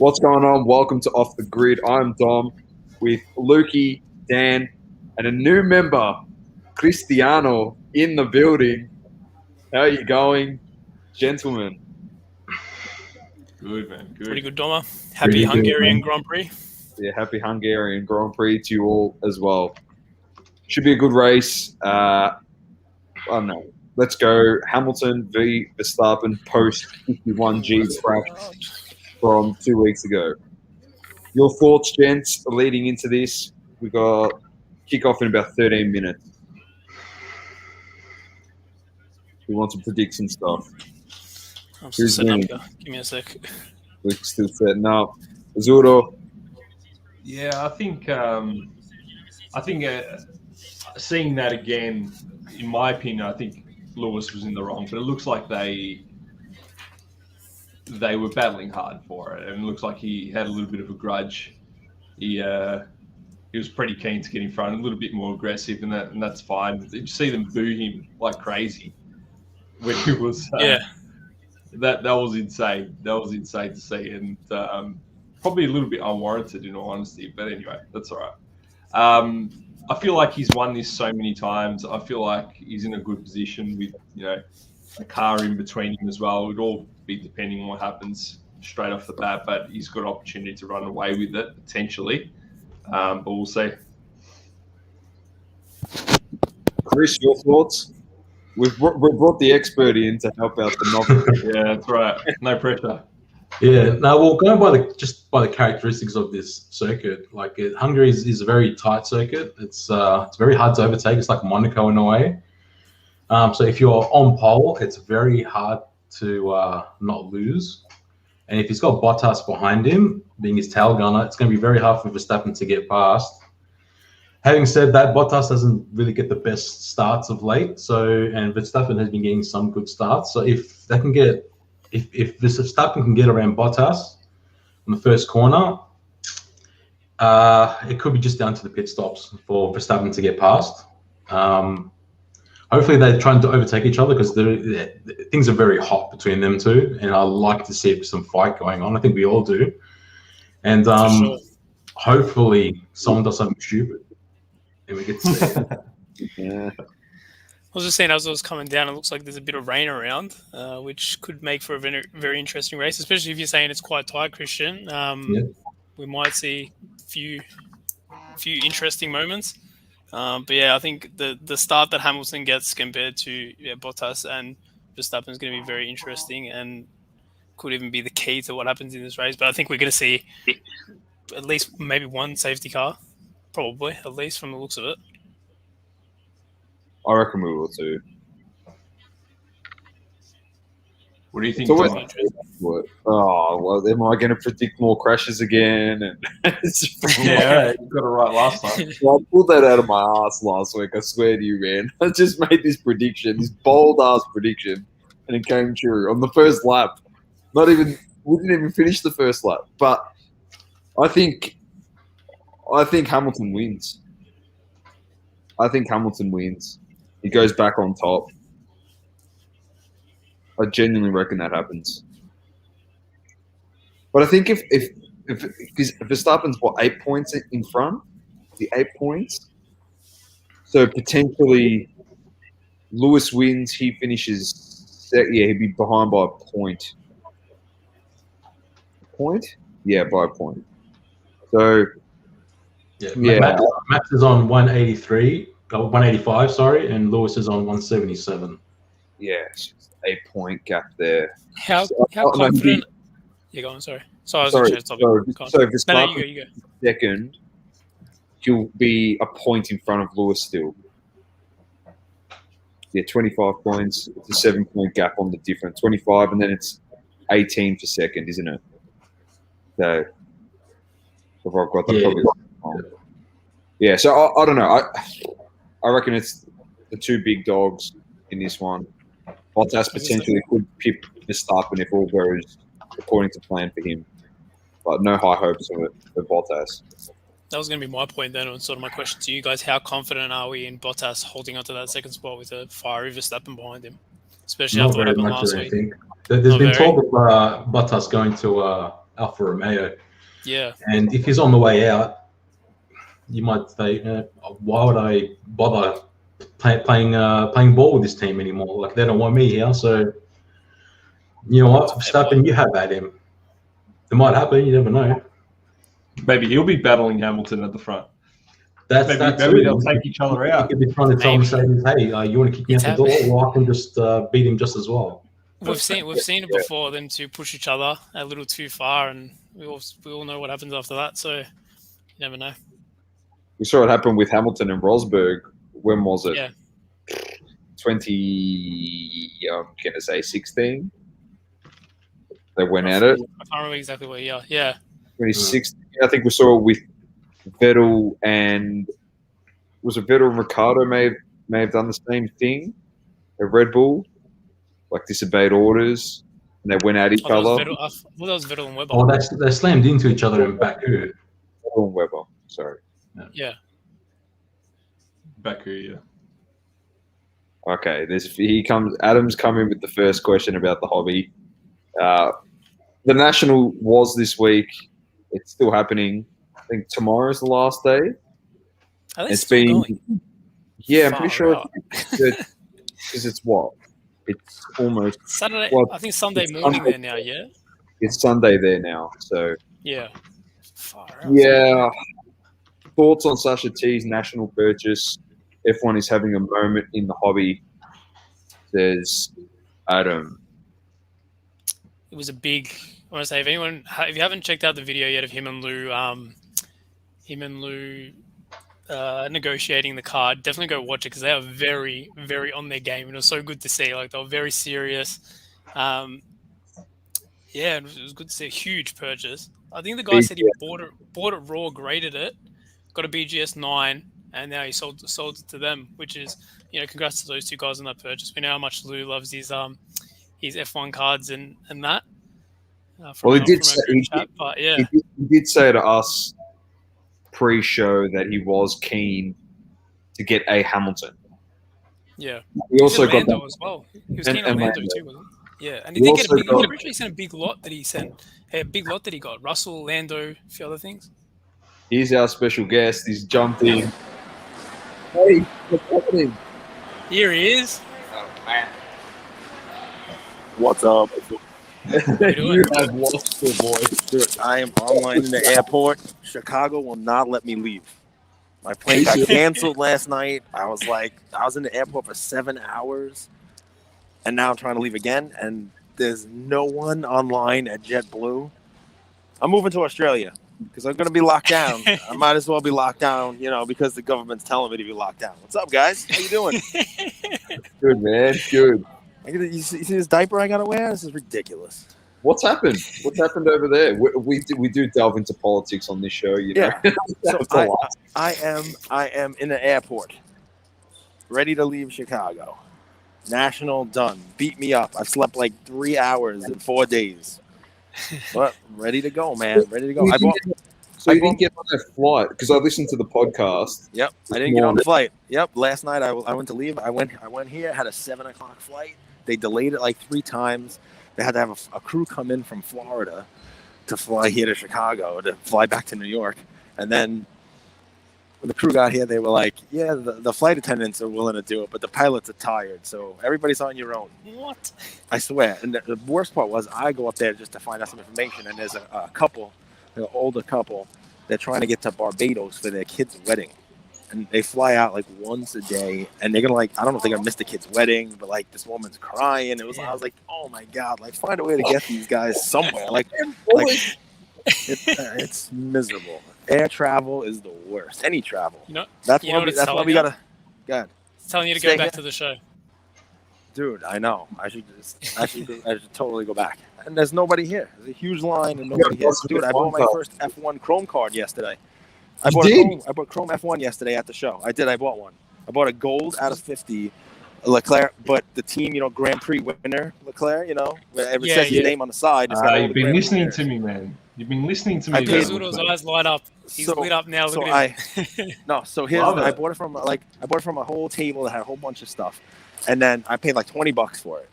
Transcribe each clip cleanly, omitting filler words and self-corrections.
What's going on? Welcome to Off the Grid. I'm Dom with Lukey, Dan, and a new member, Cristiano, in the building. How are you going, gentlemen? Good, man. Good. Pretty good, Doma. Happy Hungarian Grand Prix. Yeah, happy Hungarian Grand Prix to you all as well. Should be a good race. I don't know. Let's go. Hamilton v Verstappen post 51G crash from 2 weeks ago. Your thoughts, gents, leading into this? We got kickoff in about 13 minutes. We want to predict some stuff. I'm still setting up here. Give me a sec. We're still setting up. Azuro. Yeah, I think seeing that again, in my opinion, I think Lewis was in the wrong, but it looks like they were battling hard for it, and it looks like he had a little bit of a grudge. He was pretty keen to get in front, a little bit more aggressive, and that's fine. You see them boo him like crazy when he was that was insane. That was insane to see, and probably a little bit unwarranted in all honesty. But anyway, that's all right. I feel like he's won this so many times. I feel like he's in a good position with a car in between him as well. It would all be depending on what happens straight off the bat, but he's got an opportunity to run away with it potentially. But we'll see. Chris, your thoughts? We've brought the expert in to help out the novice. Yeah, that's right. No pressure. Yeah, no, well, going by the characteristics of this circuit, Hungary is a very tight circuit. It's very hard to overtake. It's like Monaco in a way. So if you're on pole, it's very hard to not lose. And if he's got Bottas behind him, being his tail gunner, it's going to be very hard for Verstappen to get past. Having said that, Bottas doesn't really get the best starts of late. And Verstappen has been getting some good starts. So if Verstappen can get around Bottas in the first corner, it could be just down to the pit stops for Verstappen to get past. Hopefully they're trying to overtake each other because things are very hot between them two, and I like to see some fight going on. I think we all do. And hopefully someone does something stupid and we get to see it. Yeah. I was just saying, as I was coming down, it looks like there's a bit of rain around, which could make for a very, very interesting race, especially if you're saying it's quite tight, Christian. We might see a few interesting moments. But yeah, I think the start that Hamilton gets compared to Bottas and Verstappen is going to be very interesting and could even be the key to what happens in this race. But I think we're going to see at least maybe one safety car, probably, at least from the looks of it. I reckon we will too. What do you think? So am I going to predict more crashes again? And yeah, you got it right last time. I pulled that out of my ass last week. I swear to you, man. I just made this prediction, this bold ass prediction, and it came true on the first lap. We didn't even finish the first lap, but I think Hamilton wins. I think Hamilton wins. He goes back on top. I genuinely reckon that happens. But I think if Verstappen's 8 points in front, the 8 points, so potentially Lewis wins, he finishes. Yeah, he'd be behind by a point. Point? Yeah, by a point. So Max is on 185, sorry, and Lewis is on 177. Yeah, 8 point gap there. How confident? You're going. Sorry. So Verstappen you go. Second, he'll be a point in front of Lewis still. Yeah, 25 points. It's a 7 point gap on the difference. 25, and then it's 18 for second, isn't it? So, if I've got that probably wrong. Yeah, so I don't know. I reckon it's the two big dogs in this one. Bottas potentially could pip Verstappen if all goes according to plan for him. But no high hopes of it for Bottas. That was going to be my point then, and sort of my question to you guys. How confident are we in Bottas holding onto that second spot with a fiery Verstappen behind him? Especially after what happened last week. There's been talk of Bottas going to Alfa Romeo. Yeah. And if he's on the way out, you might say, why would I bother playing ball with this team anymore? Like, they don't want me here. So, you know what, Verstappen, you have at him. It might happen. You never know. Maybe he'll be battling Hamilton at the front. Maybe they'll take each other out. He could be trying to tell Mercedes, hey, you want to kick me out the door? Well, I can just beat him just as well. We've seen it before, them two push each other a little too far, and we all know what happens after that. So you never know. We saw it happen with Hamilton and Rosberg. When was it? Yeah. 16. They went at it. I can't remember exactly what year. Yeah. 2016. I think we saw it with Vettel and Vettel and Ricciardo may have done the same thing at Red Bull, like disobeyed orders, and they went at each other. That was Vettel and Webber. Oh, they slammed into each other in Baku. Vettel and Webber, sorry. Yeah. Baku, yeah. Okay, Adam's coming with the first question about the hobby. The National was this week. It's still happening. I think tomorrow's the last day. I think it's been going. Yeah, I'm pretty sure because it's what? It's almost Saturday. Well, I think Sunday morning there now. Yeah. It's Sunday there now. So yeah. Far out. Yeah. Thoughts on Sasha T's national purchase? F1 is having a moment in the hobby. Says Adam. It was a big. I want to say, if you haven't checked out the video yet of him and Lou negotiating the card, definitely go watch it because they are very, very on their game, and it was so good to see. Like, they were very serious. Yeah, it was good to see a huge purchase. I think the guy said he bought it raw, graded it, got a BGS 9, and now he sold it to them, which is, congrats to those two guys on that purchase. We know how much Lou loves his F1 cards and that. He did say to us pre-show that he was keen to get a Hamilton. Yeah. He also got Lando as well. He was keen on Lando too, wasn't he? Yeah, and he did get a big. I'm pretty sure he sent a big lot that he sent. A big lot that he got. Russell, Lando, a few other things. Here's our special guest. He's jumped in. Hey, what's happening? Here he is. Oh, man. What's up? You have lost your voice. Dude, I am online in the airport. Chicago will not let me leave. My plane got canceled last night. I was in the airport for 7 hours, and now I'm trying to leave again, and there's no one online at JetBlue. I'm moving to Australia because I'm going to be locked down. I might as well be locked down, because the government's telling me to be locked down. What's up, guys? How you doing? Good, man. Good. You see this diaper I got to wear? This is ridiculous. What's happened? What's happened over there? We do delve into politics on this show, Yeah. So I am in the airport, ready to leave Chicago. National done. Beat me up. I've slept like 3 hours in 4 days. But ready to go, man. Ready to go. You didn't get on that flight because I listened to the podcast. Yep, I didn't get on the flight. Yep, last night I went to leave. I went here. Had a 7 o'clock flight. They delayed it like 3 times. They had to have a crew come in from Florida to fly here to Chicago to fly back to New York. And then when the crew got here, they were like, yeah, the flight attendants are willing to do it, but the pilots are tired, so everybody's on your own. What? I swear. And the worst part was I go up there just to find out some information, and there's a couple, an older couple, they're trying to get to Barbados for their kid's wedding. And they fly out like once a day, and they're gonna I don't know if they're gonna miss the kid's wedding, but like this woman's crying. I was like, oh my god, find a way to get these guys somewhere. It's miserable. Air travel is the worst. Any travel. That's why we gotta. God. It's telling you to go back to the show. Dude, I know. I should totally go back. And there's nobody here. There's a huge line and nobody here. Dude, I bought my first F1 Chrome card yesterday. I bought Chrome F1 yesterday at the show. I bought one. I bought a gold out of 50 Leclerc, but the team, Grand Prix winner Leclerc, where it says his name on the side. You've been listening to me, man. You've been listening to me. Zudo's eyes light up. He's lit up now. So I bought it from a whole table that had a whole bunch of stuff, and then I paid like $20 for it.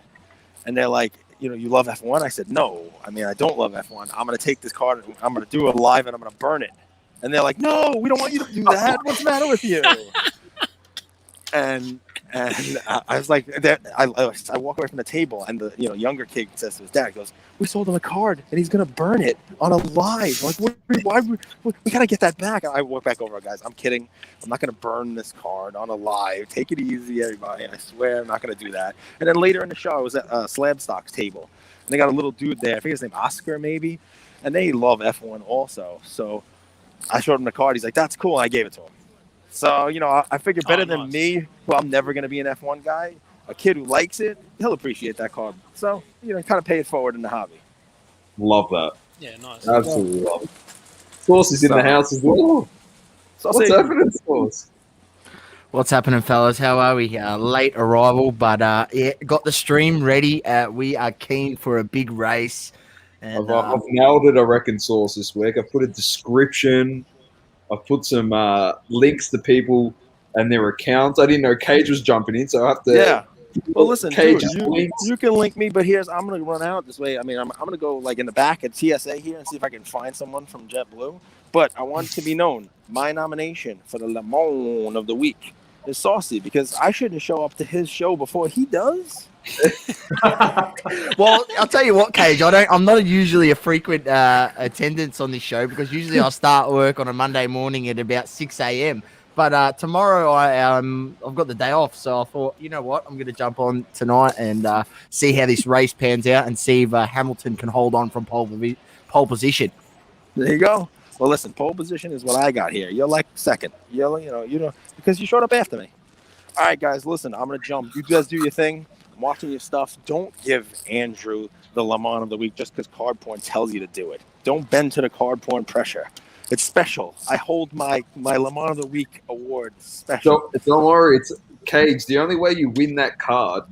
And they're like, you love F1? I said, no. I mean, I don't love F1. I'm going to take this card, and I'm going to do it live, and I'm going to burn it. And they're like, no, we don't want you to do that. What's the matter with you? And I was like, I walk away from the table, and the younger kid says to his dad, goes, we sold him a card, and he's going to burn it on a live. Like, we got to get that back. And I walk back over, guys, I'm kidding. I'm not going to burn this card on a live. Take it easy, everybody. I swear I'm not going to do that. And then later in the show, I was at Slab Stock's table, and they got a little dude there. I think his name Oscar, maybe. And they love F1 also. So I showed him the card. He's like, that's cool. And I gave it to him. So, I figure better than me, who I'm never going to be an F1 guy, a kid who likes it, he'll appreciate that card. So, kind of pay it forward in the hobby. Love that. Yeah, nice. Absolutely love it. Sauce is in the house as well. What's happening, Sauce? What's happening, fellas? How are we? Late arrival, but got the stream ready. We are keen for a big race. And, I've nailed it, I reckon, Sauce, this week. I put a description. I've put some links to people and their accounts. I didn't know Cage was jumping in, so I have to. Yeah. Well, listen, Cage dude, you can link me, but I'm going to run out this way. I mean, I'm going to go in the back at TSA here and see if I can find someone from JetBlue. But I want it to be known, my nomination for the Le Mans of the week is Saucy, because I shouldn't show up to his show before he does. Well, I'll tell you what, Cage. I'm not usually a frequent attendance on this show, because usually I start work on a Monday morning at about 6 a.m. But tomorrow I've got the day off, so I thought, you know what, I'm going to jump on tonight and see how this race pans out and see if Hamilton can hold on from pole position. There you go. Well, listen, pole position is what I got here. You're like second. Because you showed up after me. All right, guys, listen, I'm going to jump. You guys do your thing. I'm watching your stuff. Don't give Andrew the Le Mans of the week just because Card Porn tells you to do it. Don't bend to the Card Porn pressure. It's special. I hold my Le Mans of the week award special. Don't worry, it's Cage. The only way you win that card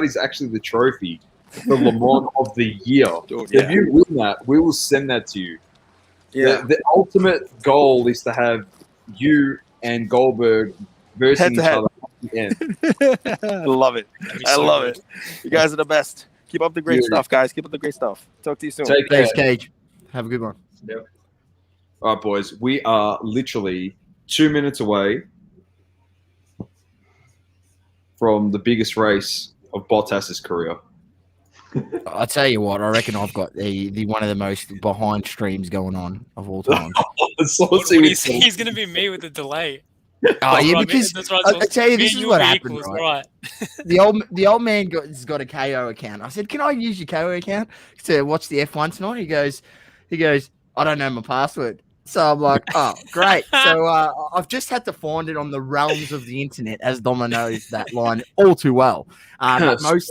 is actually the trophy, the Le Mans of the year. Dude, If you win that, we will send that to you. Yeah. The ultimate goal is to have you and Goldberg versing each other at the end. I love it. I love it. You guys are the best. Keep up the great stuff, guys. Keep up the great stuff. Talk to you soon. Thanks, Cage. Have a good one. Yep. All right, boys. We are literally 2 minutes away from the biggest race of Bottas's career. I'll tell you what, I reckon I've got the one of the most behind streams going on of all time. He's going to be me with the delay. Oh, yeah, because I tell you, this is what happened, right? The old man has got a KO account. I said, can I use your KO account to watch the F1 tonight? He goes, I don't know my password. So I'm like, oh, great. So I've just had to find it on the realms of the internet, as Doma knows that line all too well. But most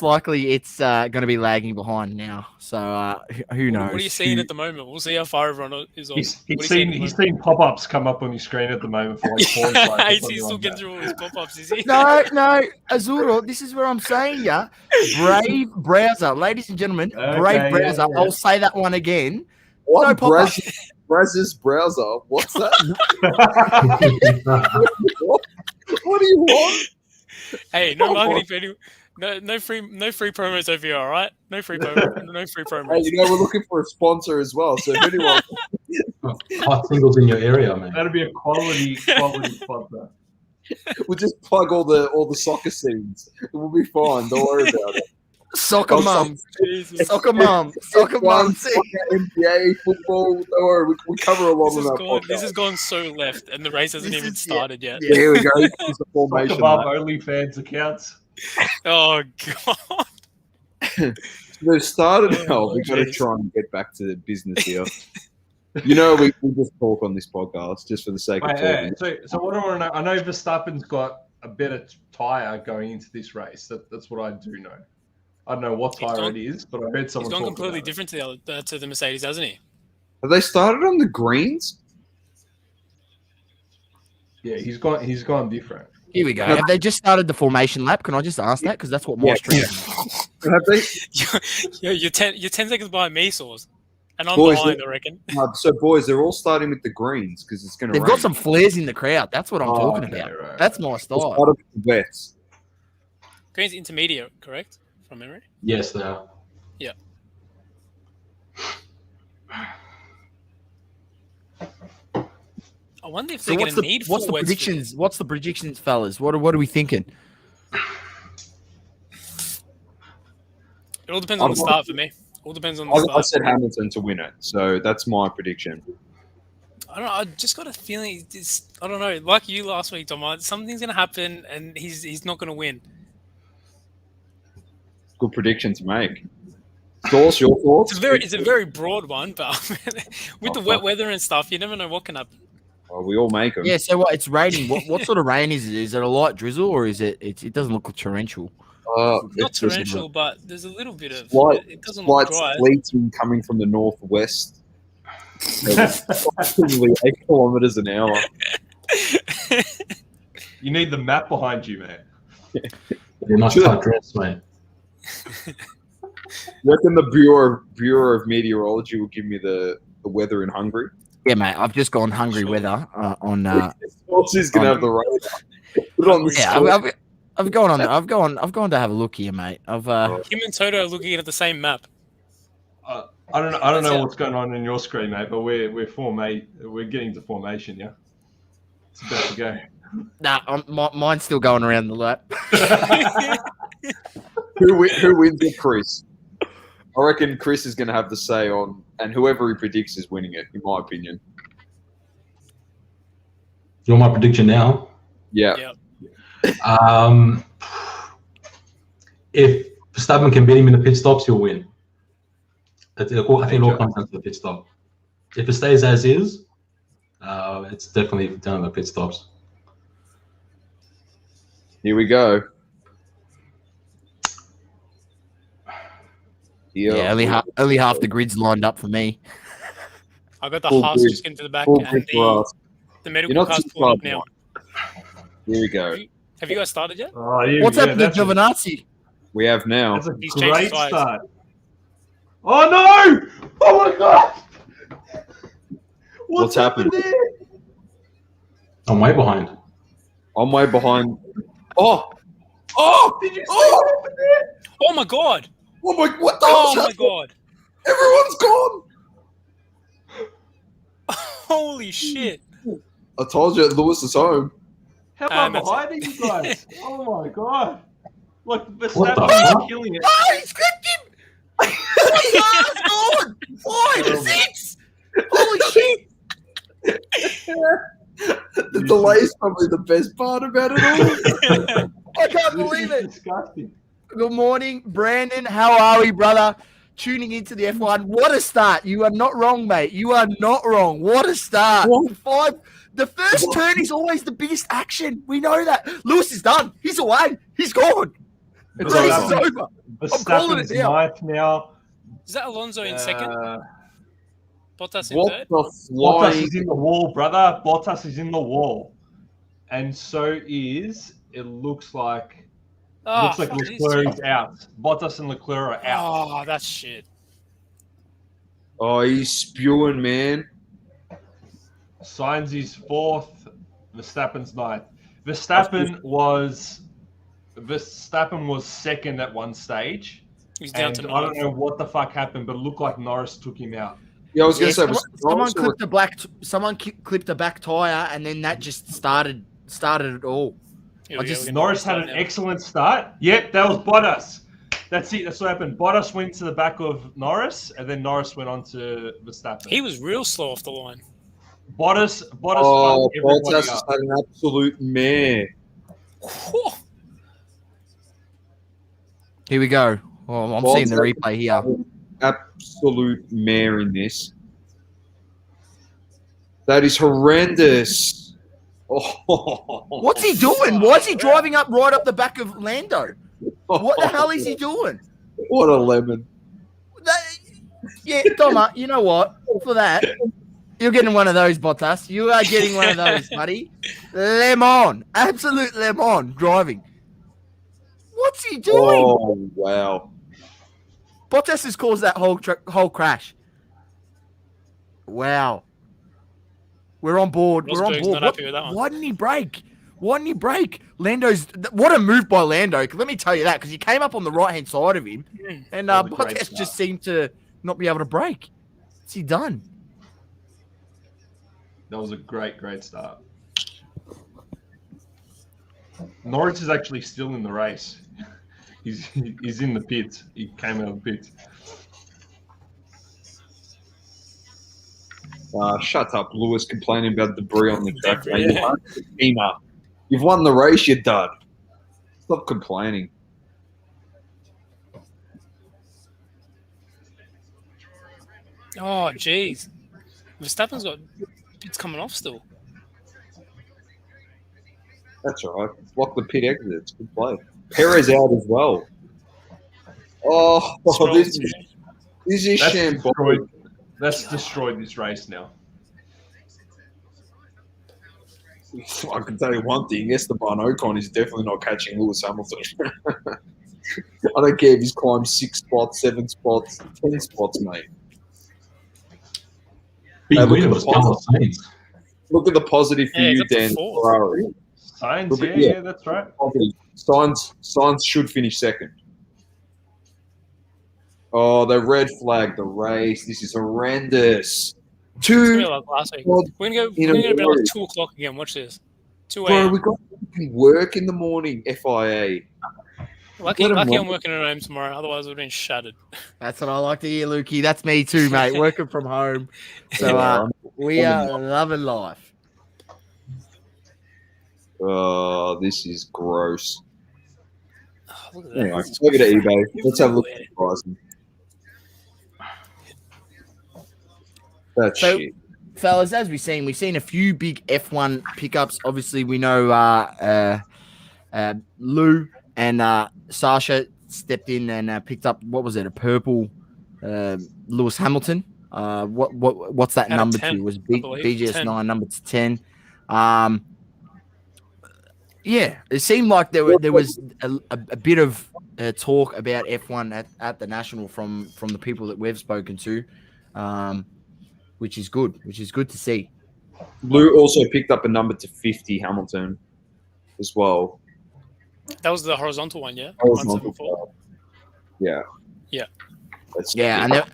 likely it's going to be lagging behind now. So who knows? What are you seeing at the moment? We'll see how far everyone is on. He's seen pop-ups come up on his screen at the moment for He's still getting through all his pop-ups, is he? No, Azuro, this is where I'm saying, Brave browser. Ladies and gentlemen, Brave browser. Yeah. I'll say that one again. What? No pop-ups. Braz's browser? What's that? What do you want? Hey, no marketing for anyone. No free promos over here, all right? No free promos. Hey, we're looking for a sponsor as well. So if anyone hot singles in your area, man. That'd be a quality sponsor. We'll just plug all the soccer scenes. We'll be fine. Don't worry about it. Soccer mum. Soccer mum. NBA, football. Don't worry. We cover a lot of that. This has gone so left, and the race hasn't even started yet. Yeah, here we go. This is the formation. OnlyFans accounts. Oh, God. They've started now. We've got to try and get back to business here. We just talk on this podcast just for the sake of talking. So what I want to know, I know Verstappen's got a better tyre going into this race. That's what I do know. I don't know what tyre it is, but I heard someone. He's gone completely different to the Mercedes, hasn't he? Have they started on the greens? Yeah, he's gone different. Here we go. Have they just started the formation lap? Can I just ask that? Because that's what my stream is. Have they? You're 10 seconds behind me, Source. And I'm behind, I reckon. So, boys, they're all starting with the greens because it's going to rain. They've got some flares in the crowd. That's what I'm talking about. Right. That's my style. Started with the wets. Green's intermediate, correct? From memory. Yes, they are. Yeah. I wonder if they're going to need what's the wets predictions? What's the predictions, fellas? What are we thinking? It all depends on the start for me. All depends on the start. I said Hamilton to win it, so that's my prediction. I don't know. I just got a feeling. I don't know. Like you last week, Tom. Something's going to happen, and he's not going to win. Good prediction to make. Sauce, your thoughts? It's a very broad one, but with the wet weather and stuff, you never know what can happen. Well, we all make them. Yeah. So what? It's raining. What sort of rain is it? Is it a light drizzle or is it? It doesn't look torrential. Not torrential, but there's a little bit of. It doesn't look look dry. sleeting coming from the northwest. Approximately 8 kilometers an hour. You need the map behind you, man. You're not tight dress, mate. Reckon the Bureau of Meteorology will give me the weather in Hungary? Yeah, mate. I've just gone Hungary weather on. Sauce is gonna have the radar. Put it on the Yeah, I've gone on. I've gone to have a look here, mate. Him and Toto are looking at the same map. I don't know what's going on in your screen, mate, but we're getting to formation, yeah. It's about to go. Nah, mine's still going around the lap. Who wins it, Chris? I reckon Chris is going to have the say on, and whoever he predicts is winning it, in my opinion. You want my prediction now? Yeah. If Verstappen can beat him in the pit stops, he'll win. I think it all comes down to the pit stop. If it stays as is, it's definitely down to the pit stops. Here we go. Yeah, only half the grid's lined up for me. I got the halves just getting to the back, and the medical car's pulling up now. Here we go. Have you guys started yet? What's happened to Giovinazzi? We have now. That's a great start. Oh no! Oh my god! What's happened? There? I'm way behind. I'm way behind. Oh! Did you see what happened there? Oh my god! Oh my! What the? Oh my god! Everyone's gone. Holy shit! I told you, Lewis is home. How far behind are you guys? Oh my god! Look, Verstappen is killing it. Oh, he's clipped him! Oh, it's gone! 5-6! Holy shit! The delay is probably the best part about it all. I can't believe it. Disgusting. Good morning, Brandon. How are we, brother? Tuning into the F1. What a start. You are not wrong, mate. You are not wrong. What a start. The first turn is always the biggest action. We know that. Lewis is done. He's away. He's gone. The race is over. I'm calling it now. Ninth now. Is that Alonso in second? Bottas in What third? the Bottas flying? is in the wall, brother. Bottas is in the wall. And so is, it looks like Leclerc is out. Bottas and Leclerc are out. Oh, that's shit. Oh, he's spewing, man. Sainz is fourth. Verstappen's ninth. Verstappen was second at one stage. He's down to I don't know what the fuck happened, but it looked like Norris took him out. Yeah, I was going to say, someone clipped the back tire, and then that just started it all. Norris had an excellent start. Yep, that was Bottas. That's it. That's what happened. Bottas went to the back of Norris, and then Norris went on to Verstappen. He was real slow off the line. Bottas Bottas has has had an absolute mare. Here we go. Oh, I'm seeing the replay here. Absolute mare in this. That is horrendous. Oh. What's he doing? Why is he driving right up the back of Lando? What the hell is he doing? What a lemon. Yeah, Doma, you know what? For that, you're getting one of those, Bottas. You are getting one of those, buddy. Lemon. Absolute lemon driving. What's he doing? Oh, wow. Bottas has caused that whole crash. Wow. We're on board. Rosberg's not happy with that one. Why didn't he brake? Why didn't he brake? What a move by Lando. Let me tell you that, because he came up on the right-hand side of him, and Bottas just seemed to not be able to brake. What's he done? That was a great start. Norris is actually still in the race. He's in the pits. He came out of the pits. Shut up, Lewis, complaining about debris on the track. You've won the race, you dud. Stop complaining. Oh, jeez. Verstappen's got pits coming off still. That's all right. Block the pit exits. Good play. Perez out as well. Oh, this is shambolic. That's destroyed this race now. I can tell you one thing. Esteban Ocon is definitely not catching Lewis Hamilton. I don't care if he's climbed 6 spots, 7 spots, 10 spots, mate. Look at the positive for you, Dan Ferrari. Sainz, yeah, that's right. Sainz should finish second. Oh, the red flag, the race. This is horrendous. Like last week. We're gonna go about like 2 o'clock again. Watch this. 2 a.m. Bro, we got work in the morning. FIA. Lucky I'm working at home tomorrow. Otherwise, we've been shattered. That's what I like to hear, Lukey. That's me too, mate. Working from home. So we are loving life. Oh, this is gross. Oh, look at that. Anyway, let's look at eBay. Let's have a look at the pricing. That's shit. Fellas, as we've seen a few big F1 pickups. Obviously, we know Lou and Sasha stepped in and picked up, what was it, a purple Lewis Hamilton. What's that number 10, to? Was BGS9 number to 10. Yeah, it seemed like there was a bit of talk about F1 at the National from the people that we've spoken to, which is good to see. Lou also picked up a number to 50 Hamilton as well. That was the horizontal one, yeah? Horizontal. Yeah. Yeah.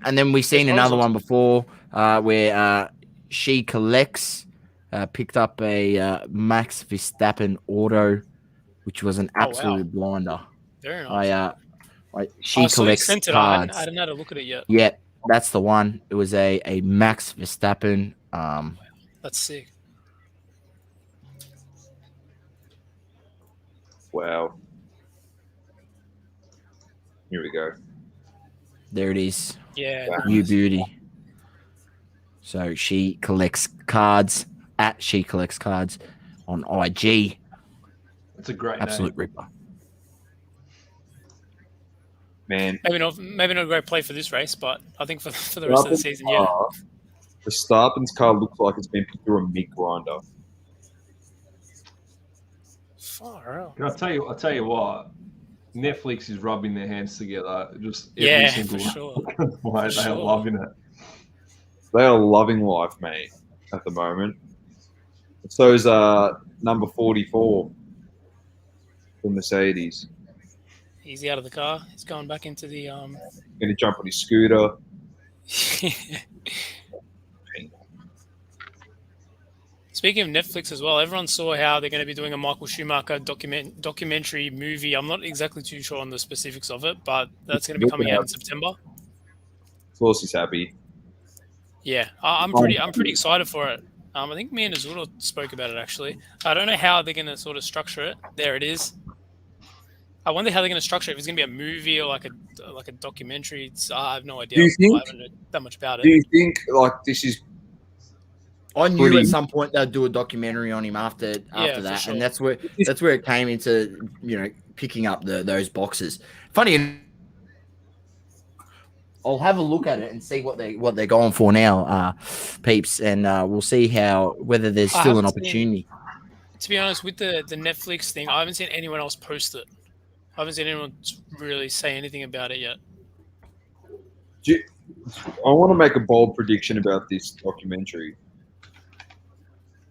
And then we seen another one before where She Collects picked up a Max Verstappen auto, which was an absolute blinder. Very nice. She Collects cards. I hadn't had a look at it yet. Yeah, that's the one. It was a Max Verstappen. That's sick. Wow. Here we go. There it is. Yeah. New beauty. So She Collects Cards at She Collects Cards on IG. That's a great absolute name. ripper. Man. Maybe not a great play for this race, but I think for the rest of the season, yeah. Verstappen's car looks like it's been put through a meat grinder. Far out. I'll tell you what. Netflix is rubbing their hands together. Just every single for sure. way they are loving it. They are loving life, mate, at the moment. So is number 44 for Mercedes. He's out of the car. He's going back into the Going to jump on his scooter. Speaking of Netflix as well, everyone saw how they're going to be doing a Michael Schumacher documentary movie. I'm not exactly too sure on the specifics of it, but that's going to be coming out in September. Of course, he's happy. Yeah, I'm pretty excited for it. I think me and Azul spoke about it actually. I don't know how they're going to sort of structure it. There it is. I wonder how they're going to structure it. If it's going to be a movie or like a documentary. I have no idea. I haven't heard that much about it. Do you think like this is? I knew at some point they'd do a documentary on him after that, sure. and that's where it came into picking up those boxes. Funny, I'll have a look at it and see what they're going for now, peeps, and we'll see whether there's still an opportunity. To be honest, with the Netflix thing, I haven't seen anyone else post it. I haven't seen anyone really say anything about it yet. I want to make a bold prediction about this documentary.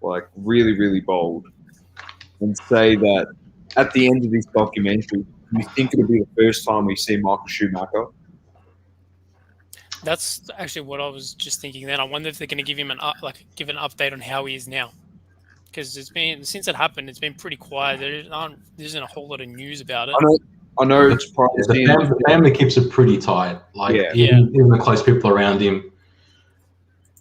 Like really, really bold. and say that at the end of this documentary, you think it'll be the first time we see Michael Schumacher? That's actually what I was just thinking. Then I wonder if they're going to give him an update on how he is now, because it's been since it happened. It's been pretty quiet. There isn't a whole lot of news about it. I know it's probably the family keeps it pretty tight. Like even the close people around him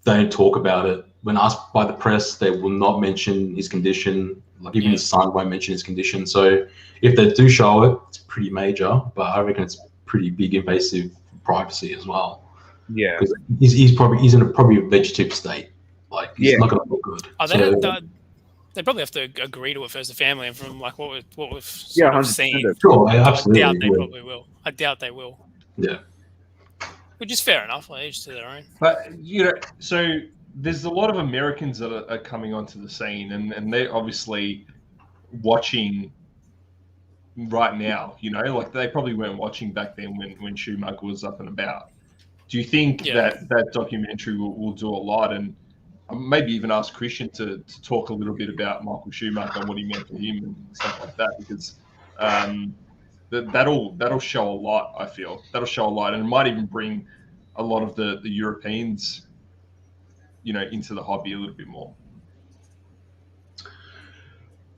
don't talk about it. When asked by the press, they will not mention his condition. Like even his son won't mention his condition. So if they do show it, it's pretty major. But I reckon it's pretty big invasive privacy as well. Yeah, because he's in a vegetative state. Like he's not going to look good. They probably have to agree to it first, the family, and from like what we've seen. Sure, absolutely. I doubt they probably will. I doubt they will. Yeah. Which is fair enough. Like, each to their own. But so there's a lot of Americans that are coming onto the scene, and they're obviously watching right now. Like they probably weren't watching back then when Schumacher was up and about. Do you think that documentary will do a lot, and maybe even ask Christian to talk a little bit about Michael Schumacher and what he meant for him and stuff like that, because that'll show a lot. I feel that'll show a lot, and it might even bring a lot of the Europeans, into the hobby a little bit more.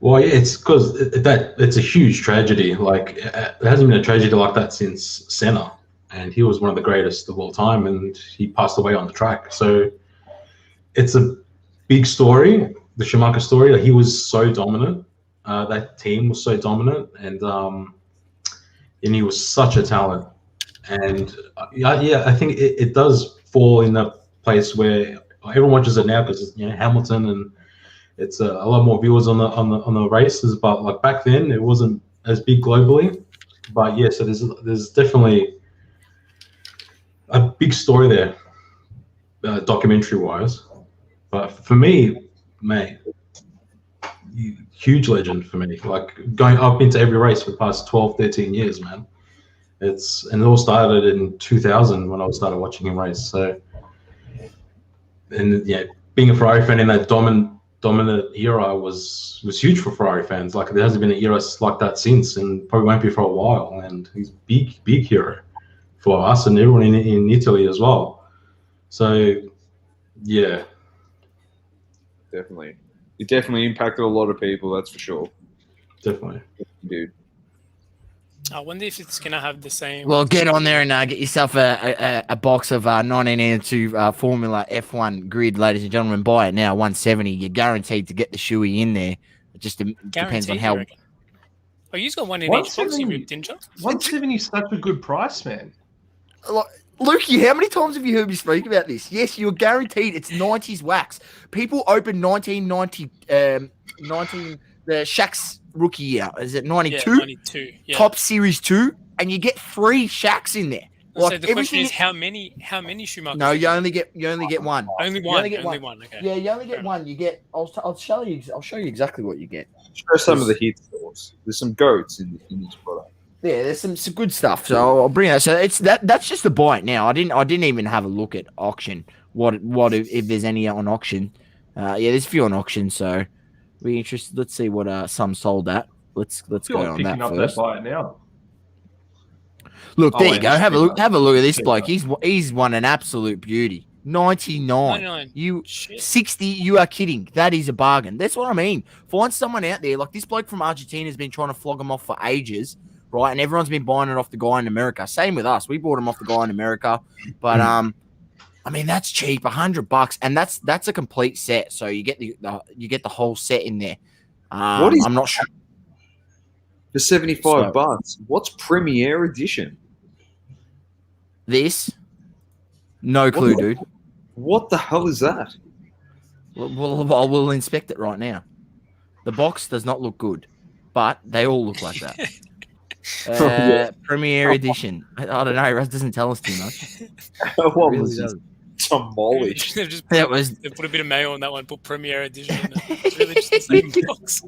Well, yeah, it's because it's a huge tragedy. Like there hasn't been a tragedy like that since Senna, and he was one of the greatest of all time, and he passed away on the track. So it's a big story, the Schumacher story. Like, he was so dominant. That team was so dominant, and he was such a talent. And I think it does fall in a place where everyone watches it now because Hamilton, and it's a lot more viewers on the races. But like back then, it wasn't as big globally. But yeah, so there's definitely a big story there, documentary wise. But for me, mate, huge legend for me. Like I've been to every race for the past 12, 13 years, man. And it all started in 2000 when I started watching him race. So, and being a Ferrari fan in that dominant era was huge for Ferrari fans. Like there hasn't been an era like that since, and probably won't be for a while. And he's big hero for us and everyone in Italy as well. So, yeah. Definitely. It definitely impacted a lot of people, that's for sure. Definitely. Dude. I wonder if it's going to have the same... Well, get on there and get yourself a box of 1982 Formula F1 grid, ladies and gentlemen. Buy it now, $170. You're guaranteed to get the shoey in there. It just depends on how... Oh, you've got one in each box, didn't you? 170 is such a good price, man. Lukey, how many times have you heard me speak about this? Yes, you're guaranteed it's 90s wax. People open 1990, the Shaq's rookie year. Is it 92? Yeah, 92. Yeah. Top Series 2, and you get 3 Shaqs in there. So the question is, how many Schumachers? No, you only get one. Only one. Only one. Okay. Yeah, you only get one. You get. I'll show you exactly what you get. Show some of the hit stores. There's some goats in this product. Yeah, there's some good stuff. So I'll bring that. So it's that's just the buy it now. I didn't even have a look at auction. What if there's any on auction? There's a few on auction. So we're interested. Let's see what some sold at. Let's go on that first. That buy it now. Look, there you go. Have a look at this bloke. He's won an absolute beauty. 99. You 60. You are kidding. That is a bargain. That's what I mean. Find someone out there like this bloke from Argentina has been trying to flog him off for ages. Right, and everyone's been buying it off the guy in America. Same with us. We bought him off the guy in America, but I mean that's cheap, $100, and that's a complete set. So you get the whole set in there. What is? I'm not sure. For $75, what's Premiere Edition? This? No clue, dude. What the hell is that? We'll inspect it right now. The box does not look good, but they all look like that. Premiere Edition. I don't know. It doesn't tell us too much. What was it? Demolished. They put a bit of mayo on that one. Put Premiere Edition. It's really just the same box.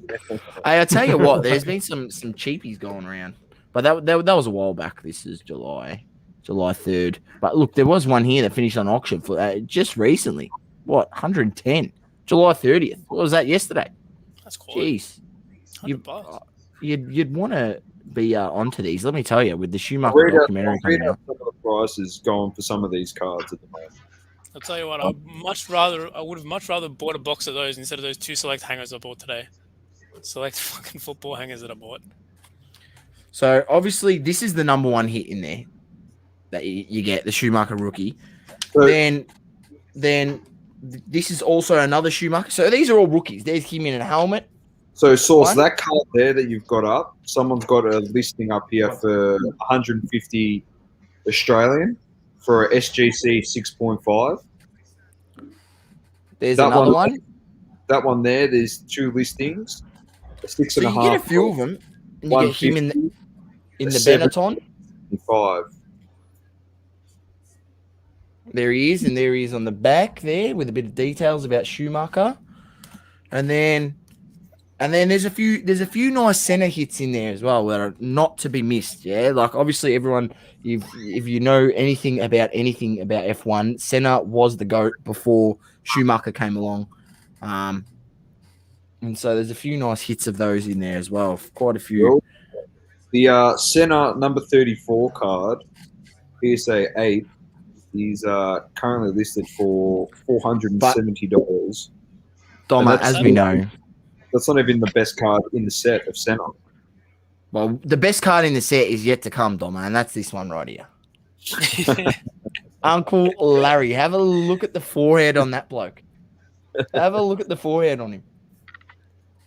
I'll tell you what. There's been some cheapies going around, but that was a while back. This is July 3rd. But look, there was one here that finished on auction for just recently. What? 110. July 30th. What was that yesterday? That's cool. Jeez. $100. You'd want to be onto these. Let me tell you, with the I'll Schumacher read out documentary coming out. some of the prices going for some of these cards at the moment. I'll tell you what, I would have much rather bought a box of those instead of those 2 select hangers I bought today. Select fucking football hangers that I bought. So obviously, this is the number one hit in there that you get, the Schumacher rookie. So- Then this is also another Schumacher. So these are all rookies. There's him in a helmet. So, Source, One. that card there that you've got up, someone's got a listing up here for 150 Australian for a SGC 6.5. There's That another one- one. That one there, there's 2 listings. A 6.5. So you get a few of them. And you get him in the Benetton. 5. There he is, and there he is on the back there with a bit of details about Schumacher. And then there's a few nice center hits in there as well that are not to be missed. Yeah, like obviously everyone, if you know anything about F1, Senna was the GOAT before Schumacher came along. And so there's a few nice hits of those in there as well. Quite a few. The Senna number 34 card, PSA 8, is currently listed for $470. Doma, as we know. That's not even the best card in the set of Senna. Well, the best card in the set is yet to come, Doma, and that's this one right here. Uncle Larry, have a look at the forehead on that bloke. Have a look at the forehead on him.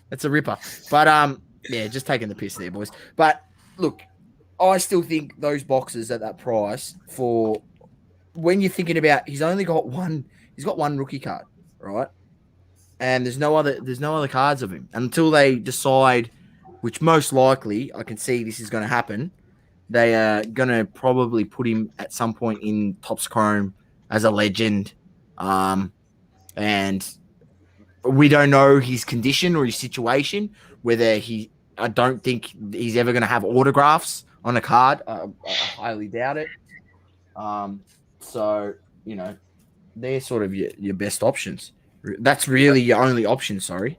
It's a ripper. But yeah, just taking the piss there, boys. But look, I still think those boxes at that price for when you're thinking about he's got one rookie card, right? And there's no other cards of him until they decide, which most likely I can see this is going to happen. They are going to probably put him at some point in Topps Chrome as a legend. And we don't know his condition or his situation, whether I don't think he's ever going to have autographs on a card. I highly doubt it. So, they're sort of your best options. That's really your only option, sorry.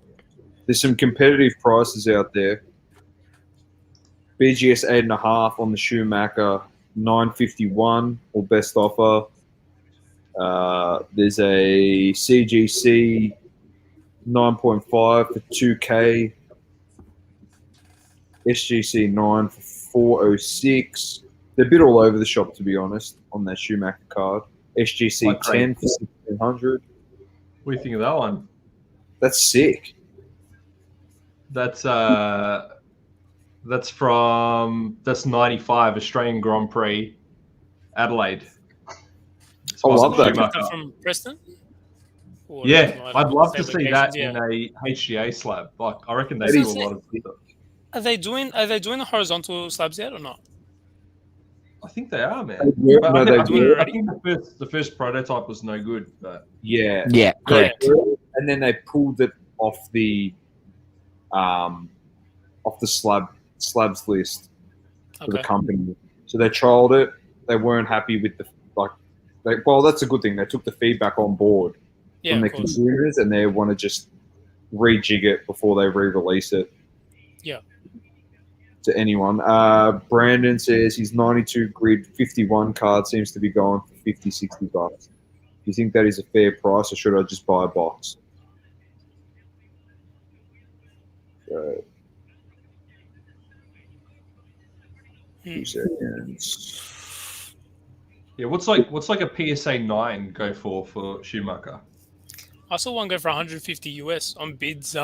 There's some competitive prices out there. BGS 8.5 on the Schumacher, $951 or best offer. There's a CGC 9.5 for $2K. SGC 9 for $406. They're a bit all over the shop, to be honest, on that Schumacher card. SGC 10 for $1,600. What do you think of that one? That's sick. That's 95 Australian Grand Prix, Adelaide. I love that. Schumacher from Preston? Or Yeah, I'd love to see that yeah. in a HGA slab. Like, I reckon they do a lot of stuff. Are they doing the horizontal slabs yet or not? I think they are, man. Yeah, But no, I they think do. the first prototype was no good. But Yeah. Yeah, correct. And then they pulled it off the slabs list for the company. So they trialed it. They weren't happy with that's a good thing. They took the feedback on board from the consumers, and they want to just rejig it before they re-release it. Yeah. To anyone. Brandon says his 92 grid 51 card seems to be going for $50-$60. Do you think that is a fair price, or should I just buy a box? So, 2 seconds. yeah, what's like a PSA 9 go for Schumacher? I saw one go for $150 US on bids. It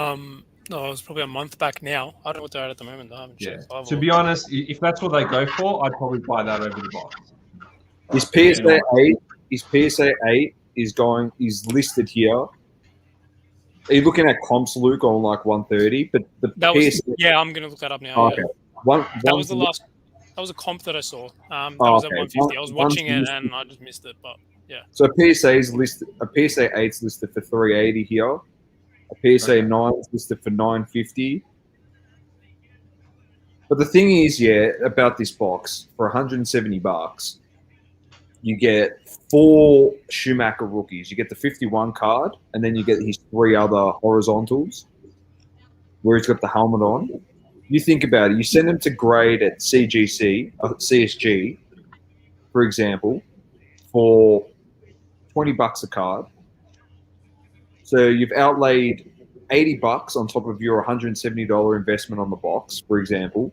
was probably a month back now. I don't know what they're at the moment. I haven't checked. To be honest, if that's what they go for, I'd probably buy that over the box. His PSA 8, is listed here. Are you looking at comps, Luke, on like 130? But I'm gonna look that up now. Okay. Yeah. That was the last. That was a comp that I saw. That was at 150. I was watching it and I just missed it. But yeah. So a PSA 8 is listed for $380 here. A PSA 9 is listed for $950. But the thing is, about this box, for $170, you get 4 Schumacher rookies. You get the 51 card, and then you get his 3 other horizontals. where he's got the helmet on. You think about it. You send him to grade at CSG, for example, for $20 a card. So you've outlaid $80 on top of your $170 investment on the box, for example,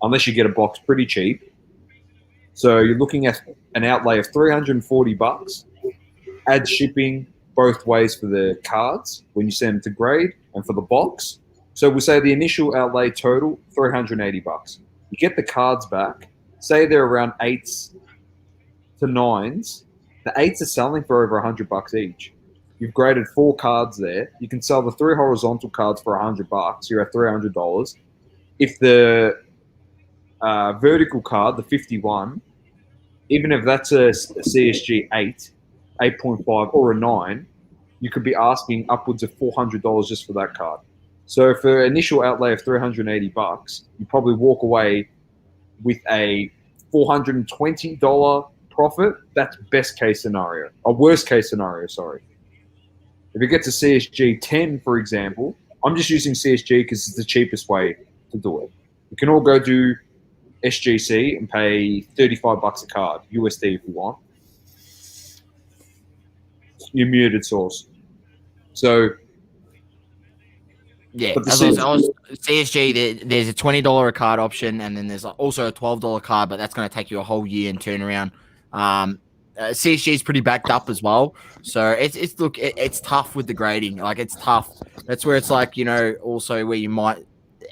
unless you get a box pretty cheap. So you're looking at an outlay of $340, add shipping both ways for the cards when you send them to grade and for the box. So we'll say the initial outlay total, $380. You get the cards back, say they're around 8s to 9s. The 8s are selling for over $100 each. You've graded 4 cards there. You can sell the 3 horizontal cards for $100. You're at $300. If the vertical card, the 51, even if that's a CSG 8, 8.5, or a 9, you could be asking upwards of $400 just for that card. So for an initial outlay of $380, you probably walk away with a $420 profit. That's best case scenario. A worst case scenario, sorry. If it gets a CSG 10, for example, I'm just using CSG because it's the cheapest way to do it. You can all go do SGC and pay $35 a card, USD if you want. You're muted, Source. So, yeah, CSG, there's a $20 a card option, and then there's also a $12 card, but that's going to take you a whole year and turn around. CSG is pretty backed up as well, so it's tough with the grading. Like, it's tough. That's where it's like, also where you might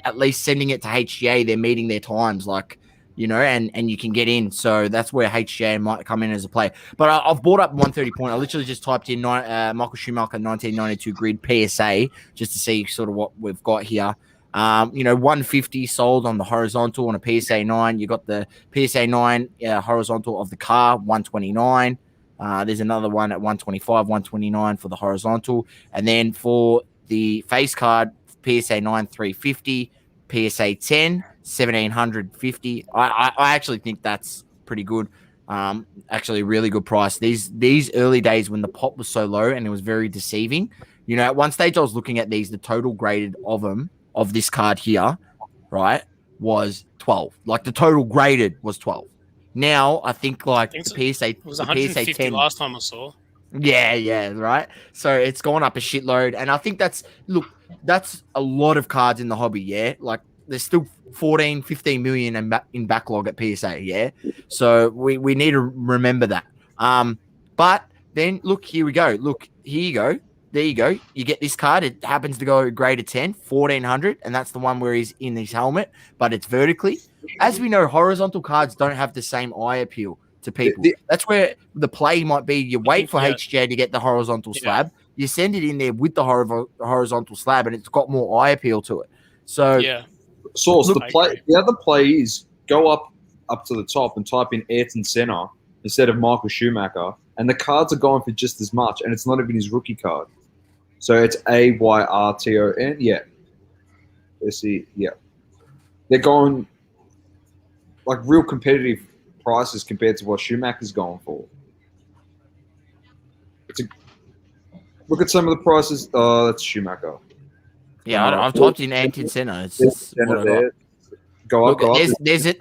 at least sending it to HGA, they're meeting their times, like, and you can get in. So that's where HGA might come in as a play. But I've brought up 130 point. I literally just typed in Michael Schumacher 1992 grid PSA just to see sort of what we've got here. 150 sold on the horizontal on a PSA 9. You got the PSA 9 horizontal of the car, 129. There's another one at 125, 129 for the horizontal. And then for the face card, PSA 9, 350, PSA 10, 1750. I actually think that's pretty good. Actually, a really good price. These early days when the pop was so low and it was very deceiving. At one stage I was looking at these, the total graded of this card here, right, was 12. Like, the total graded was 12. Now I think the PSA, it was 150 PSA 10, last time I saw. Yeah, right. So it's gone up a shitload, and I think that's a lot of cards in the hobby. Yeah, like there's still 14, 15 million in backlog at PSA. Yeah, so we need to remember that. But then look, here we go. Look, here you go. There you go. You get this card. It happens to go grade of 10, 1400, and that's the one where he's in his helmet, but it's vertically. As we know, horizontal cards don't have the same eye appeal to people. That's where the play might be. You wait for HJ to get the horizontal slab. You send it in there with the horizontal slab, and it's got more eye appeal to it. So, Source, the other play is go up to the top and type in Ayrton Senna instead of Michael Schumacher, and the cards are going for just as much, and it's not even his rookie card. So it's AYRTON. Yeah. Let's see. Yeah. They're going like real competitive prices compared to what Schumacher's going for. Look at some of the prices. Oh, that's Schumacher. Yeah, I've typed in Ayrton Senna. It's just what I got. Go up. There's an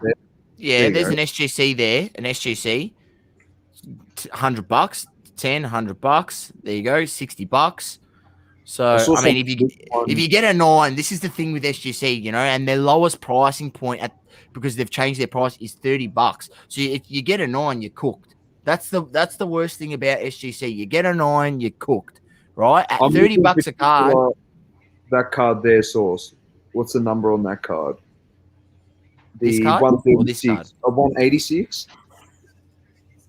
SGC there, an SGC, $100, 10, $100. There you go, $60. So I mean, if you get a 9, this is the thing with SGC, and their lowest pricing point because they've changed their price is $30. So if you get a 9, you're cooked. That's the worst thing about SGC. You get a 9, you're cooked, right? At $30 a card. That card there, Source. What's the number on that card? This card? 136. 186?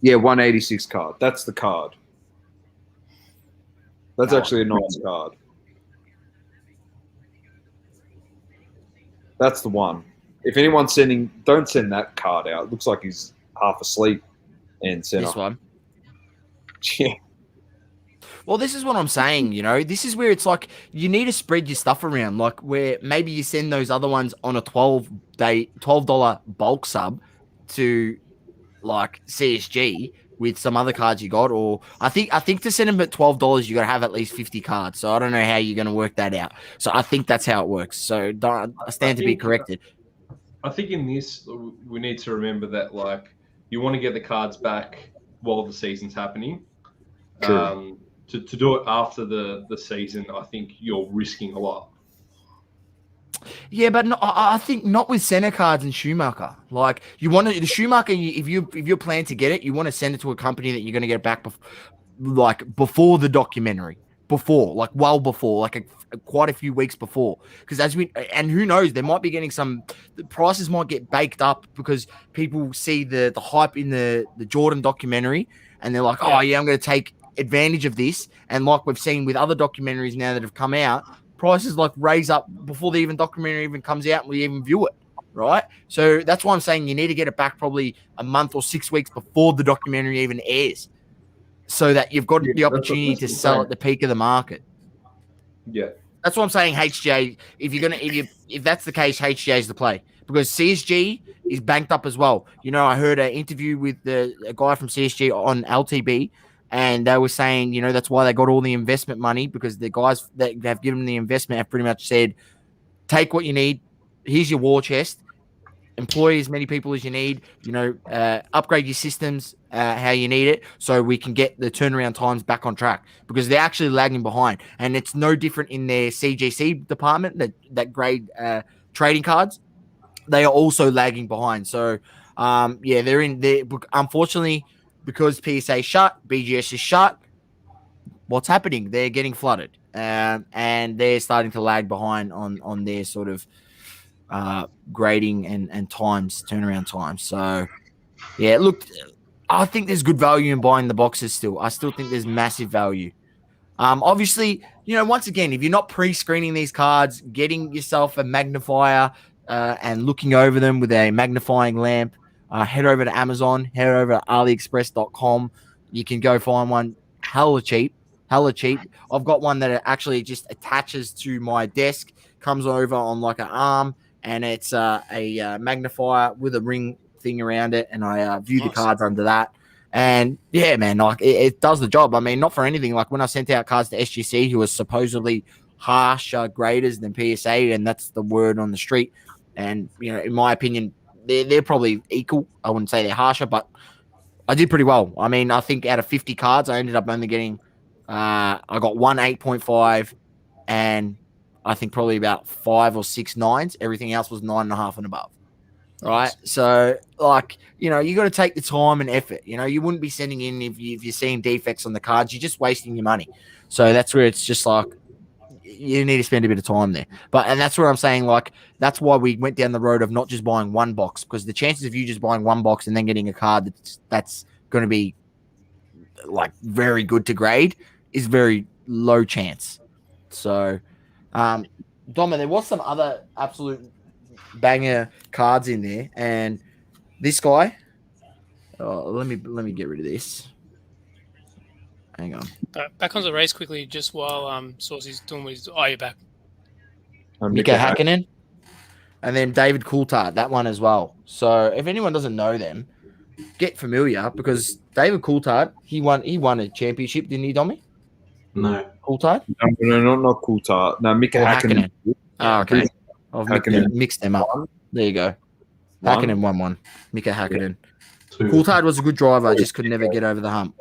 Yeah, 186 card. That's the card. That's actually a nice card. That's the one. If anyone's don't send that card out. It looks like he's half asleep and send this one. Yeah. Well, this is what I'm saying, This is where it's like you need to spread your stuff around, like where maybe you send those other ones on a $12 bulk sub to like CSG, with some other cards you got, or I think to send them at $12, you got to have at least 50 cards. So I don't know how you're going to work that out. So I think that's how it works. So I stand to be corrected. I think in this we need to remember that like you want to get the cards back while the season's happening. To do it after the season, I think you're risking a lot. Yeah, but no, I think not with center cards and Schumacher. Like you want to the Schumacher, if you're planning to get it, you want to send it to a company that you're going to get it back before the documentary, well before, quite a few weeks before. Because and who knows, they might be getting the prices might get baked up because people see the hype in the Jordan documentary and they're like, oh yeah, I'm going to take advantage of this. And like we've seen with other documentaries now that have come out, prices like raise up before the documentary even comes out and we even view it, right? So that's why I'm saying you need to get it back probably a month or 6 weeks before the documentary even airs, so that you've got the opportunity to sell at the peak of the market. Yeah, that's what I'm saying. HGA, if that's the case, HGA is the play because CSG is banked up as well. You know, I heard an interview with a guy from CSG on LTB. And they were saying, you know, that's why they got all the investment money because the guys that have given them the investment have pretty much said, take what you need. Here's your war chest. Employ as many people as you need. You know, upgrade your systems how you need it so we can get the turnaround times back on track because they're actually lagging behind. And it's no different in their CGC department that grade trading cards. They are also lagging behind. So, they're in there. Unfortunately, because PSA shut, BGS is shut, what's happening? They're getting flooded. And they're starting to lag behind on their sort of grading and times, turnaround times. So, yeah, look, I think there's good value in buying the boxes still. I still think there's massive value. Obviously, you know, once again, if you're not pre-screening these cards, getting yourself a magnifier and looking over them with a magnifying lamp, head over to Amazon, head over to AliExpress.com. You can go find one hella cheap. I've got one that actually just attaches to my desk, comes over on like an arm, and it's a magnifier with a ring thing around it, and I view the cards under that. And yeah, man, like it does the job. I mean, not for anything. Like when I sent out cards to SGC, who was supposedly harsher graders than PSA, and that's the word on the street. And you know, in my opinion, they're probably equal. I wouldn't say they're harsher, but I did pretty well. I mean, I think out of 50 cards, I ended up only getting, I got one 8.5, and I think probably about 5 or 6 9s. Everything else was 9.5 and above. Right. So, like, you know, you got to take the time and effort. You know, you wouldn't be sending in if you're seeing defects on the cards. You're just wasting your money. So that's where it's just like, you need to spend a bit of time there. And that's where I'm saying, like, that's why we went down the road of not just buying one box, because the chances of you just buying one box and then getting a card that's going to be like very good to grade is very low chance. So, Doma, there was some other absolute banger cards in there, and this guy, let me get rid of this. Hang on. Back on the race quickly, just while Saucy's doing what he's... Oh, you're back. Mika Hakkinen. And then David Coulthard, that one as well. So if anyone doesn't know them, get familiar, because David Coulthard, he won a championship, didn't he, Dommy? No. Coulthard? No, not Coulthard. No, Mika Hakkinen. Oh, okay. I've mixed them up. There you go. Hakkinen won one. Mika Hakkinen. Coulthard was a good driver, just could never get over the hump.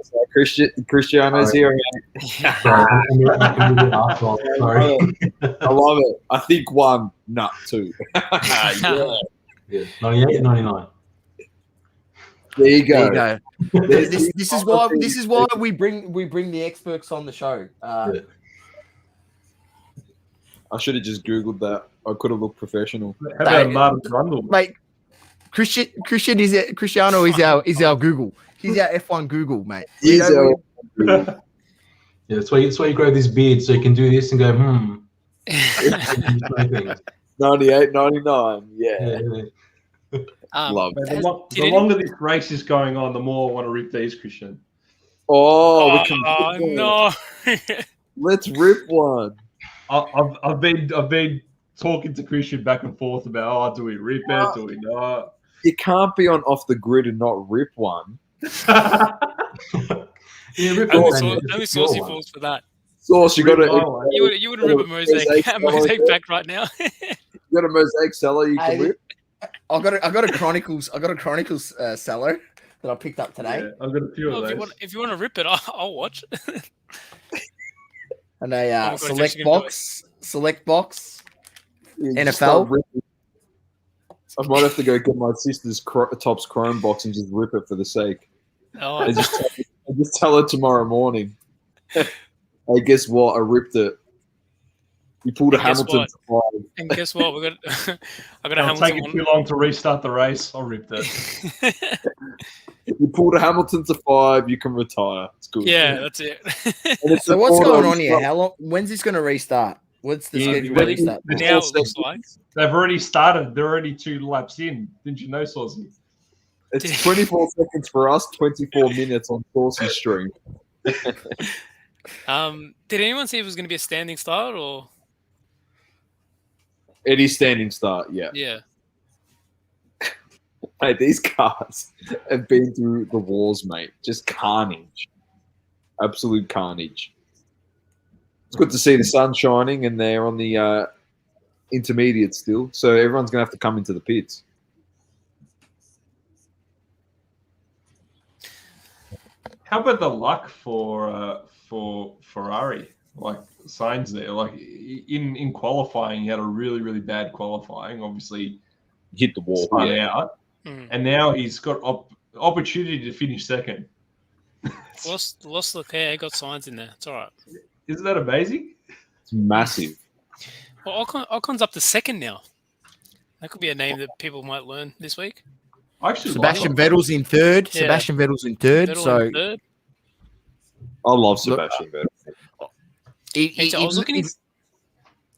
Cristiano's here. Sorry. I love it. I think one, not two. Yeah. 98, 99. There you go. This is why we bring the experts on the show. I should have just Googled that. I could have looked professional. How about Martin Brundle? Mate, Cristiano is our Google. He's our F1 Google, mate. Yeah, that's why you grow this beard so you can do this and go, 98, 99. Yeah. Love it. The longer this race is going on, the more I want to rip these, Christian. We can no. Let's rip one. I've been talking to Christian back and forth about, do we rip it? Do we not? You can't be on off the grid and not rip one. Yeah, rip Only, off, Daniel. only It's your Saucy one. falls for that. Sauce, you got Rip a off. You would rip a mosaic pack right now. you got a mosaic cellar you can Hey, whip. I got a Chronicles cellar that I picked up today, Yeah, I've got a few Well, of if those. you want to rip it, I'll watch. and Oh a my God, select Jack's gonna do box. You NFL? just start ripping. I might have to go get my sister's Topps Chrome box and just rip it for the sake. Oh, I just tell her tomorrow morning. Hey, guess what? I ripped it. You pulled a And guess Hamilton what? to 5. and guess what? I got a It'll take Hamilton it one. too long to restart the race. I'll rip that. You pulled a Hamilton to 5. You can retire. It's good. Yeah, that's it. And it's So an what's auto going on here? stop. How long? When's this going to restart? What's the Yeah, schedule but to restart? now it looks like. They've already started. They're already 2 laps in. Didn't you know, Saucy? It's 24 seconds for us, 24 minutes on Saucy stream. Did anyone see if it was going to be a standing start or? It is standing start, yeah. Yeah. Hey, these cars have been through the wars, mate. Just carnage. Absolute carnage. It's good to see the sun shining and they're on the intermediate still. So everyone's going to have to come into the pits. How about the luck for Ferrari? Like Sainz there, like in qualifying, he had a really, really bad qualifying. Obviously, Hit the wall. spun out, Mm. and now he's got opportunity to finish second. Lost Leclerc, got signs in there. It's all right. Isn't that amazing? It's massive. Well, Ocon's up to second now. That could be a name that people might learn this week. I actually Sebastian like Vettel's in third. Yeah. Sebastian Vettel's in third. Vettel So in third. I love Sebastian Vettel. I was looking.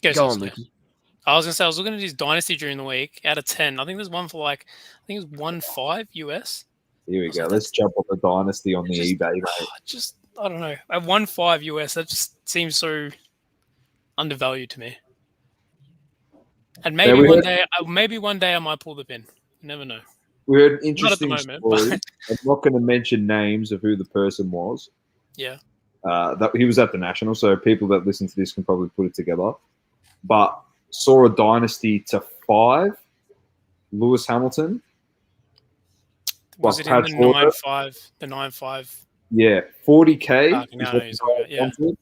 Go Go on, on, Lukey. I was gonna say I was looking at his dynasty during the week. Out of 10, I think there's one for like I think it's 1.5 US. Here we go. Let's jump on the dynasty on the Just- eBay, mate. Just I don't know. At 1.5 US, that just seems so undervalued to me. And maybe one day I might pull the pin. You never know. We heard an Not at the interesting moment, story. I'm not going to mention names of who the person was. Yeah. That he was at the National, so people that listen to this can probably put it together. But saw a dynasty to 5, Lewis Hamilton. Was Like it in the Pat Ford. 9.5? The 9.5. Yeah, 40K. No, is no, what he's the guy okay, yeah. wanted.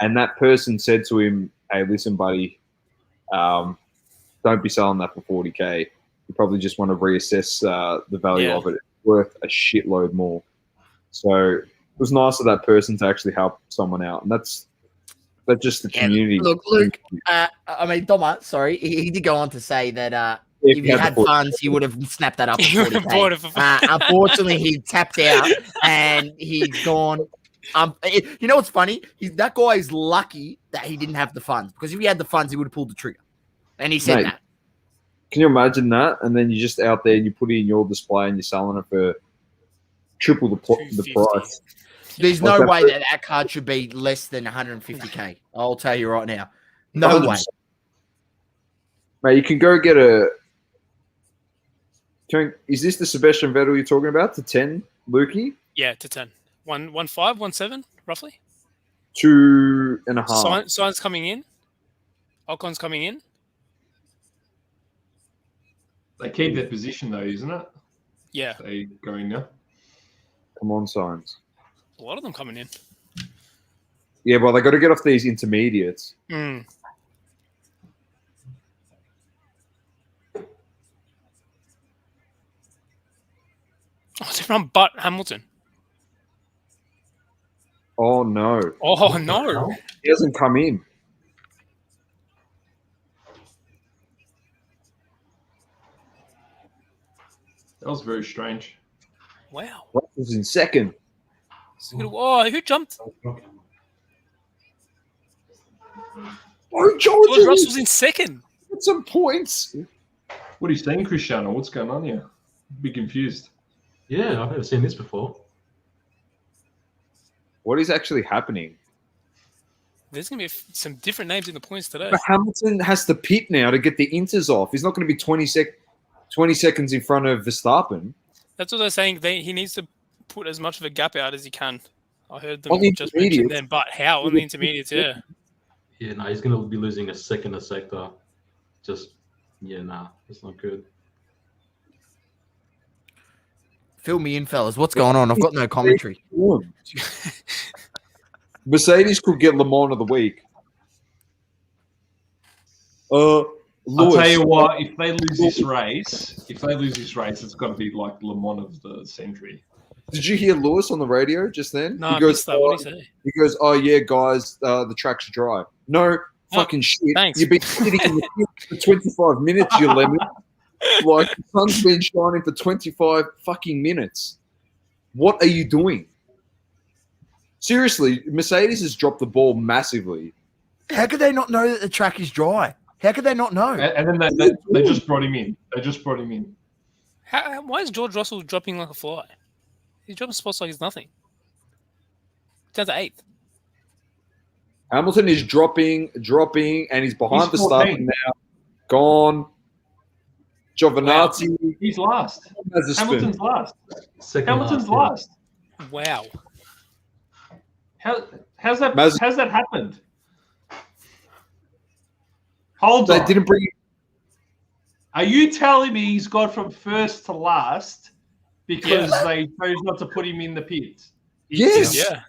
And that person said to him, "Hey, listen, buddy, don't be selling that for 40K. You probably just want to reassess the value Yeah. of it. It's worth a shitload more." So it was nice of that person to actually help someone out, and that's just the community. Look, Luke. I mean, Doma. Sorry, he did go on to say that if he had funds, he would have snapped that up. He would have bought it for Unfortunately, he tapped out and he's gone. You know what's funny? That guy is lucky that he didn't have the funds, because if he had the funds, he would have pulled the trigger. And he said Mate, that. Can you imagine that? And then you're just out there and you put it in your display and you're selling it for triple the $250. price. There's Like no that- way that card should be less than 150K. I'll tell you right now. No 100%. way. Mate, you can go get a. Is this the Sebastian Vettel you're talking about? To 10, Lukey? Yeah, to 10. 1.5, 1.7, roughly. 2.5. Sign's coming in. Ocon's coming in. They keep their position though, isn't it? Yeah, They going now. Come on, Signs. a lot of them coming in. Yeah, well, they got to get off these intermediates. Mm. Oh, it's everyone but Hamilton. Oh, no. Oh, no. He hasn't come in. That was very strange. Wow. Russell's in second. Oh, who jumped? Oh, George George Russell's in second. Get some points. What are you saying, Cristiano? What's going on here? Be confused. Yeah, I've never seen this before. What is actually happening? There's going to be some different names in the points today. But Hamilton has to pit now to get the inters off. He's not going to be 20 seconds in front of Verstappen. That's what they're saying. He needs to put as much of a gap out as he can. I heard them On the just mention intermediates. then, but how on the intermediates? Yeah. Yeah, no, he's going to be losing a second a sector. Just, yeah, nah, it's not good. Fill me in, fellas. What's going on? I've got no commentary. Mercedes could get Le Mans of the week. I'll Lewis, tell you what, if they lose this race, it's got to be like Le Mans of the century. did you hear Lewis on the radio just then? No, I missed that. What did he say? He goes, "Oh yeah, guys, the track's dry." No fucking shit. thanks. You've been sitting in the field for 25 minutes, you lemon. Like the sun's been shining for 25 fucking minutes. What are you doing? Seriously, Mercedes has dropped the ball massively. How could they not know that the track is dry? How could they not know? And then they just brought him in. Why is George Russell dropping like a fly? He's dropping spots like it's nothing. Down to 8th. Hamilton is dropping, and he's behind He's Verstappen 14. now. Gone. Giovinazzi. He's last. Has a spin. Hamilton's last. Second Hamilton's last. last. Wow. How's that happened? Hold They on. didn't bring. Are you telling me he's gone from first to last because they chose not to put him in the pit? Yes. Yeah.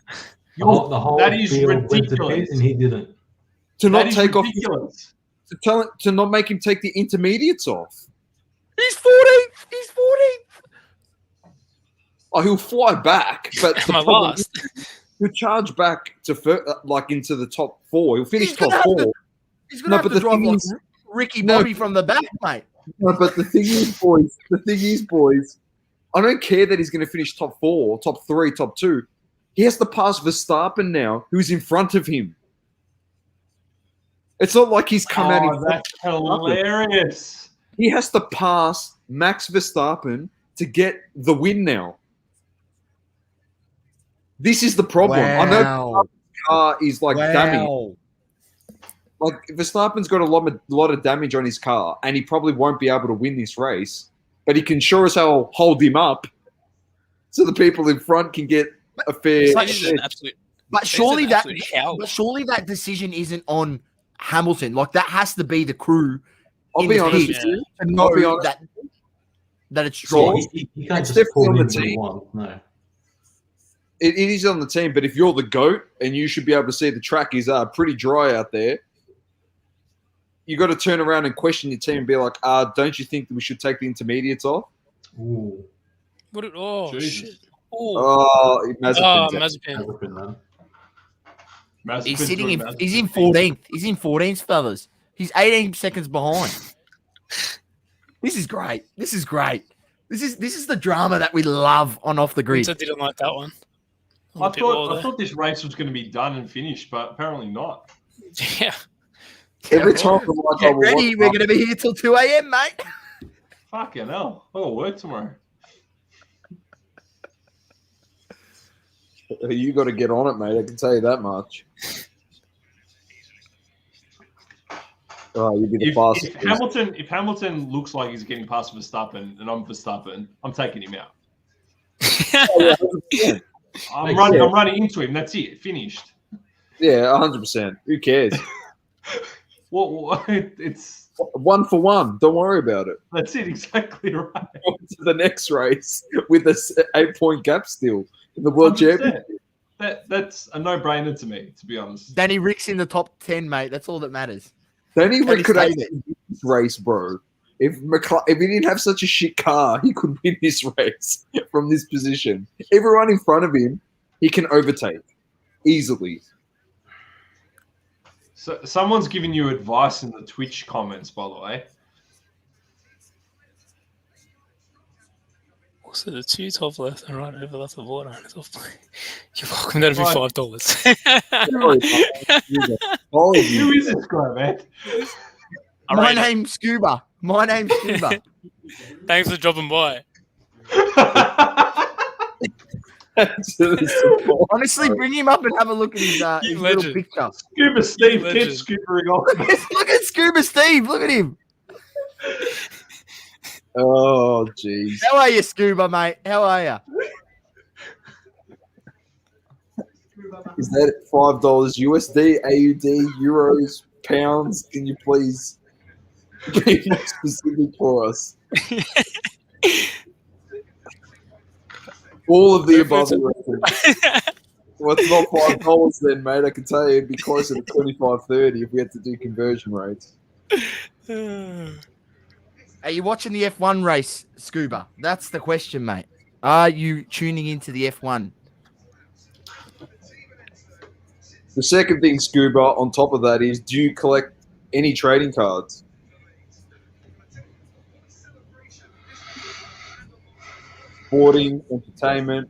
The whole That is field went to pit ridiculous. and he didn't. To not That is take off. ridiculous. To not make him take the intermediates off. He's 14th. He's 14th. Oh, he'll fly back, but the My problem last. is he'll charge back to into the top 4. He'll finish He's gonna top have 4. He's going to have to drive like Ricky Bobby from the back, mate. No, but the thing is, boys, I don't care that he's going to finish top 4, top 3, top 2. He has to pass Verstappen now, who's in front of him. It's not like he's come out. Oh, that's hilarious. He has to pass Max Verstappen to get the win now. This is the problem. I know the car is like damaged. Like Verstappen's got a lot of damage on his car, and he probably won't be able to win this race. But he can sure as hell hold him up, so the people in front can get a fair. But surely that decision isn't on Hamilton. Like that has to be the crew. I'll be honest with you. I'll be honest. That it's dry. He can't It's just pull definitely on him the team. No. It is on the team, but if you're the GOAT and you should be able to see the track is pretty dry out there, you got to turn around and question your team and be like, don't you think that we should take the intermediates off? Ooh. Shit. Oh, Mazepin. He's sitting in 14th. He's in 14th, fellas. He's 18 seconds behind. This is great. This is the drama that we love on Off the Grid. I didn't like that one. I thought this race was going to be done and finished, but apparently not. Yeah. Every time Get ready. We're going to be here till 2 a.m., mate. Fucking hell. I'll work tomorrow. You got to get on it, mate. I can tell you that much. Oh, you'd be the fastest. If Hamilton looks like he's getting past Verstappen and I'm Verstappen, I'm taking him out. I'm running into him. That's it. Finished. Yeah, 100%. Who cares? Well, it's 1 for 1. Don't worry about it. That's it. Exactly right. On to the next race with a 8-point gap still in the World 100%. Championship. That's a no-brainer to me, to be honest. Danny Rick's in the top 10, mate. That's all that matters. Danny Rick could stay actually win this race, bro. If he didn't have such a shit car, he could win this race from this position. Everyone in front of him, he can overtake easily. So someone's giving you advice in the Twitch comments, by the way. So the 2 top left and right over left of water and it's off play. You're welcome. That'll be $5. Who is this guy, man? My name's Scuba. Thanks for dropping by. Honestly, bring him up and have a look at his little picture. Scuba Steve keeps scoopering off. Look at Scuba Steve. Look at him. Oh, jeez. How are you, Scuba, mate? How are you? Is that $5 USD, AUD, euros, pounds? Can you please be more specific for us? All of the above. Well, it's not $5 then, mate. I can tell you it'd be closer to 25-30 if we had to do conversion rates. Are you watching the F1 race, Scuba? That's the question, mate. Are you tuning into the F1? The second thing, Scuba, on top of that is, do you collect any trading cards? Sporting, entertainment,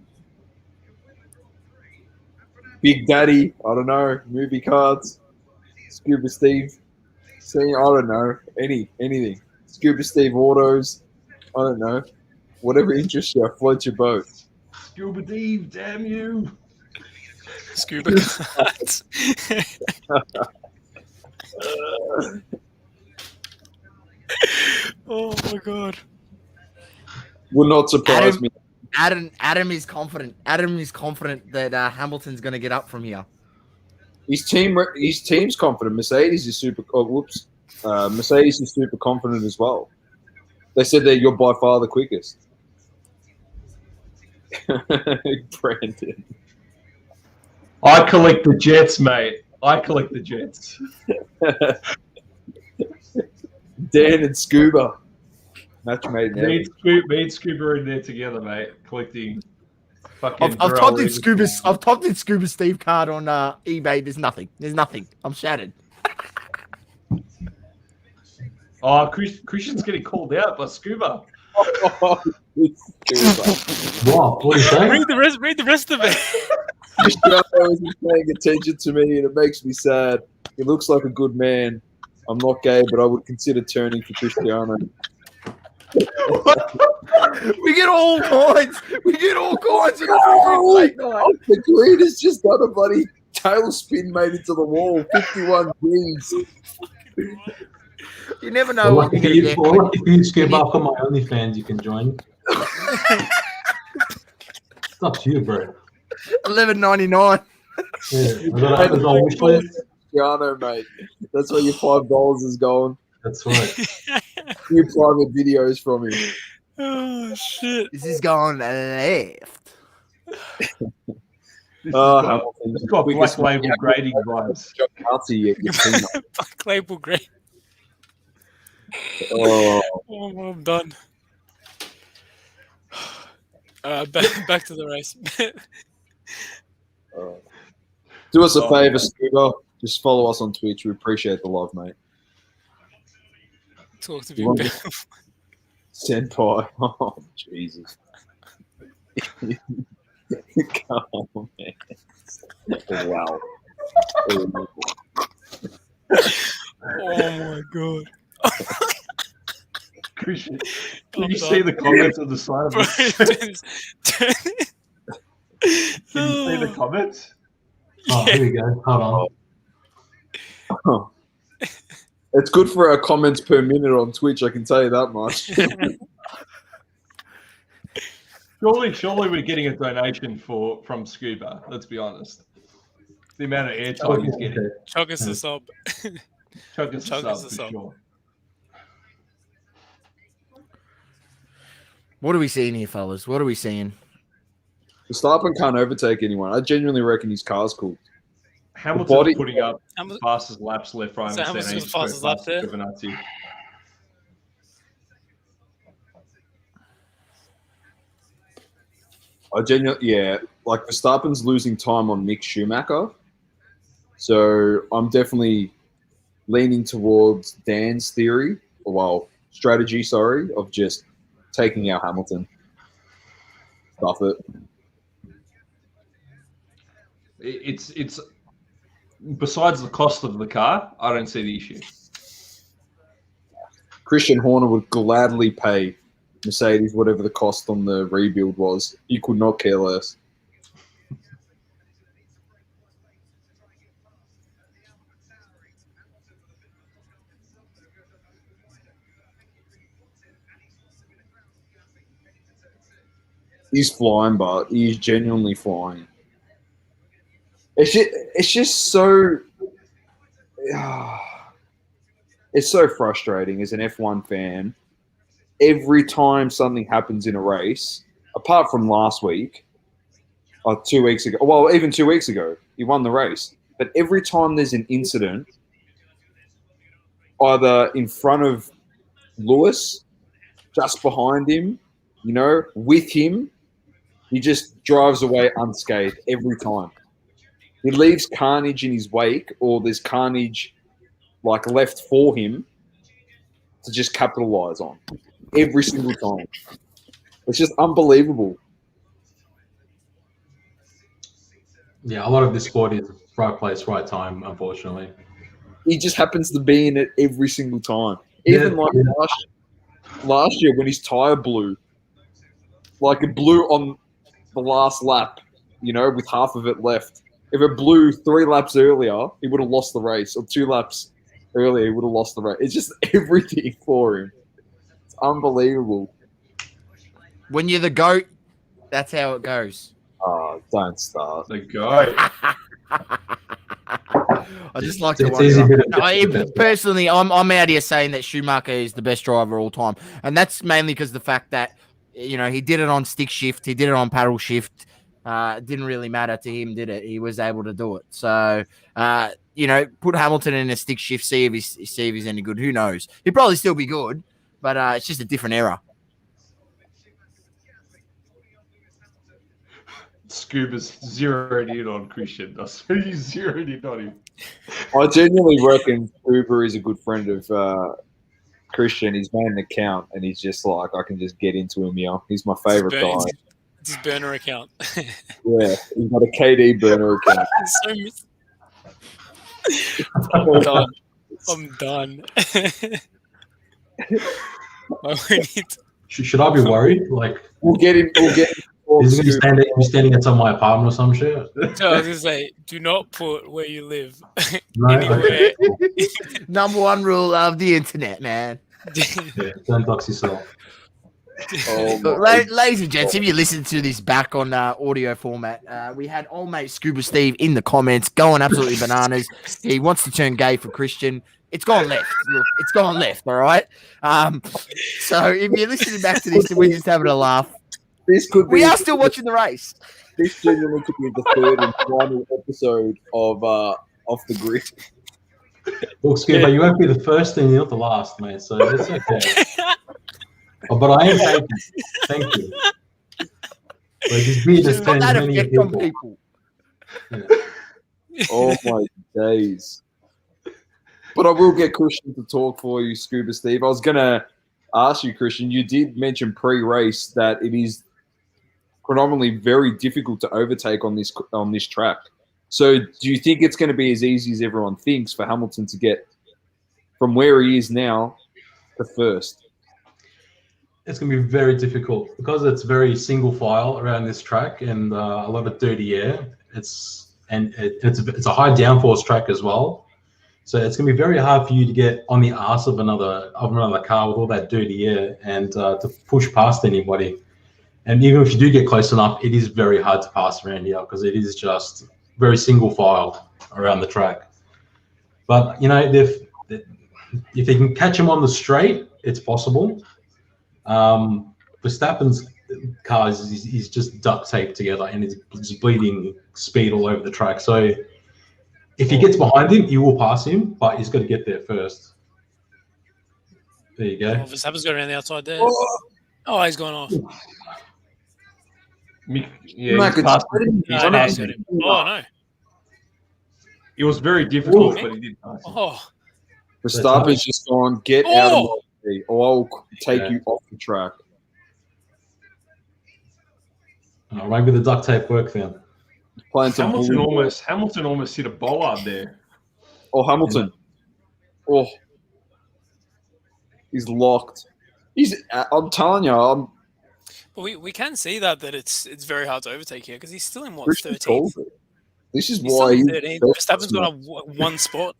Big Daddy, I don't know, movie cards, Scuba Steve, I don't know, anything. Scuba Steve autos, I don't know. Whatever interests you, float your boat. Scuba Steve, damn you. Scuba cards. Oh my god. Would not surprise me. Adam is confident. Adam is confident that Hamilton's going to get up from here. His team's confident. Mercedes is super. Oh, whoops. Mercedes is super confident as well. They said that you're by far the quickest. Brandon. I collect the jets, mate. I collect the jets. Dan and Scuba. Match made in Me and Scuba are in there together, mate. Collecting fucking. I've typed in Scuba Steve card on eBay. There's nothing. I'm shattered. Oh, Christian's getting called out by Scuba. What? What are you saying? Read the rest of it. Cristiano isn't paying attention to me, and it makes me sad. He looks like a good man. I'm not gay, but I would consider turning for Cristiano. We get all kinds. In a freaking late night. The green has just done a bloody tailspin made into the wall. 51 G's. You never know what you're going to get. If you skip up on my OnlyFans, you can join. It's up to you, bro. $11.99. Yeah, I got a wish list. Cristiano, mate. That's where your $5 is going. That's right. Few private videos from him. Oh shit! This is going left. It's got black label grading vibes. Black label grade. Oh, I'm done. Back to the race. do us a favor, Scuba. Just follow us on Twitch. We appreciate the love, mate. Talk to you. Senpai. Oh, Jesus. Come on, man. Wow. Oh my god. Christian, can you see the comments on the side of this? Can you see the comments? Oh, here we go. Hold on. Oh. It's good for our comments per minute on Twitch, I can tell you that much. Surely we're getting a donation from Scuba, let's be honest. The amount of airtime he's getting. Chug us a sub. Chug us a sub, for sure. What are we seeing here, fellas? What are we seeing? Verstappen can't overtake anyone. I genuinely reckon his car's cool. Hamilton's putting up fastest laps left, right, and Hamilton's the fastest lap there. Like Verstappen's losing time on Mick Schumacher. So I'm definitely leaning towards Dan's theory, strategy, of just taking out Hamilton. Stuff it. It's besides the cost of the car, I don't see the issue. Christian Horner would gladly pay Mercedes whatever the cost on the rebuild was. He could not care less. He's flying, but he's genuinely flying. It's just so. It's so frustrating as an F1 fan. Every time something happens in a race, apart from last week, or 2 weeks ago, well, even 2 weeks ago, he won the race. But every time there's an incident, either in front of Lewis, just behind him, with him, he just drives away unscathed every time. He leaves carnage in his wake, or there's carnage left for him to just capitalize on every single time. It's just unbelievable. Yeah, a lot of this sport is right place, right time, unfortunately. He just happens to be in it every single time. Even last year when his tire blew, it blew on the last lap, with half of it left. If it blew 3 laps earlier, he would have lost the race, or 2 laps earlier, he would have lost the race. It's just everything for him. It's unbelievable. When you're the GOAT, that's how it goes. Oh, don't start. The GOAT. I just like to personally, I'm out here saying that Schumacher is the best driver of all time. And that's mainly because the fact that, he did it on stick shift. He did it on paddle shift. It didn't really matter to him, did it? He was able to do it. So, put Hamilton in a stick shift, see if he's any good. Who knows? He'd probably still be good, but it's just a different era. Scuba's zeroed in on Christian. I swear he's zeroed in on him. I genuinely reckon Scuba is a good friend of Christian. He's made an account, and he's just I can just get into him here. He's my favorite guy. It's his burner account. Yeah, he's got a KD burner account. I'm done. Should I be worried? We'll get him. Is he going to be standing outside my apartment or some shit? So I was going to say, do not put where you live anywhere. Okay. Number 1 rule of the internet, man. Yeah, don't dox yourself. Ladies and gents, if you listen to this back on audio format, we had old mate Scuba Steve in the comments going absolutely bananas. He wants to turn gay for Christian. It's gone left. Look, it's gone left, all right? So if you're listening back to this and we're just having a laugh, we are still watching the race. This genuinely could be the 3rd and final episode of Off the Grid. Look, Scuba, you won't be the first and you're not the last, mate, so that's okay. But I am thank you. This beard has turned many people. Yeah. Oh my days. But I will get Christian to talk for you, Scuba Steve. I was going to ask you, Christian, you did mention pre-race that it is predominantly very difficult to overtake on this track. So do you think it's going to be as easy as everyone thinks for Hamilton to get from where he is now to first? It's going to be very difficult because it's very single file around this track and a lot of dirty air. It's a high downforce track as well. So it's going to be very hard for you to get on the arse of another car with all that dirty air and to push past anybody. And even if you do get close enough, it is very hard to pass around here because it is just very single file around the track. But, if they can catch him on the straight, it's possible. Verstappen's car is just duct taped together and it's bleeding speed all over the track. So if he gets behind him, he will pass him, but he's got to get there first. There you go. Oh, Verstappen's got around the outside there. Oh, he's gone off. Yeah, no. It was very difficult, but he did pass him. Verstappen's just gone, get out of my way, or I'll take you off the track. Maybe the duct tape worked then. Hamilton almost hit a bollard there. Oh, Hamilton. Yeah. Oh. He's locked. I'm telling you, But we can see that it's very hard to overtake here because he's still in 13th. This is why he's 13th. Verstappen's got one spot.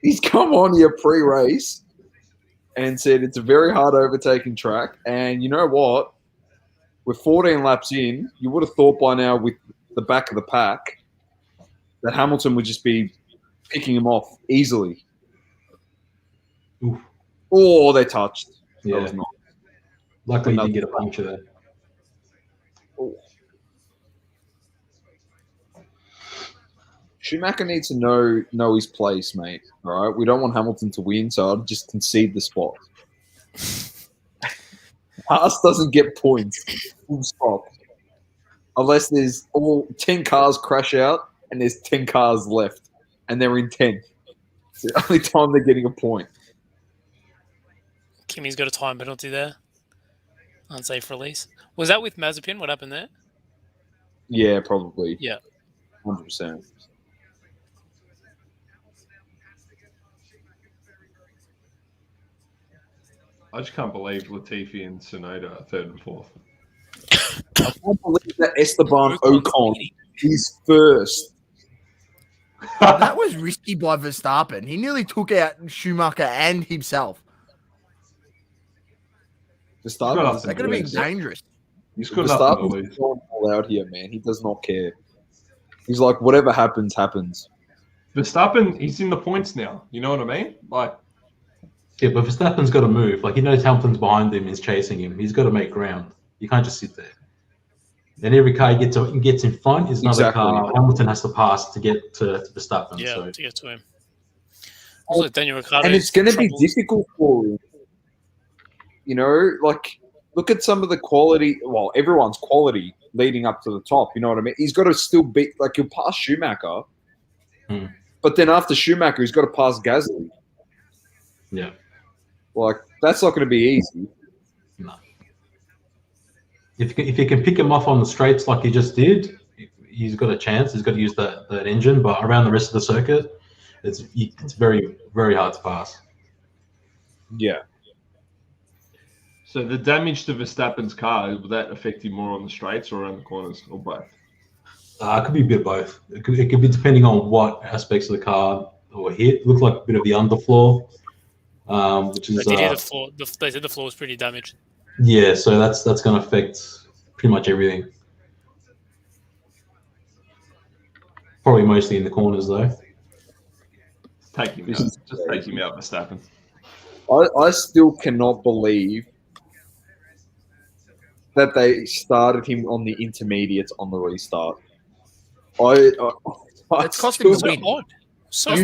He's come on here pre-race and said it's a very hard overtaking track. And you know what? We're 14 laps in. You would have thought by now with the back of the pack, that Hamilton would just be picking him off easily. Oof. Oh, they touched. Yeah. That was nice. Luckily, you didn't get a puncture there. Oh. Schumacher needs to know his place, mate. All right, we don't want Hamilton to win, so I'd just concede the spot. Haas doesn't get points. Full stop. Unless there's 10 cars crash out and there's 10 cars left, and they're in 10th. It's the only time they're getting a point. Kimi's got a time penalty there. Unsafe release. Was that with Mazepin? What happened there? Yeah, probably. Yeah. 100%. I just can't believe Latifi and Tsunoda are third and fourth. I can't believe that Esteban Ocon is first. That was risky by Verstappen. He nearly took out Schumacher and himself. Verstappen That could have been dangerous. He's got nothing to lose. Going all out here, man. He does not care. He's like, whatever happens, happens. Verstappen, he's in the points now. You know what I mean? Like, yeah, but Verstappen's got to move. Like, he knows Hamilton's behind him, is chasing him. He's got to make ground. You can't just sit there. Then every car he gets in front is another car Hamilton has to pass to get to Verstappen. Yeah, so. to get to him. Also, Daniel Ricciardo, and it's going to be difficult for him. You know, like, look at some of the quality. Well, everyone's quality leading up to the top. You know what I mean? He's got to still beat, like, he'll pass Schumacher. But then after Schumacher, he's got to pass Gasly. Yeah. Like, that's not going to be easy. No. If you can pick him off on the straights like he just did, he's got a chance. He's got to use that engine. But around the rest of the circuit, it's very, very hard to pass. Yeah. So the damage to Verstappen's car, will that affect him more on the straights or around the corners, or both? It could be a bit of both. It could be depending on what aspects of the car were hit. It looked like a bit of the underfloor, which is. They did the floor. They said the floor was pretty damaged. Yeah, so that's going to affect pretty much everything. Probably mostly in the corners, though. Take him out. Just take him out, Verstappen. I still cannot believe that they started him on the intermediates on the restart. It's cost him the win. Odd. So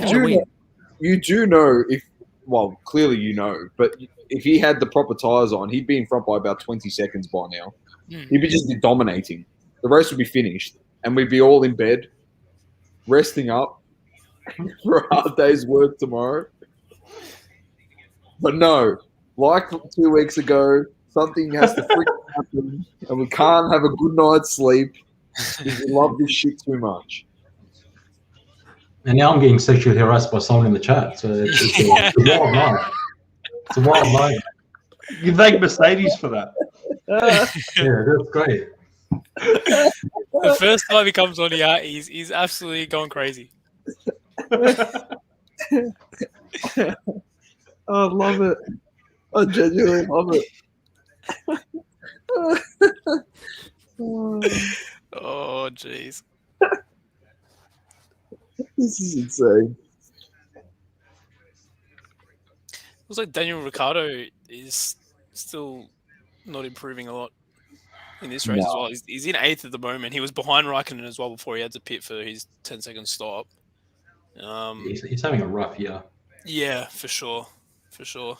You do know if, well, clearly you know, but if he had the proper tyres on, he'd be in front by about 20 seconds by now. He'd be just dominating. The race would be finished, and we'd be all in bed, resting up for a hard day's work tomorrow. But no, like 2 weeks ago, something has to freaking happen, and we can't have a good night's sleep because we love this shit too much. And now I'm getting sexually harassed by someone in the chat. So it's a wild night. It's a wild night. You thank Mercedes for that. Yeah, that's great. The first time he comes on here, he's absolutely going crazy. I love it. I genuinely love it. Oh, jeez. This is insane. Looks like Daniel Ricciardo is still not improving a lot in this race as well. He's in 8th at the moment. He was behind Raikkonen as well before he had to pit for his 10-second stop. He's having a rough year. Yeah, for sure. For sure.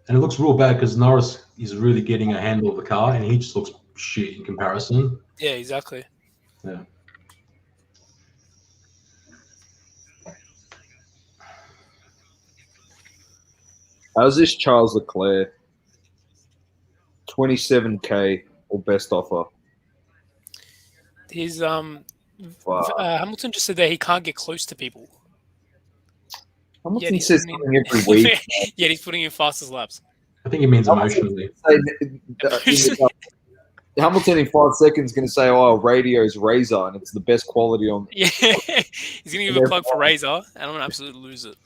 And it looks real bad because Norris is really getting a handle of the car and he just looks shit in comparison. Yeah, exactly. Yeah. How's this Charles Leclerc? 27K or best offer? His Hamilton just said that he can't get close to people. Hamilton says something every week. Yeah, he's putting in fastest laps. I think he means emotionally. Hamilton in 5 seconds is going to say, "Oh, radio's Razor, and it's the best quality on." Yeah, he's going to give a plug for Razor, and I'm going to absolutely lose it.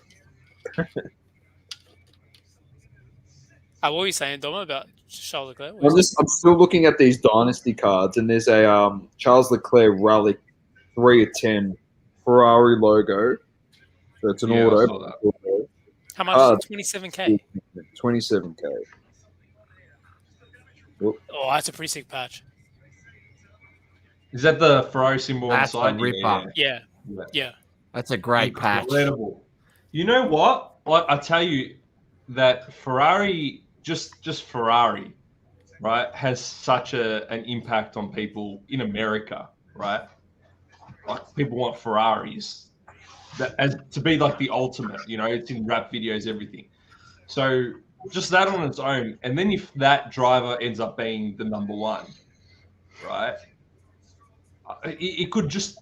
What were you saying, Dom, about Charles Leclerc? I'm still looking at these dynasty cards, and there's a Charles Leclerc rally 3 of 10 Ferrari logo. So it's an Yeah, I auto. saw that. How much? 27K. 27K. Oh, that's a pretty sick patch. Is that the Ferrari symbol That's on a the side? ripper. Yeah. That's a great patch. Incredible. You know what? Like I tell you that Ferrari, just Ferrari, right, has such an impact on people in America, right? Like people want Ferraris as to be like the ultimate, you know, it's in rap videos, everything. So just that on its own, and then if that driver ends up being the number one, right, it could just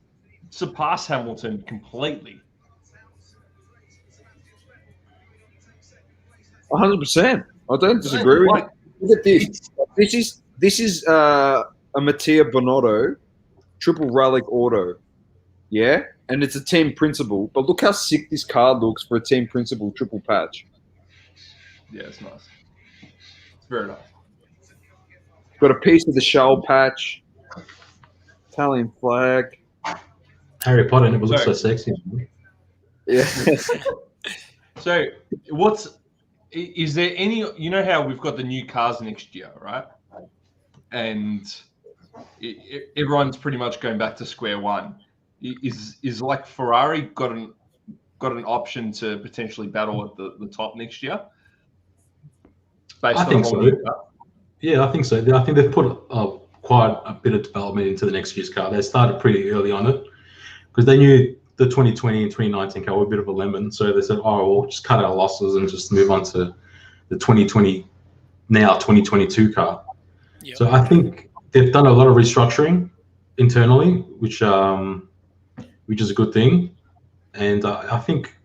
surpass Hamilton completely. 100%. I don't disagree with you. Look at this. This is a Mattia Bonotto triple relic auto. Yeah? And it's a team principal. But look how sick this card looks for a team principal triple patch. Yeah, it's nice. It's very nice. Got a piece of the shell patch. Italian flag. Harry Potter never looks so sexy. Yeah. So is there any, you know how we've got the new cars next year, right? And everyone's pretty much going back to square one. Is like Ferrari got an option to potentially battle at the top next year? I think so. Yeah, I think so. I think they've put quite a bit of development into the next year's car. They started pretty early on it because they knew the 2020 and 2019 car were a bit of a lemon. So they said, oh, we'll just cut our losses and just move on to the 2022 car. Yep. So I think they've done a lot of restructuring internally, which is a good thing. And I think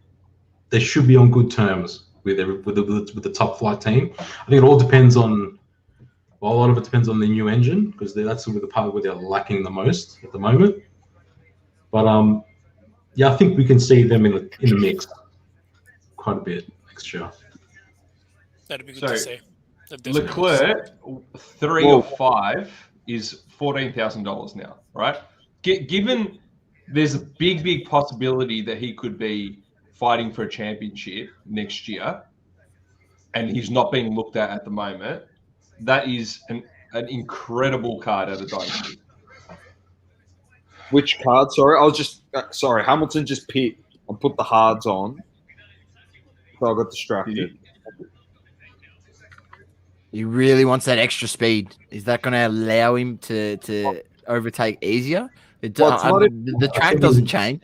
they should be on good terms with the top flight team. I think it all depends on, well, a lot of it depends on the new engine because that's the part where they're lacking the most at the moment. But yeah, I think we can see them in the mix quite a bit next year. That'd be good to see. Leclerc, 3 or 5 is $14,000 now, right? Given there's a big possibility that he could be fighting for a championship next year, and he's not being looked at the moment, that is an incredible card out of Dynasty. Which card? Sorry, I was just sorry. Hamilton just pit and put the hards on, so I got distracted. He really wants that extra speed. Is that going to allow him to overtake easier? The track doesn't change.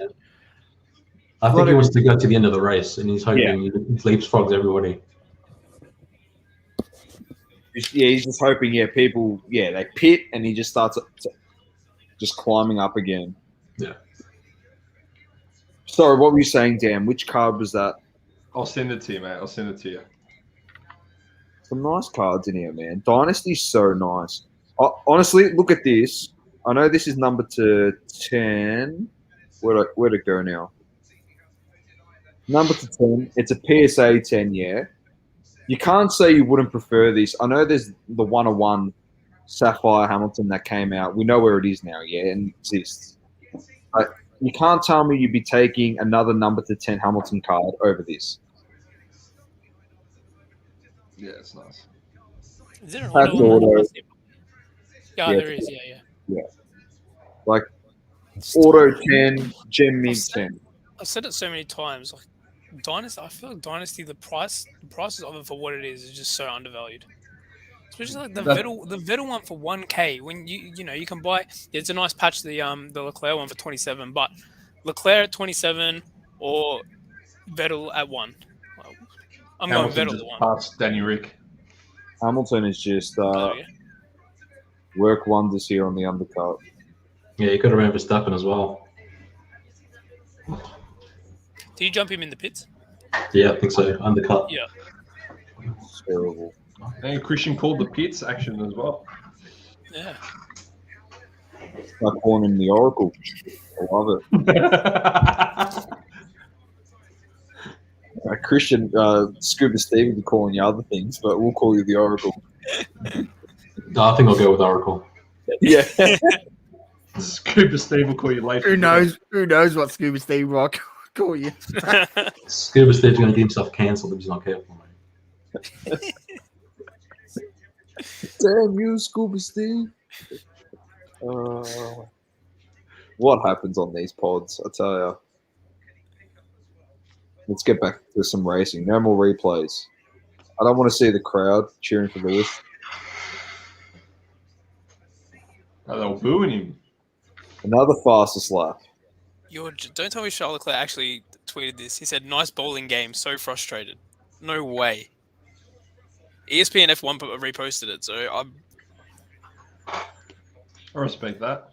I think he wants to go to the end of the race, and he's hoping he leapfrogs everybody. Yeah, he's just hoping. Yeah, people. Yeah, they pit, and he just starts just climbing up again. Yeah. Sorry, what were you saying, Dan? Which card was that? I'll send it to you, mate. I'll send it to you. Some nice cards in here, man. Dynasty's so nice. Honestly, look at this. I know this is number 10. Where'd it go now? Number 10. It's a PSA 10, yeah. You can't say you wouldn't prefer this. I know there's the 101 Sapphire Hamilton that came out. We know where it is now, yeah, and it exists. But you can't tell me you'd be taking another number 10 Hamilton card over this. Yeah, it's nice. Is there an auto? Yeah, there is. Yeah. Like auto 10, gem mint 10. I've said it so many times. Like Dynasty, I feel like Dynasty, the prices of it for what it is just so undervalued. Especially like the Vettel one for 1K. When you can buy, it's a nice patch. The Leclerc one for 27, but Leclerc at 27 or Vettel at 1. I'm Hamilton going Vettel just at 1. past Danny Rick. Hamilton is just work wonders here on the undercut. Yeah, you got to remember Verstappen as well. Do you jump him in the pits? Yeah, I think so. Undercut. Yeah. It's terrible. And Christian called the pits action as well. Yeah. Like calling him the Oracle. I love it. Christian, Scuba Steve will be calling you other things, but we'll call you the Oracle. No, I think I'll go with Oracle. Yeah. Scuba Steve will call you later. Who knows? Who knows what Scuba Steve Rock call you? Scuba Steve's going to get himself cancelled if he's not careful, mate. Damn you, Scuba Steve. What happens on these pods? I tell you. Let's get back to some racing. No more replays. I don't want to see the crowd cheering for Lewis. Oh, they were booing him. Another fastest lap. Don't tell me Charles Leclerc actually tweeted this. He said, "Nice bowling game. So frustrated." No way. ESPN F1 reposted it, so I'm. I respect that.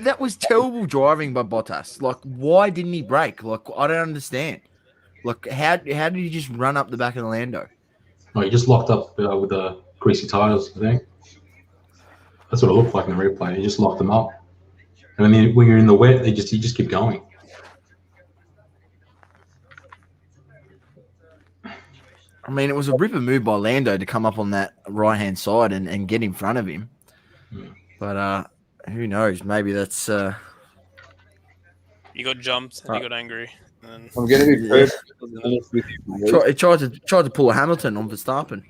That was terrible driving by Bottas. Like, why didn't he brake? Like, I don't understand. Like, how did he just run up the back of the Lando? Oh, he just locked up with the greasy tires, I think. That's what it looked like in the replay. He just locked them up. And then when you're in the wet, you just keep going. I mean, it was a ripper move by Lando to come up on that right-hand side and get in front of him. But who knows? Maybe that's... You got jumped and you got angry. And... I'm going to be perfectly honest with you. He tried to pull a Hamilton on Verstappen.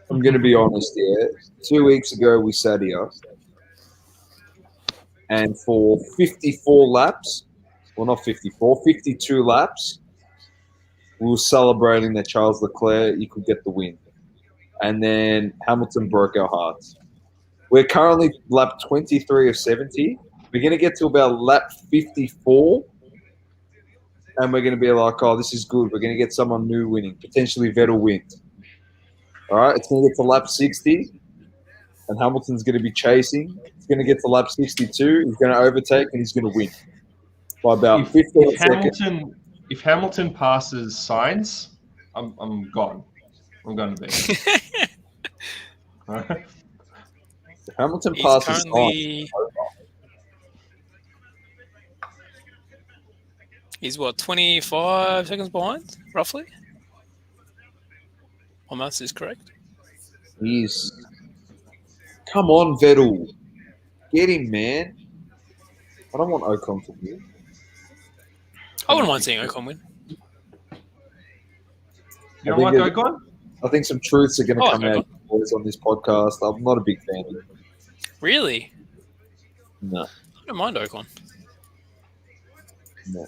I'm going to be honest here. 2 weeks ago, we sat here. And for 54 laps, well, not 54, 52 laps, we were celebrating that Charles Leclerc, he could get the win. And then Hamilton broke our hearts. We're currently lap 23 of 70. We're going to get to about lap 54. And we're going to be like, oh, this is good. We're going to get someone new winning. Potentially Vettel wins. All right, it's going to get to lap 60. And Hamilton's going to be chasing. He's going to get to lap 62. He's going to overtake, and he's going to win by about 15 seconds. If Hamilton passes Sainz, I'm gone. I'm going to be. If Hamilton passes Sainz, he's what, 25 seconds behind, roughly? My maths is correct. He's... Come on, Vettel. Get him, man. I don't want Ocon to win. I wouldn't mind seeing Ocon win. You don't like Ocon? I think some truths are going to come out boys on this podcast. I'm not a big fan of it. Really? No. I don't mind Ocon. No.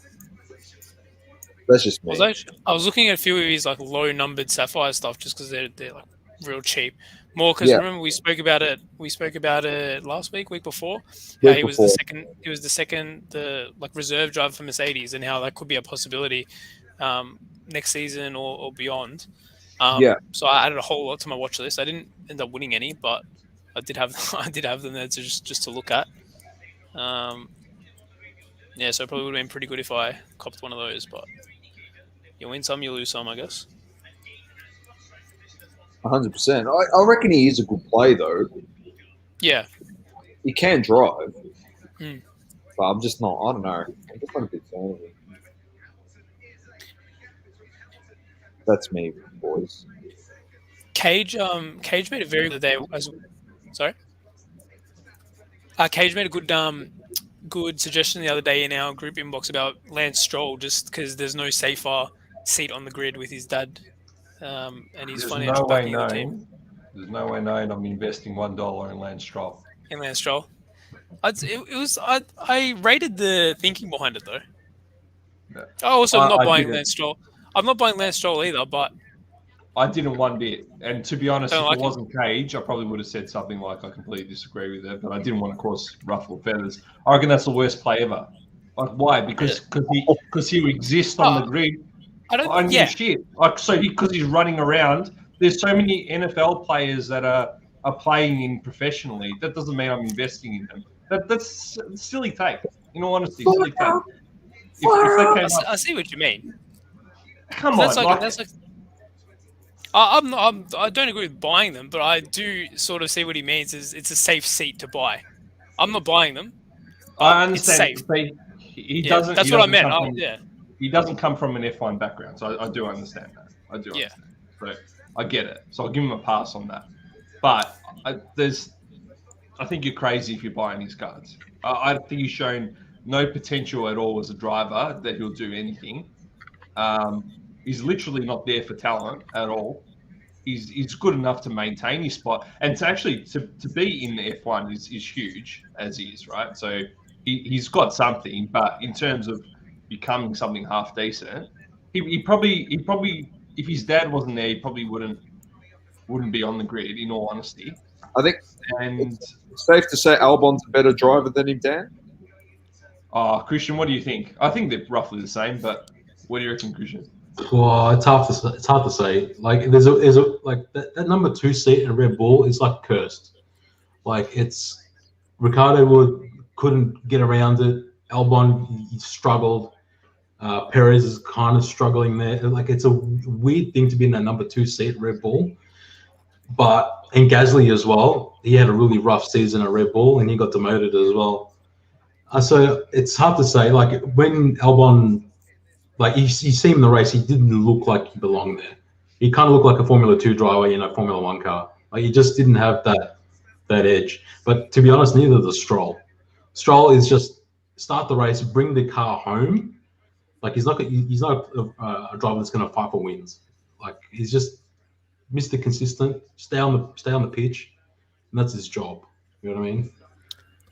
That's just me. I was looking at a few of his like low-numbered Sapphire stuff just because they're like real cheap. More because remember we spoke about it. We spoke about it last week before. He was the second. He was the second, like reserve driver for Mercedes, and how that could be a possibility next season or beyond. So I added a whole lot to my watch list. I didn't end up winning any, but I did have them there to just to look at. So it probably would have been pretty good if I copped one of those. But you win some, you lose some, I guess. 100%. I reckon he is a good play, though. Yeah. He can drive. But I'm just not, I don't know. I'm just not a big fan of him. That's me, boys. Cage made a very good day. Sorry? Cage made a good suggestion the other day in our group inbox about Lance Stroll, just because there's no safer seat on the grid with his dad. And he's financial backing of the team. There's no way knowing I'm investing $1 in Lance Stroll. I rated the thinking behind it though. Yeah. I'm not buying Lance Stroll. I'm not buying Lance Stroll either, but I didn't one bit. And to be honest, if it wasn't Cage, I probably would have said something like I completely disagree with it, but I didn't want to cause ruffle feathers. I reckon that's the worst play ever. Like why? Because he exists on the grid. I don't give a shit. Because he's running around. There's so many NFL players that are playing in professionally. That doesn't mean I'm investing in them. That's silly take. In all honesty, silly take. I see what you mean. Come on, I don't agree with buying them, but I do sort of see what he means. Is it's a safe seat to buy. I'm not buying them. I understand. It's safe. He doesn't. That's what I meant. He doesn't come from an F1 background, so I do understand that. I do understand. So I get it. So I'll give him a pass on that. But I think you're crazy if you're buying his cards. I think he's shown no potential at all as a driver that he'll do anything. He's literally not there for talent at all. He's good enough to maintain his spot, and to be in the F1 is huge as he is, right? So he's got something, but in terms of becoming something half decent, he probably if his dad wasn't there, he probably wouldn't be on the grid. In all honesty, I think and it's safe to say Albon's a better driver than him, Dan. Christian, what do you think? I think they're roughly the same, but what do you reckon, Christian? Well, it's hard to say. Like there's a like that number 2 seat in Red Bull is like cursed. Like it's Ricciardo couldn't get around it. Albon he struggled. Perez is kind of struggling there. Like it's a weird thing to be in that number 2 seat at Red Bull. And Gasly as well. He had a really rough season at Red Bull and he got demoted as well. So it's hard to say. Like when Albon. Like you see him in the race, he didn't look like he belonged there. He kind of looked like a Formula 2 driver in a Formula 1 car. Like he just didn't have that edge. But to be honest, neither does Stroll. Stroll is just start the race, bring the car home. Like he's not a driver that's going to fight for wins. Like he's just Mr. Consistent. Stay on the pitch, and that's his job. You know what I mean?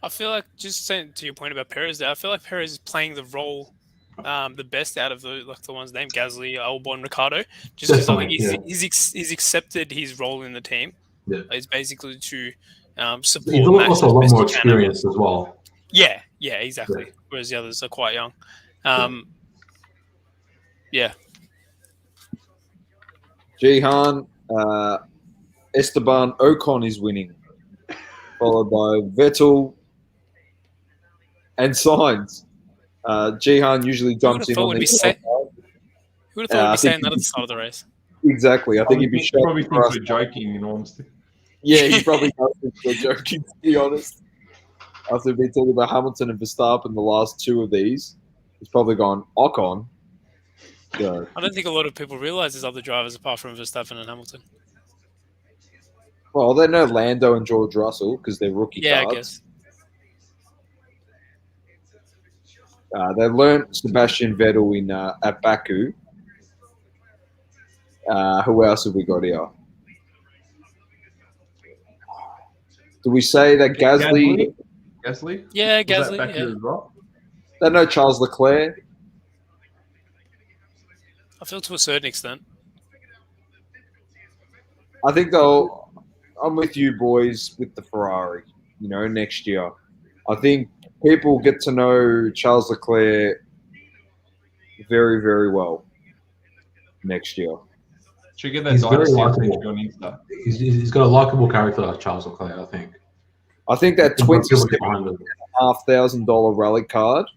I feel like just saying to your point about Perez, there, I feel like Perez is playing the role. The best out of the ones named Gasly, Albon, Ricciardo, just because I think he's accepted his role in the team. Yeah, it's basically to support. He's also a lot more experienced as well. Yeah, exactly. Yeah. Whereas the others are quite young. Yeah. Jihan, Esteban Ocon is winning, followed by Vettel and Sainz. Jihan usually jumps in on the inside. Who would have thought we'd be saying that at the start of the race? Exactly. I think he'd be probably thinks we're joking, in honesty. Yeah, he probably does think we're joking, to be honest. After we've been talking about Hamilton and Verstappen the last 2 of these, he's probably gone Ocon. So. I don't think a lot of people realise there's other drivers apart from Verstappen and Hamilton. Well, they know Lando and George Russell because they're rookie cards. Yeah, I guess. They learned Sebastian Vettel in at Baku. Who else have we got here? Do we say that Gasly? Gasly? Yeah, Gasly. Yeah. As well? They know Charles Leclerc. I feel to a certain extent. I think though, I'm with you boys with the Ferrari. Next year, I think people get to know Charles Leclerc very, very well next year. Should get that he's very likable. He's got a likable character, Charles Leclerc, I think. I think that $27,500 rally card,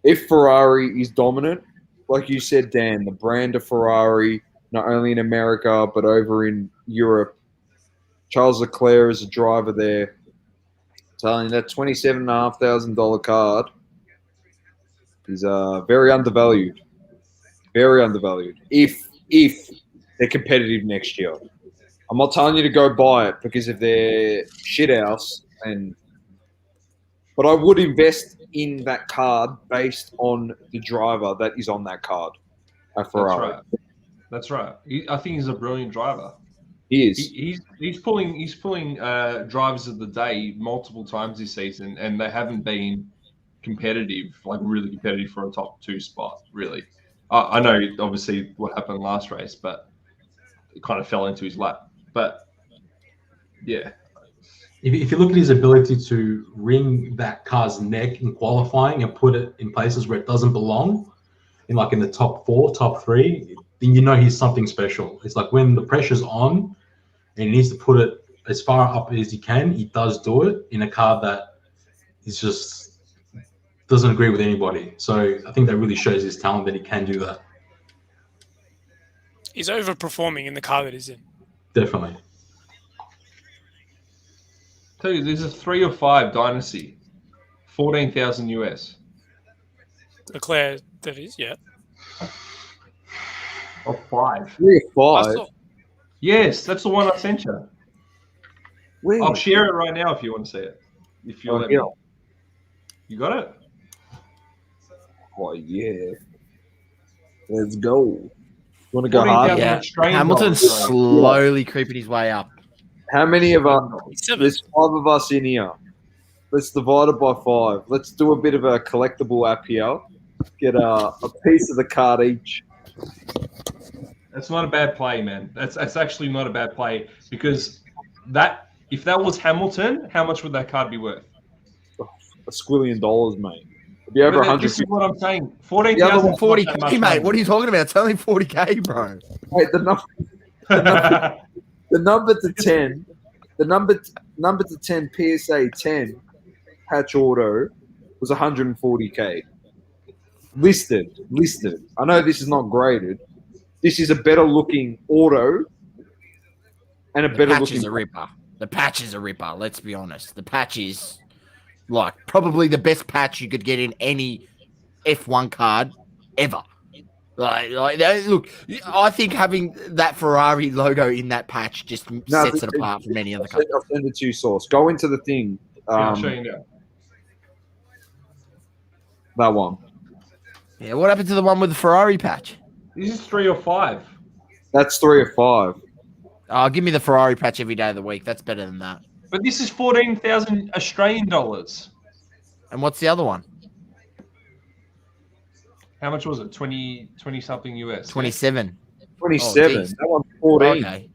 if Ferrari is dominant, like you said, Dan, the brand of Ferrari, not only in America, but over in Europe, Charles Leclerc is a driver there. Telling you that $27,500 card is very undervalued. Very undervalued. If they're competitive next year. I'm not telling you to go buy it because if they're shithouse, but I would invest in that card based on the driver that is on that card at Ferrari. That's right. I think he's a brilliant driver. He is. He's pulling drivers of the day multiple times this season, and they haven't been competitive, like really competitive for a top 2 spot, really. I know, obviously, what happened last race, but it kind of fell into his lap. But, yeah. If you look at his ability to wring that car's neck in qualifying and put it in places where it doesn't belong, in the top 4, top 3, then you know he's something special. It's like when the pressure's on and he needs to put it as far up as he can, he does do it in a car that is just doesn't agree with anybody. So I think that really shows his talent that he can do that. He's overperforming in the car that he's in. Definitely. Tell you, there's a 3 or 5 dynasty, 14,000 US. Leclerc, that is, yeah. Or 5. 3 or 5. Yes, that's the one I sent you. Where? I'll share it right now if you want to see it. If you let me. You got it? Oh yeah. Let's go. You want to go 14,000 hard? Yeah. Australian Hamilton's dollars, right? slowly creeping his way up. How many of us? Seven. There's 5 of us in here. Let's divide it by 5. Let's do a bit of a collectible app here. Get a piece of the card each. That's not a bad play, man. That's actually not a bad play because if that was Hamilton, how much would that card be worth? $1 squillion, mate. It'd be over 100. This is what I'm saying. 14,000. 40K, mate. What are you talking about? It's only 40K, bro. Wait, the number to 10, the number to 10 PSA 10 patch auto was 140K. Listed. I know this is not graded. This is a better looking auto and a better looking. The patch is a ripper. Let's be honest. The patch is like probably the best patch you could get in any F1 card ever. Look, I think having that Ferrari logo in that patch just sets it apart from any other card. I'll send it to you, Source. Go into the thing. I'll show you now. That one. Yeah, what happened to the one with the Ferrari patch? This is 3 or 5. That's 3 or 5. Give me the Ferrari patch every day of the week. That's better than that. But this is 14,000 Australian dollars. And what's the other one? How much was it? 20 something US. 27. 27. Oh, that one's 14. Okay.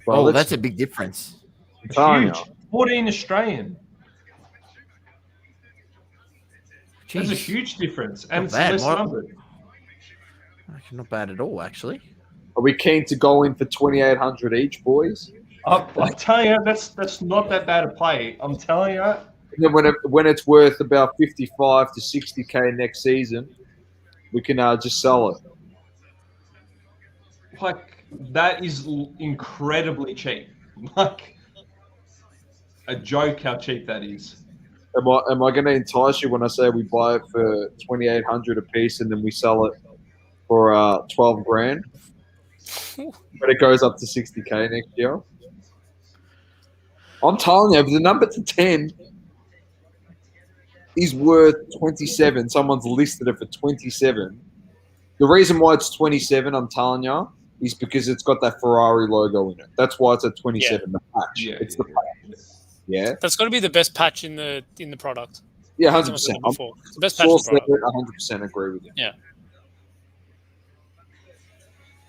Well, that's a big difference. It's huge. 14 Australian. Jeez. That's a huge difference. And it's bad. less numbered. Not bad at all, actually. Are we keen to go in for 2,800 each, boys? I tell you, that's not that bad a play. I'm telling you. And then when it's worth about 55 to 60K next season, we can just sell it. Like, that is incredibly cheap. Like, a joke how cheap that is. Am I going to entice you when I say we buy it for 2,800 a piece and then we sell it for 12 grand? But it goes up to 60K next year. I'm telling you, the number to 10 is worth 27. Someone's listed it for 27. The reason why it's 27, I'm telling you, is because it's got that Ferrari logo in it. That's why it's at 27. Yeah. The patch. It's the patch. Yeah. That's got to be the best patch in the product. Yeah, 100%. It's the best patch in the product. 100% agree with you. Yeah.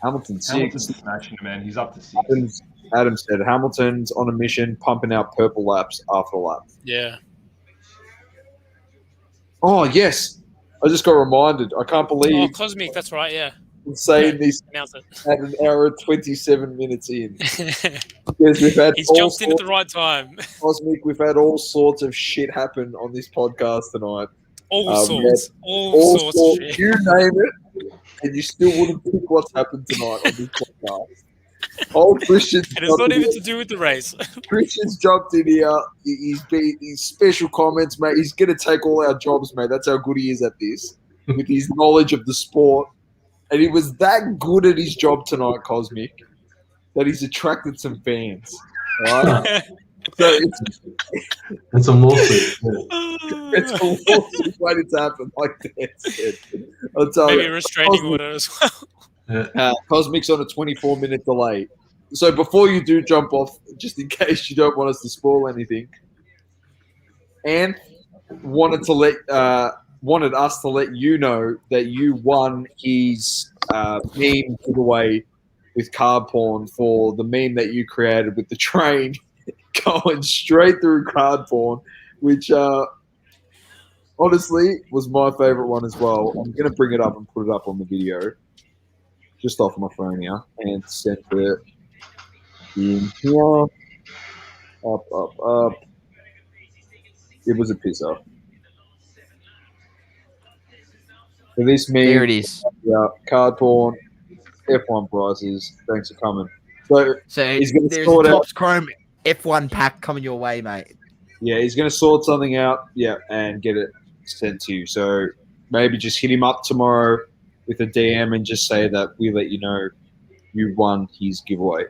Hamilton's smashing, man. He's up to 6. Adam said Hamilton's on a mission, pumping out purple laps after lap. Yeah. Oh yes, I just got reminded. I can't believe. Oh, Cosmic. That's right. Yeah. I'm saying this at an hour and 27 minutes in. Because we've had He's jumped in at the right time. Cosmic, we've had all sorts of shit happen on this podcast tonight. All sorts of shit. You name it, and you still wouldn't pick what's happened tonight on this podcast. Old Christian. And it's not even to do with the race. Christian's jumped in here. He's special comments, mate. He's going to take all our jobs, mate. That's how good he is at this, with his knowledge of the sport. And he was that good at his job tonight, Cosmic, that he's attracted some fans. Right? So it's a lawsuit. It's a lawsuit waiting to happen, like Dan said. I'll tell Maybe you. a restraining order as well. Cosmic's on a 24-minute delay. So before you do jump off, just in case you don't want us to spoil anything, and wanted us to let you know that you won his meme giveaway with card porn for the meme that you created with the train going straight through card porn, which honestly was my favorite one as well. I'm going to bring it up and put it up on the video. Just off my phone here and send it in here. Up. It was a pisser. For this meme, There it is. Yeah, card porn, F1 prices. Thanks for coming. So he's going to there's sort a out. Topps Chrome F1 pack coming your way, mate. Yeah, he's going to sort something out. Yeah, and get it sent to you. So maybe just hit him up tomorrow with a DM and just say that we let you know you won his giveaway.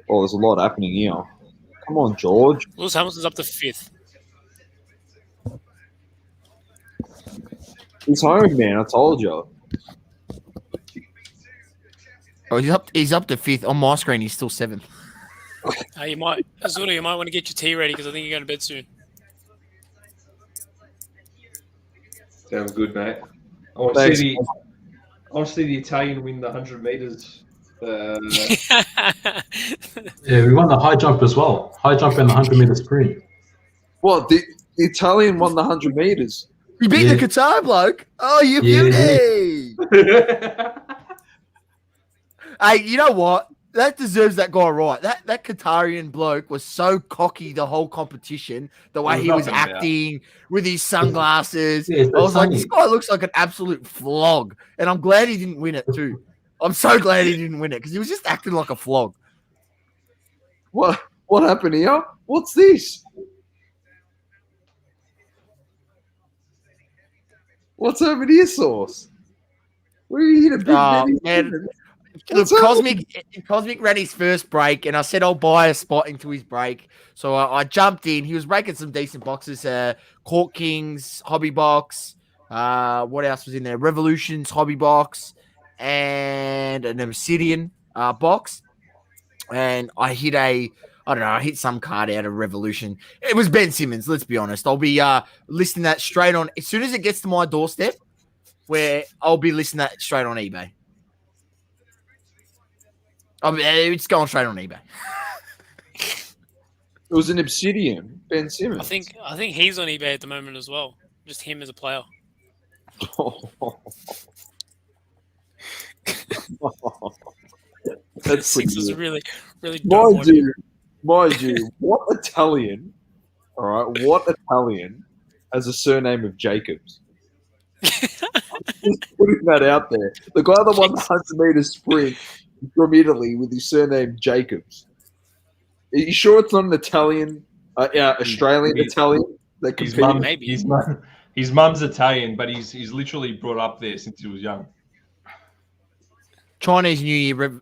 Oh, there's a lot happening here. Come on, George. Lewis Hamilton's up to 5th. He's home, man. I told you. Oh, he's up to 5th. On my screen, he's still 7th. You might want to get your tea ready because I think you're going to bed soon. Sounds good, mate. I want to see the Italian win the 100 meters. Yeah, we won the high jump as well. High jump and the 100-meter sprint. What? The Italian won the 100 meters. You beat the Qatar bloke. Oh, you beauty. Hey, you know what? That deserves that guy right. That Qatarian bloke was so cocky the whole competition, the way he was acting with his sunglasses. Yeah, I was like, this guy looks like an absolute flog. And I'm glad he didn't win it too. I'm so glad he didn't win it because he was just acting like a flog. What happened here? What's this? What's over here, Sauce? Where are you here to man. Look, Cosmic ran his first break, and I said I'll buy a spot into his break. So I jumped in. He was breaking some decent boxes. Court Kings, Hobby Box. What else was in there? Revolutions, Hobby Box, and an Obsidian box. And I hit some card out of Revolution. It was Ben Simmons, let's be honest. I'll be listing that straight on. As soon as it gets to my doorstep, where I'll be listing that straight on eBay. It's going straight on eBay. It was an Obsidian, Ben Simmons. I think he's on eBay at the moment as well. Just him as a player. That's Six is really mind you, what Italian? All right, what Italian has a surname of Jacobs? Just putting that out there. The guy that won the 100-meter sprint from Italy with his surname Jacobs. Are you sure it's not an Italian, Australian Italian? That his mum's Italian, but he's literally brought up there since he was young. Chinese New Year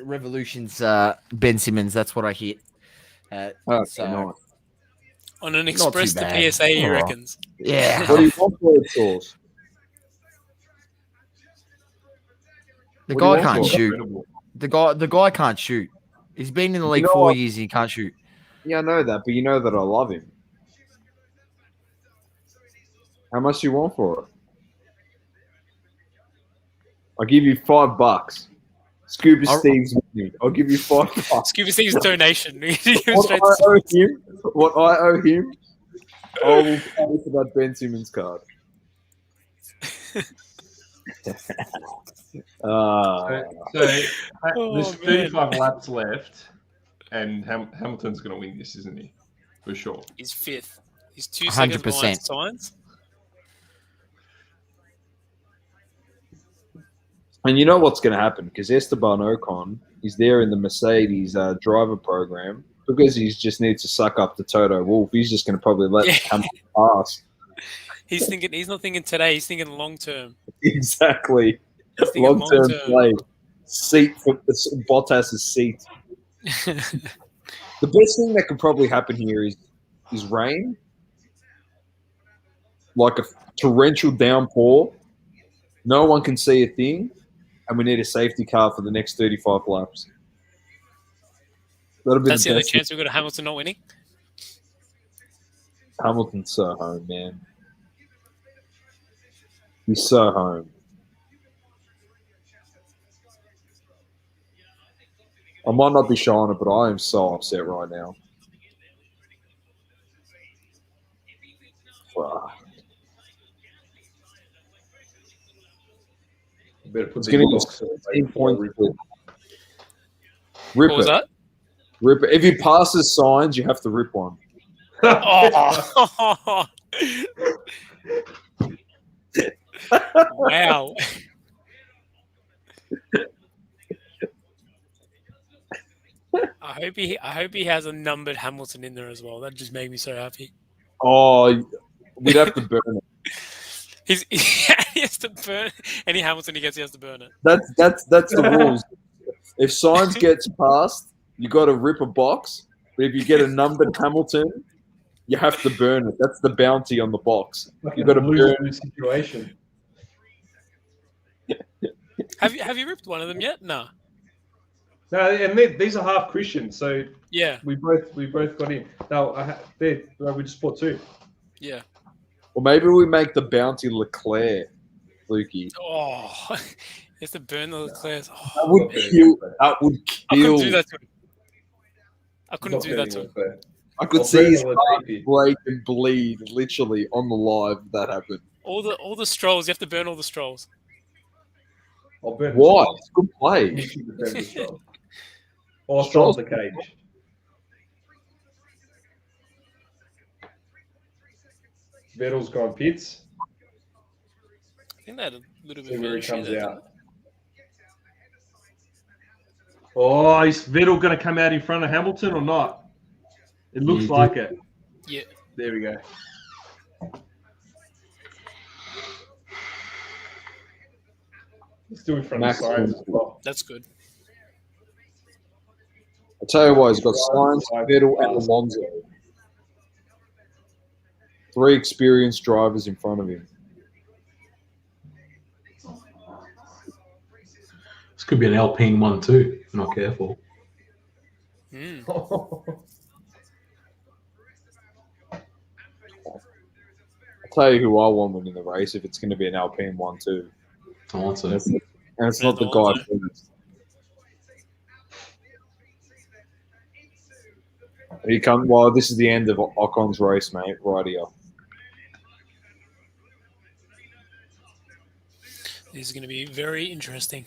Revolutions, Ben Simmons. That's what I hit. Nice. On an express to PSA, he reckons. Yeah. What do you want for it, Sauce? The guy can't shoot. The guy can't shoot. He's been in the league 4 years and he can't shoot. Yeah, I know that, but you know that I love him. How much do you want for it? I'll give you $5. Scuba Steve's with me. I'll give you $5. Scuba Steve's donation. What I owe him, I will pay for that Ben Simmons card. There's 35 laps left, and Hamilton's going to win this, isn't he? For sure. He's 5th. He's 2 seconds behind Sainz. And you know what's going to happen because Esteban Ocon is there in the Mercedes driver program because he just needs to suck up to Toto Wolff. He's just going to probably let him pass. He's not thinking today. He's thinking long term. Exactly. Long term play. Seat for Bottas's seat. The best thing that could probably happen here is rain, like a torrential downpour. No one can see a thing, and we need a safety car for the next 35 laps. That's the other chance we've got of Hamilton not winning. Hamilton's so home, man. He's so home. I might not be showing it, but I am so upset right now. Wow. You better put It's the getting box. 16 points. What was that? Rip it. If he passes signs, you have to rip one. Oh. Wow. I hope he has a numbered Hamilton in there as well. That just made me so happy. Oh, we'd have to burn it. He has to burn any Hamilton he gets. He has to burn it. That's the rules. If Sainz gets past, you got to rip a box. But if you get a numbered Hamilton, you have to burn it. That's the bounty on the box. You got to burn the situation. Have you ripped one of them yet? No. No, and these are half Christian, so yeah, we both got in. No, we just bought 2. Yeah. Or maybe we make the bounty Leclerc, Lukey. Oh, it's to burn the Leclerc. Oh, that would kill. That would kill. I couldn't do that to him. I couldn't do that to him. I could see his heart break and bleed literally on the live. That happened. All the strolls. You have to burn all the strolls. I'll burn. Why? It's good play. Or strolls the cage. Vettel's gone pits. I think they had a little bit See of where he issue comes there, out. Oh, is Vettel going to come out in front of Hamilton or not? It looks like it. Yeah. There we go. He's still in front of Sainz as well. That's good. I'll tell you what, he's got Sainz, Vettel, and Alonso. 3 experienced drivers in front of him. This could be an Alpine 1-2. If not careful. Mm. I'll tell you who I want winning the race if it's going to be an Alpine 1-2. Alonso. And it's not the guy first. He come. Well, this is the end of Ocon's race, mate. Right here. This is going to be very interesting.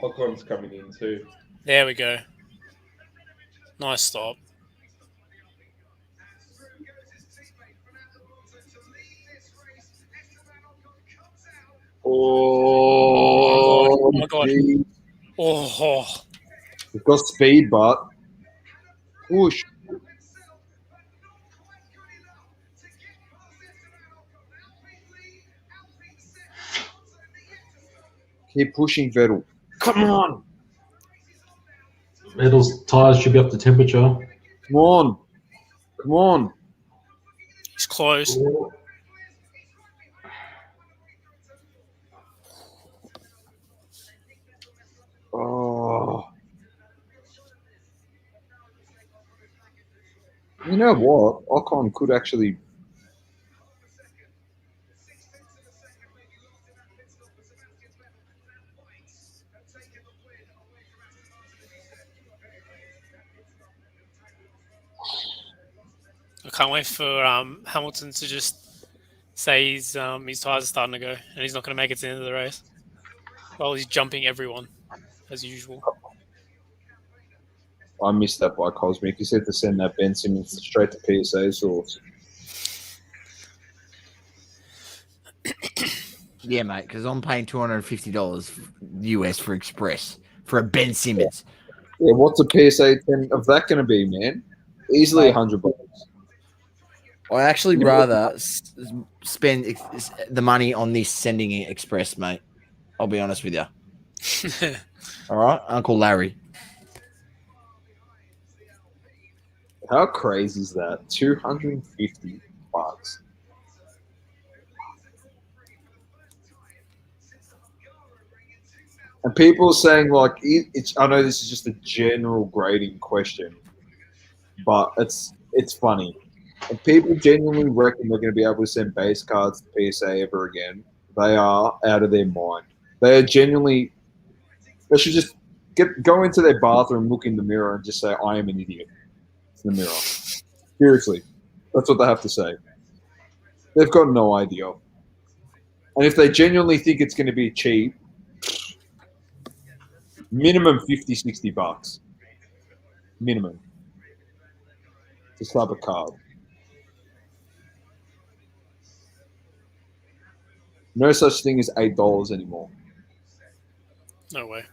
Ocon's coming in too. There we go. Nice stop. Oh my God. Geez. Oh. We've got speed, but push. Keep pushing, Vettel. Come on. Vettel's tyres should be up to temperature. Come on. Come on. He's close. Oh. You know what? Ocon could actually. I can't wait for Hamilton to just say his tyres are starting to go and he's not going to make it to the end of the race. While he's jumping everyone, as usual. I missed that by Cosmic. He said to send that Ben Simmons straight to PSA source. Yeah, mate, because I'm paying $250 US for Express for a Ben Simmons. Yeah, what's a PSA 10 of that going to be, man? Easily $100. I actually rather spend the money on this sending it Express, mate. I'll be honest with you. All right, Uncle Larry. How crazy is that? $250. And people are saying, like, it's. I know this is just a general grading question, but it's funny. And people genuinely reckon they're going to be able to send base cards to PSA ever again. They are out of their mind. They are genuinely. They should just go into their bathroom, look in the mirror, and just say, "I am an idiot." In the mirror. Seriously, that's what they have to say. They've got no idea. And if they genuinely think it's going to be cheap, minimum $50-$60. Minimum. To sub a card. No such thing as $8 anymore. No way.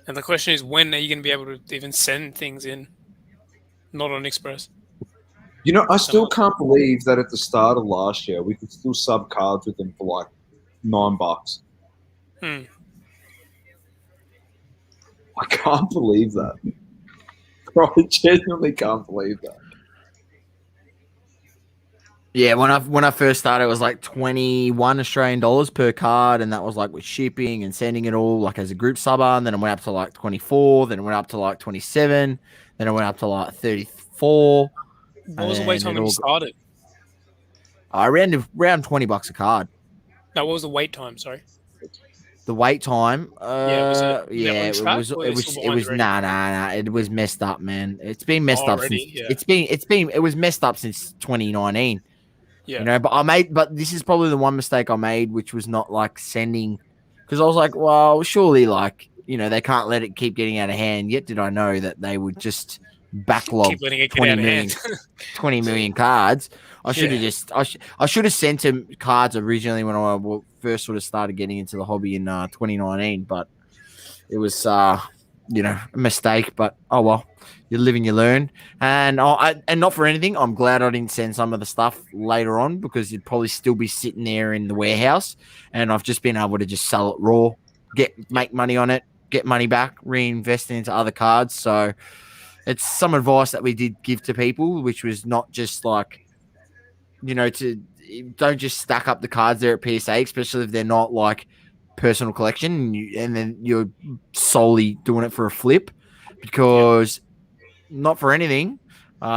And the question is, when are you going to be able to even send things in? Not on Express. You know, I still can't believe that at the start of last year we could still sub cards with them for like $9. I can't believe that. I genuinely can't believe that. Yeah, when I first started, it was like 21 Australian dollars per card, and that was like with shipping and sending it all like as a group subber. And then it went up to like 24, then it went up to like 27, then it went up to like 34. What was the wait time when you started? Around $20 a card. No, what was the wait time? Sorry. The wait time, it was messed up, man. It's been messed up since yeah. it was messed up since 2019. Yeah. You know, but this is probably the one mistake I made, which was not like sending, because I was like, well, surely, like, you know, they can't let it keep getting out of hand. Yet did I know that they would just backlog 20 million cards. I should have I should have sent him cards originally when I first sort of started getting into the hobby in 2019, but it was you know, a mistake. But oh well, you live and you learn. And and not for anything, I'm glad I didn't send some of the stuff later on, because you'd probably still be sitting there in the warehouse, and I've just been able to just sell it raw, make money on it, get money back, reinvest it into other cards. So it's some advice that we did give to people, which was not just like, you know, don't just stack up the cards there at PSA, especially if they're not like personal collection, and then you're solely doing it for a flip, because not for anything,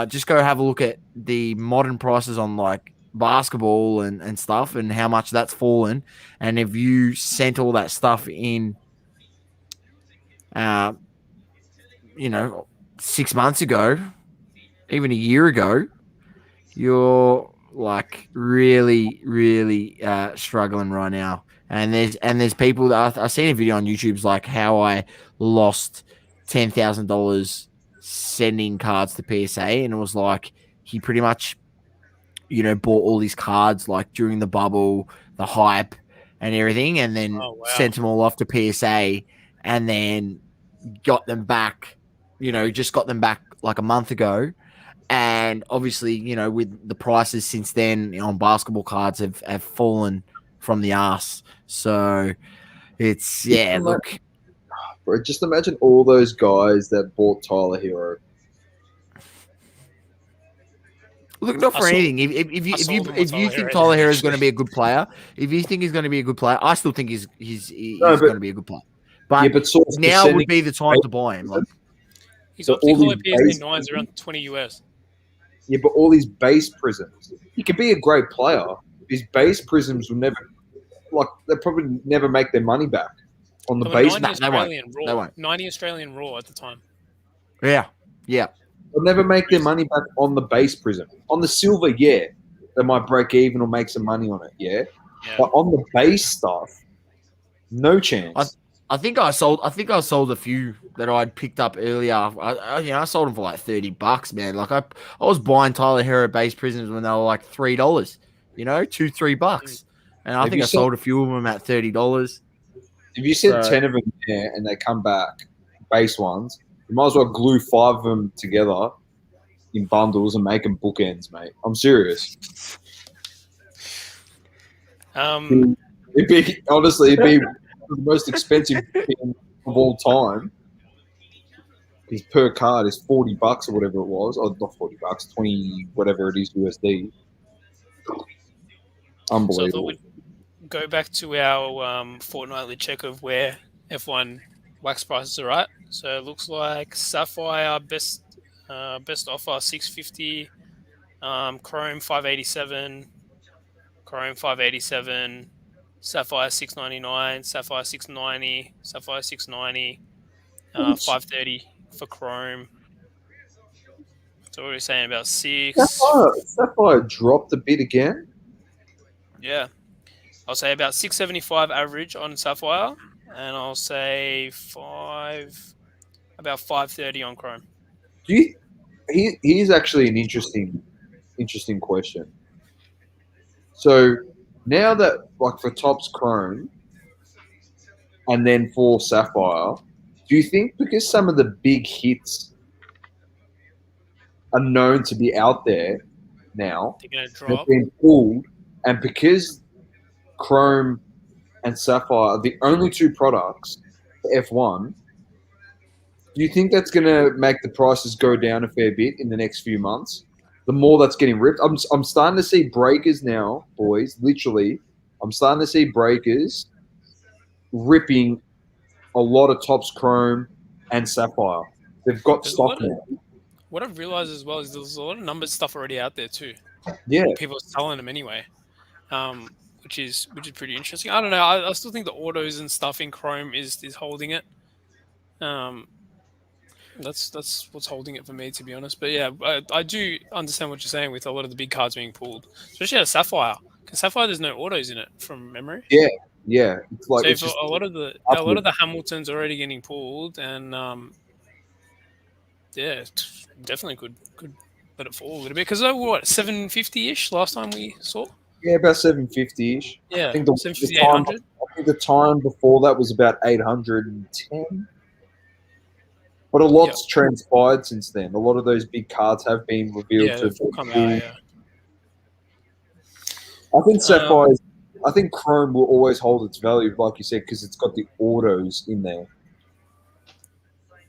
just go have a look at the modern prices on like basketball and stuff, and how much that's fallen. And if you sent all that stuff in, you know, 6 months ago, even a year ago, you're like really, really struggling right now. And there's people that I've seen a video on YouTube's like how I lost $10,000 sending cards to PSA, and it was like he pretty much, you know, bought all these cards like during the bubble, the hype, and everything, and then sent them all off to PSA, and then got them back, you know, just got them back like a month ago. And obviously, you know, with the prices since then on basketball cards have fallen from the arse. So it's, look. Bro, just imagine all those guys that bought Tyler Hero. Look, not for anything. If you think Tyler Hero is going to be a good player, if you think he's going to be a good player, I still think he's going to be a good player. But now would be the time to buy him. Like, he's got PSA 9s around 20 US. Yeah, but all these base prisms, he could be a great player. His base prisms will never, like, they'll probably never make their money back on the base. They won't. 90 Australian raw at the time. Yeah. They'll never make their money back on the base prism. On the silver, they might break even or make some money on it, yeah. But on the base stuff, no chance. I think I sold a few that I'd picked up earlier. I sold them for like $30, man. Like I was buying Tyler Hero base prisms when they were like $3, you know, $2-3, and I think I sold a few of them at $30. If you send 10 of them there and they come back base ones, you might as well glue 5 of them together in bundles and make them bookends, mate. I'm serious. It'd be the most expensive thing of all time. His per card is $40 or whatever it was. Oh, not $40, 20 whatever it is USD. Unbelievable. So if we go back to our fortnightly check of where F1 wax prices are at. So it looks like Sapphire best offer $650, Chrome $587, Sapphire $699, Sapphire $690, Sapphire $690, $530 for Chrome. So what are we saying about $6? Sapphire dropped a bit again. Yeah, I'll say about $675 average on Sapphire, and I'll say about $530 on Chrome. Here's actually an interesting question. So now that, like, for Topps Chrome and then for Sapphire, Do you think because some of the big hits are known to be out there now, They're gonna they've drop. been pulled, and because Chrome and Sapphire are the only two products for F1, do you think that's going to make the prices go down a fair bit in the next few months? The more that's getting ripped, I'm starting to see breakers now, boys. Literally, I'm starting to see breakers ripping a lot of Topps Chrome and Sapphire. They've got There's a stock lot of, now. what I've realized as well is there's a lot of numbered stuff already out there too. Yeah, People are selling them anyway, which is pretty interesting. I don't know. I still think the autos and stuff in Chrome is holding it. That's what's holding it for me, to be honest. But yeah, I do understand what you're saying with a lot of the big cards being pulled, especially out of Sapphire. Because Sapphire, there's no autos in it from memory. yeah. It's like So it's if just a lot of the Hamiltons already getting pulled, and yeah, definitely could let it fall a little bit. Because what 750-ish last time we saw. about 750-ish. Yeah, I think the 750, time, 800. I think the time before that was about 810. But a lot's transpired since then. A lot of those big cards have been revealed Yeah, to they've all come out. Yeah. I think Sapphire. I think Chrome will always hold its value, like you said, because it's got the autos in there.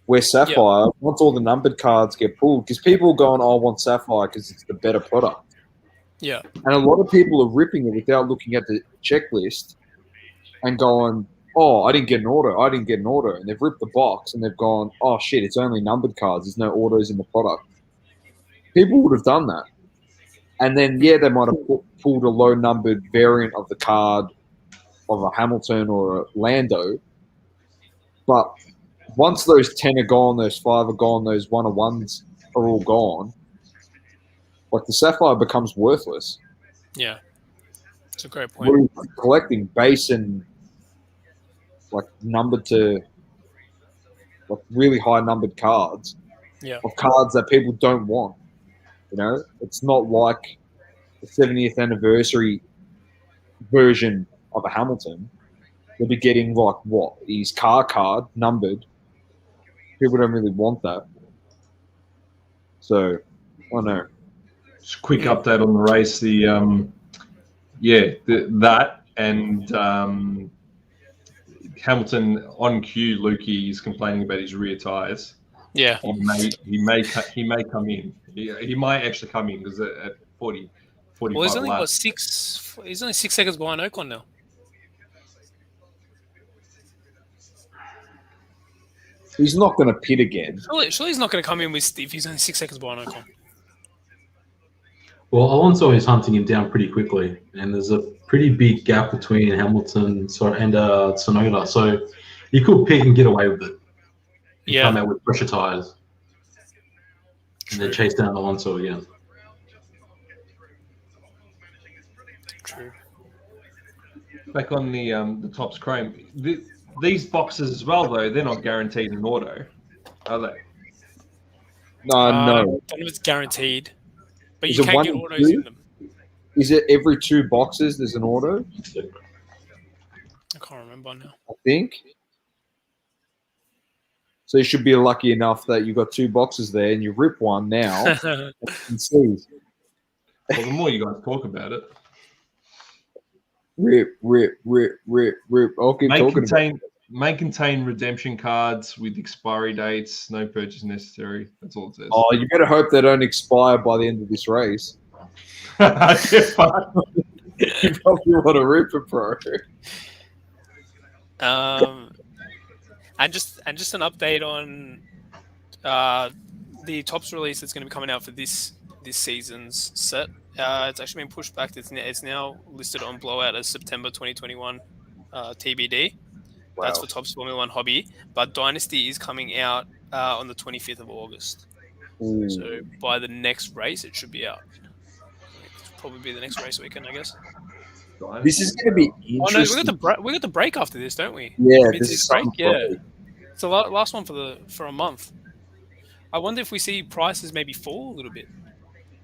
Where Sapphire, once all the numbered cards get pulled, because people are going, "Oh, I want Sapphire because it's the better product." Yeah. And a lot of people are ripping it without looking at the checklist and going, "Oh, I didn't get an auto. I didn't get an auto." And they've ripped the box and they've gone, "Oh shit, it's only numbered cards. There's no autos in the product." People would have done that. And then, they might have pulled a low-numbered variant of the card of a Hamilton or a Lando. But once those 10 are gone, those 5 are gone, those 1-of-1s are all gone, like the Sapphire becomes worthless. Yeah. It's a great point. We're collecting base and like numbered to like really high numbered cards of cards that people don't want. You know, it's not like the 70th anniversary version of a Hamilton. They'll be getting like what? His car card numbered. People don't really want that. So, I don't know. Just a quick update on the race. That and Hamilton on cue. Lukey is complaining about his rear tires. Yeah, he may come in. He might actually come in because at 45 well, he's only laps. He's only 6 seconds behind Ocon now. He's not going to pit again. Surely he's not going to come in with Steve. He's only 6 seconds behind Ocon. Well, Alonso is hunting him down pretty quickly, and there's a pretty big gap between Hamilton and Tsunoda. So he could pit and get away with it. Come out with pressure tires, and then chase down Alonso again. True. Back on the Topps Chrome. These boxes as well, though, they're not guaranteed an auto, are they? No. I don't know if it's guaranteed, but you can get autos in them. Is it every 2 boxes there's an auto? I can't remember now. I think. So you should be lucky enough that you got 2 boxes there and you rip one now and see. Well, the more you guys talk about it. Rip. I'll keep talking about it. May contain redemption cards with expiry dates. No purchase necessary. That's all it says. Oh, you better hope they don't expire by the end of this race. You probably want to rip it, bro. And just an update on the Topps release that's going to be coming out for this season's set. It's actually been pushed back. It's now listed on Blowout as September 2021 TBD. Wow. That's for Topps Formula 1 Hobby. But Dynasty is coming out on the 25th of August. Ooh. So by the next race, it should be out. It'll probably be the next race weekend, I guess. This is going to be interesting. Oh no, we got the break after this, don't we? Yeah, this is break. Yeah, it's the last one for a month. I wonder if we see prices maybe fall a little bit.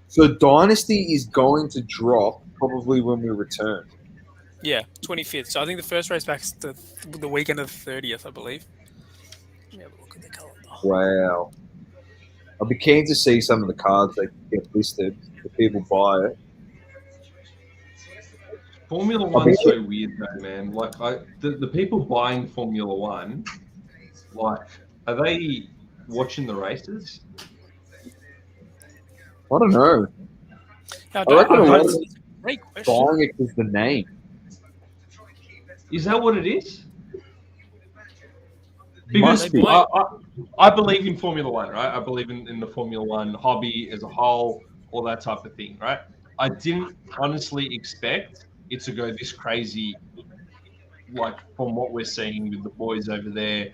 So Dynasty is going to drop probably when we return. Yeah, 25th. So I think the first race back is the weekend of the 30th, I believe. Let me have a look at the calendar. Wow. I'd be keen to see some of the cards that get listed if people buy it. Formula One's so weird though, man. Like the people buying Formula One, like, are they watching the races? I don't know. I reckon a lot of that's a great question. buying it is the name. Is that what it is? Must be. I believe in Formula One, right? I believe in the Formula One hobby as a whole, all that type of thing, right? I didn't honestly expect it to go this crazy, like from what we're seeing with the boys over there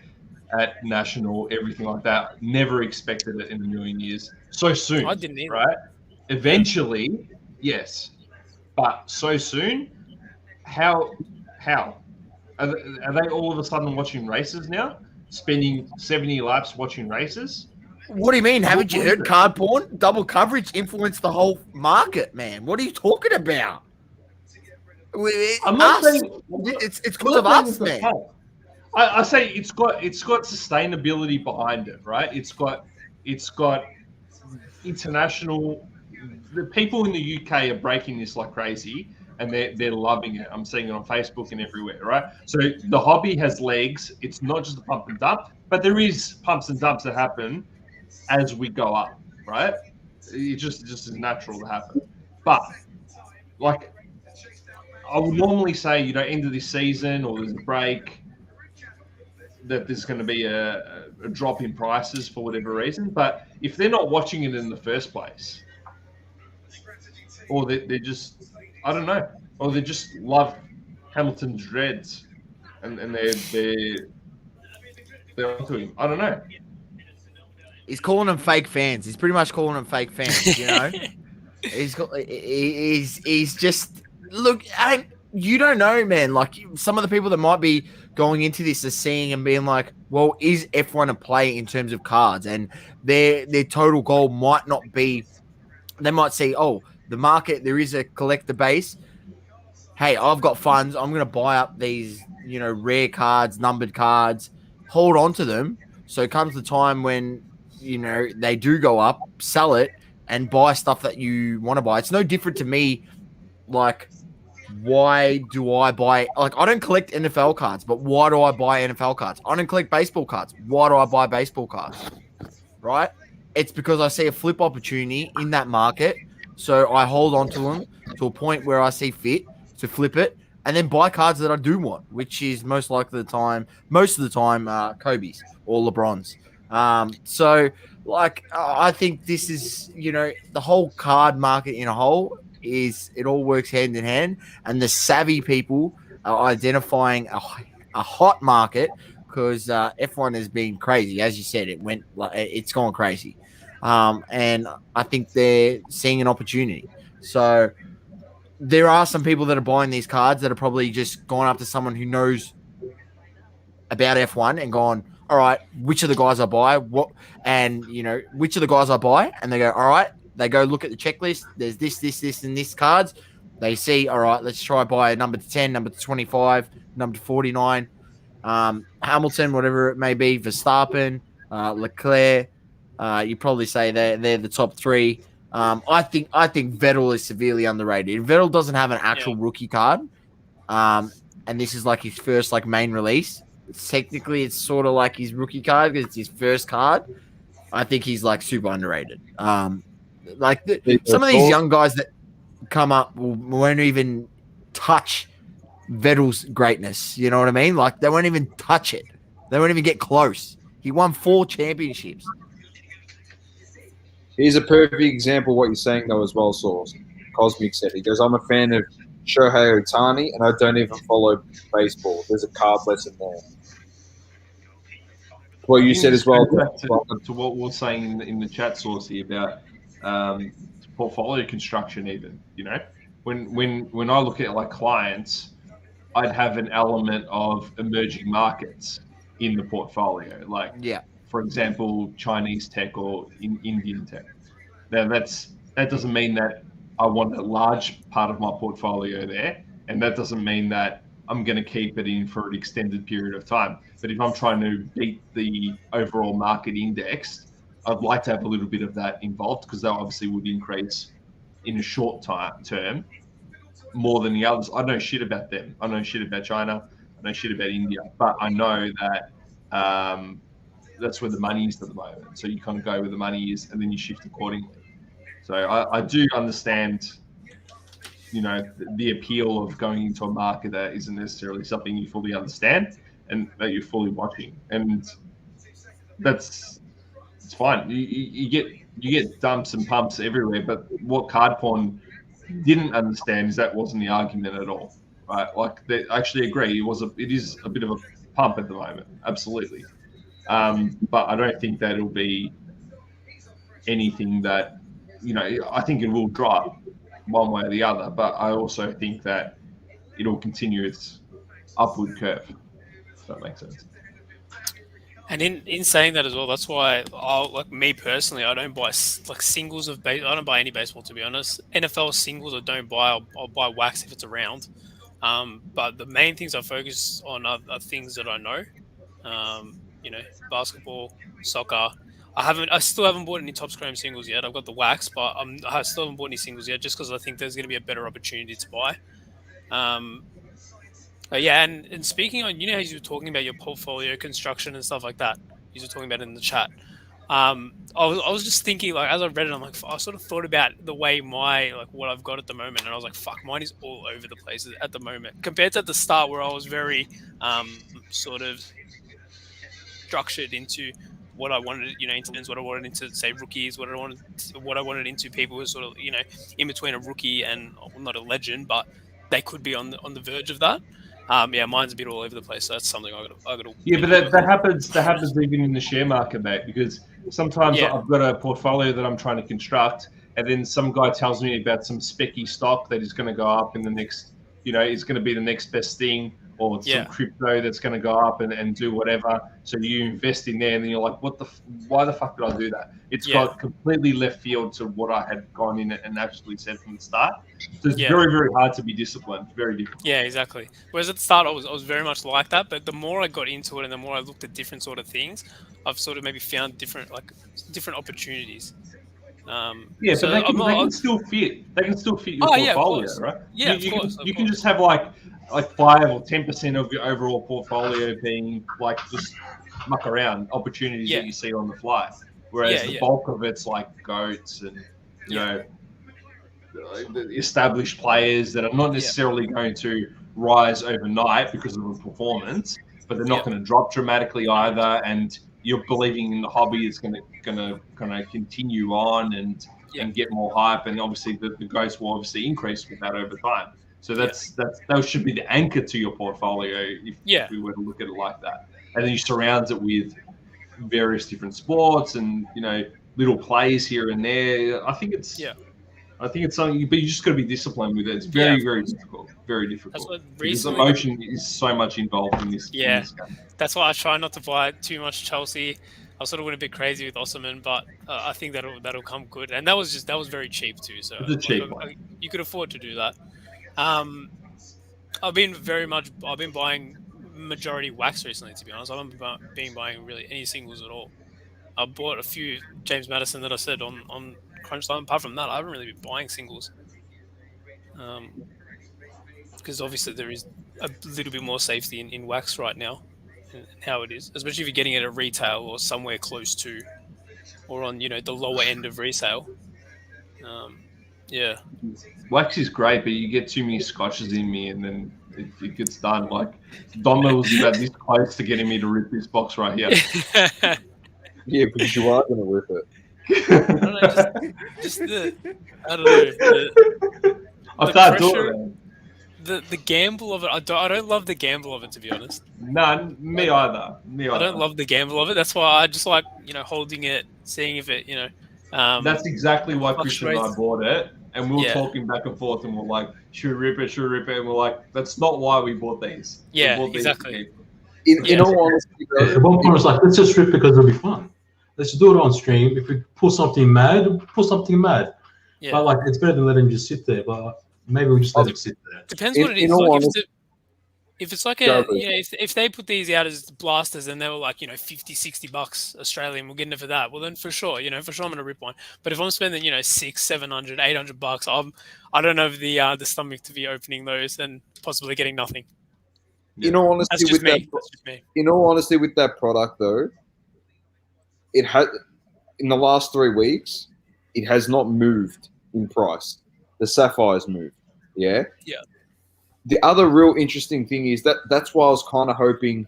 at National, everything like that. Never expected it in a million years. So soon, I didn't either. right? Eventually, yes, but so soon. How? Are they all of a sudden watching races now? Spending 70 laps watching races? What do you mean? Haven't you heard card porn? Double coverage influenced the whole market, man. What are you talking about? I'm not saying it's because of us, man. I say it's got sustainability behind it, right? It's got international. The people in the UK are breaking this like crazy, and they're loving it. I'm seeing it on Facebook and everywhere, right? So the hobby has legs. It's not just a pump and dump, but there is pumps and dumps that happen as we go up, right? It just is natural to happen. But like, I would normally say, end of this season or there's a break, that there's going to be a drop in prices for whatever reason. But if they're not watching it in the first place, or they're just, I don't know, or they just love Hamilton's dreads, and they're onto him. I don't know. He's calling them fake fans. He's pretty much calling them fake fans. He's just look. You don't know, man. Like some of the people that might be going into this are seeing and being like, "Well, is F1 a play in terms of cards?" And their total goal might not be. They might see, oh, the market, there is a collector base. Hey, I've got funds. I'm going to buy up these, rare cards, numbered cards, hold on to them. So it comes the time when, they do go up, sell it, and buy stuff that you want to buy. It's no different to me. Like, why do I buy? Like, I don't collect NFL cards, but why do I buy NFL cards? I don't collect baseball cards. Why do I buy baseball cards? Right? It's because I see a flip opportunity in that market. So I hold on to them to a point where I see fit to flip it and then buy cards that I do want, which is most of the time, Kobe's or LeBron's. So I think this is, the whole card market in a whole it all works hand in hand, and the savvy people are identifying a hot market because F1 has been crazy. As you said, it's gone crazy. And I think they're seeing an opportunity. So there are some people that are buying these cards that are probably just gone up to someone who knows about F1 and gone, all right, which of the guys I buy? Which of the guys I buy? And they go, all right, they go look at the checklist. There's this, and this cards. They see, all right, let's try buy a number 10, number 25, number 49, Hamilton, whatever it may be, Verstappen, Leclerc. You probably say they're the top three. I think Vettel is severely underrated. Vettel doesn't have an actual rookie card, and this is like his first main release. Technically, it's sort of like his rookie card because it's his first card. I think he's super underrated. Some of these young guys that come up won't even touch Vettel's greatness. You know what I mean? They won't even touch it. They won't even get close. He won 4 championships. Here's a perfect example of what you're saying, though, as well, Source. Cosmic said, he goes, I'm a fan of Shohei Ohtani, and I don't even follow baseball. There's a card lesson there. What you said as well. To what we're saying in the chat, Saucy, about portfolio construction even, When I look at clients, I'd have an element of emerging markets in the portfolio. For example, Chinese tech or Indian tech. Now that doesn't mean that I want a large part of my portfolio there, and that doesn't mean that I'm going to keep it in for an extended period of time. But if I'm trying to beat the overall market index, I'd like to have a little bit of that involved, because that obviously would increase in a short term more than the others. I know shit about them. I know shit about China. I know shit about India. But I know that that's where the money is at the moment. So you kind of go where the money is, and then you shift accordingly. So I do understand, the appeal of going into a market that isn't necessarily something you fully understand and that you're fully watching, and it's fine. You get dumps and pumps everywhere, but what Card Porn didn't understand is that wasn't the argument at all, right? Like, they actually agree it is a bit of a pump at the moment, absolutely. But I don't think that it'll be anything that, I think it will drop one way or the other, but I also think that it'll continue its upward curve, if that makes sense. And in saying that as well, that's why me personally, I don't buy singles of base. I don't buy any baseball, to be honest. NFL singles I don't buy. I'll buy wax if it's around. But the main things I focus on are things that I know. Basketball, soccer. I still haven't bought any Top Scrum singles yet. I've got the wax, but I still haven't bought any singles yet, just because I think there's going to be a better opportunity to buy. And speaking on, how you were talking about your portfolio construction and stuff like that, you were talking about it in the chat. I was just thinking, like, as I read it, I'm like, I sort of thought about the way what I've got at the moment, and I was like, fuck, mine is all over the place at the moment compared to at the start, where I was very sort of structured into what I wanted, into what I wanted into, say, rookies, what I wanted into people who are sort of, in between a rookie and not a legend, but they could be on the verge of that. Mine's a bit all over the place. So that's something I got to. Yeah, but that happens even in the share market, mate. Because sometimes I've got a portfolio that I'm trying to construct, and then some guy tells me about some specky stock that is going to go up in the next, is going to be the next best thing, or some crypto that's going to go up and do whatever. So you invest in there, and then you're like, why the fuck did I do that? It's got completely left field to what I had gone in and actually said from the start. So it's very, very hard to be disciplined. Very difficult. Yeah, exactly. Whereas at the start, I was very much like that. But the more I got into it, and the more I looked at different sort of things, I've sort of maybe found different opportunities. But they can still fit. They can still fit your portfolio, right? Yeah, you can just have like 5 or 10% of your overall portfolio being like just muck around opportunities that you see on the fly, whereas the bulk of it's like goats and established players that are not necessarily going to rise overnight because of a performance, but they're not going to drop dramatically either, and you're believing in the hobby is going to continue on and get more hype, and obviously the goats will obviously increase with that over time. So that should be the anchor to your portfolio if we were to look at it like that. And then you surround it with various different sports and little plays here and there. I think it's something, but you just got to be disciplined with it. It's very, very difficult. Very difficult. Because emotion is so much involved in this. Yeah, in this game. That's why I try not to buy too much Chelsea. I sort of went a bit crazy with Osman, but I think that'll come good. And that was very cheap too. So it's a cheap one. You could afford to do that. I've been buying majority wax recently, to be honest. I haven't been buying really any singles at all. I bought a few James Madison that I said on Crunchline. Apart from that, I haven't really been buying singles. Because obviously there is a little bit more safety in wax right now, and how it is, especially if you're getting it at retail or somewhere close to, or on the lower end of resale. Wax is great, but you get too many scotches in me, and then it gets done. Like Donna was about this close to getting me to rip this box right here. Yeah, because you are going to rip it. I don't know. I can't do it, man. The gamble of it, I don't love the gamble of it, to be honest. No, me either. I don't love the gamble of it. That's why I just like holding it, seeing if it that's exactly why Christian and I bought it, and we were talking back and forth, and we're like, should we rip it? And we're like, that's not why we bought these. Yeah, exactly. In all honesty, at one point I was like, let's just rip because it'll be fun. Let's do it on stream. If we pull something mad, Yeah. But like, it's better than letting him just sit there. But maybe we just let him sit there. Depends what it is. If it's like if they put these out as blasters and they were like, $50-$60 Australian, we're getting it for that. Well, then for sure, I'm going to rip one. But if I'm spending, $600, $700, $800, I don't have the stomach to be opening those and possibly getting nothing. In all honesty, That's just me. In all honesty, with that product though, it had in the last 3 weeks, it has not moved in price. The Sapphires moved. Yeah. Yeah. The other real interesting thing is that's why I was kind of hoping.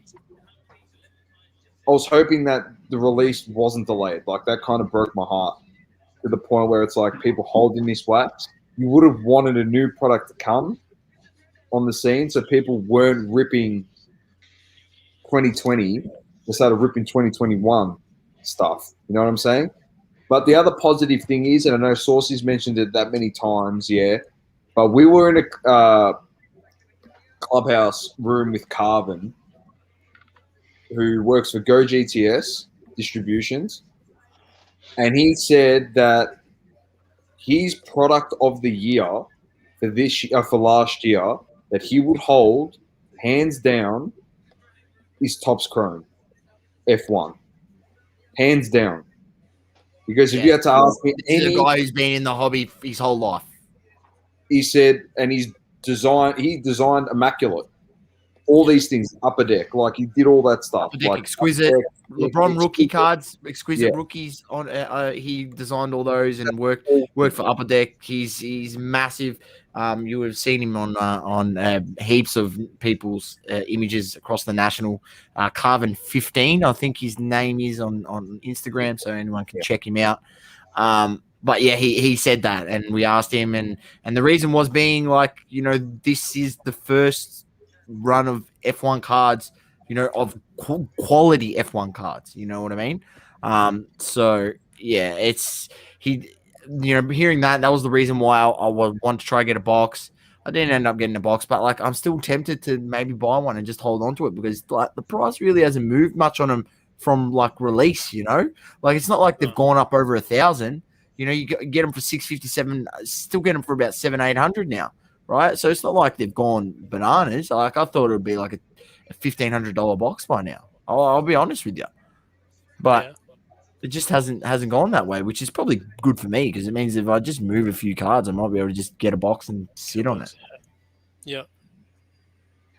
I was hoping that the release wasn't delayed. Like that kind of broke my heart to the point where it's like people holding this wax. You would have wanted a new product to come on the scene, so people weren't ripping 2020. They started ripping 2021 stuff. You know what I'm saying? But the other positive thing is, and I know Saucy's mentioned it that many times, yeah. But we were in a clubhouse room with Carvin, who works for Go GTS Distributions, and he said that his product of the year for last year that he would hold hands down is Topps Chrome F1, hands down. Because if you had to ask me, any guy who's been in the hobby his whole life, he said, and he designed immaculate. All these things, upper deck, like he did all that stuff. Like exquisite LeBron rookie cards, exquisite rookies. On he designed all those and worked for Upper Deck. He's massive. You have seen him on heaps of people's images across the national. Carvin 15, I think his name is on Instagram, so anyone can check him out. But yeah, he said that, and we asked him, and the reason was being like, this is the first run of F1 cards, of quality F1 cards. You know what I mean? So yeah, it's hearing that was the reason why I would want to try to get a box. I didn't end up getting a box, but like I'm still tempted to maybe buy one and just hold on to it because like the price really hasn't moved much on them from like release. Like it's not like they've gone up over 1,000. You get them for 657, still get them for about 700-800 now. Right, so it's not like they've gone bananas. Like I thought it would be like a $1,500 box by now. I'll be honest with you, but it just hasn't gone that way, which is probably good for me because it means if I just move a few cards, I might be able to just get a box and sit on it. Yeah,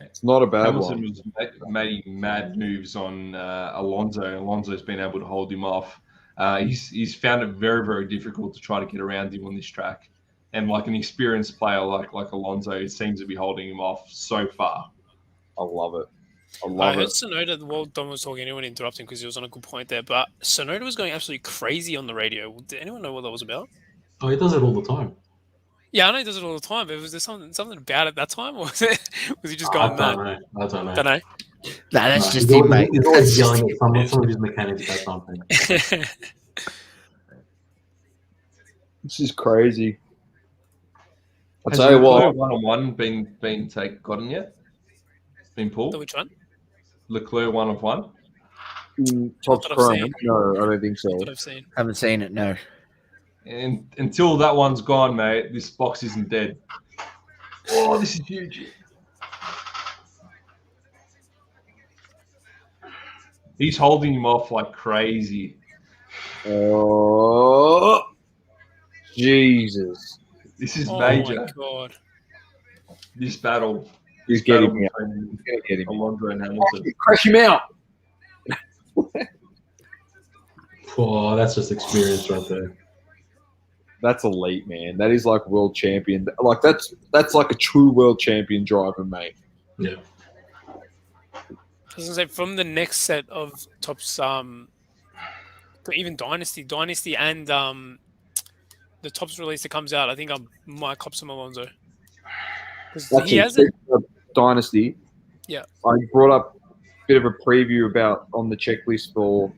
it's not a bad Hamilton one. was making mad moves on Alonso. Alonso's been able to hold him off. He's found it very, very difficult to try to get around him on this track. And like an experienced player like Alonso seems to be holding him off so far. I love it. I heard Sonoda, while Dom was talking, anyone interrupting because he was on a good point there, but Sonoda was going absolutely crazy on the radio. Did anyone know what that was about? Oh, he does it all the time. Yeah, I know he does it all the time, but was there something about it that time? Or was he just going mad? I don't know. Don't know. Nah, that's just him, mate. He's always yelling at some of his mechanics about something. This is crazy. I'll Has tell you what. one-on-one been gotten yet? Been pulled? Which one? Leclerc 1-of-1? Topps Chrome? No, I don't think so. What I've seen. Haven't seen it, no. And until that one's gone, mate, this box isn't dead. Oh, this is huge. He's holding him off like crazy. Oh, Jesus. This is major. Oh, my God. This battle. He's getting me out. Alonso and Hamilton. Crash him out. Oh, that's just experience right there. That's elite, man. That is like world champion. Like that's like a true world champion driver, mate. Yeah. I was gonna say from the next set of Topps, even Dynasty, and the Topps release that comes out, I think I might cop some Alonso. Because he has it. Dynasty. Yeah. I brought up a bit of a preview about on the checklist for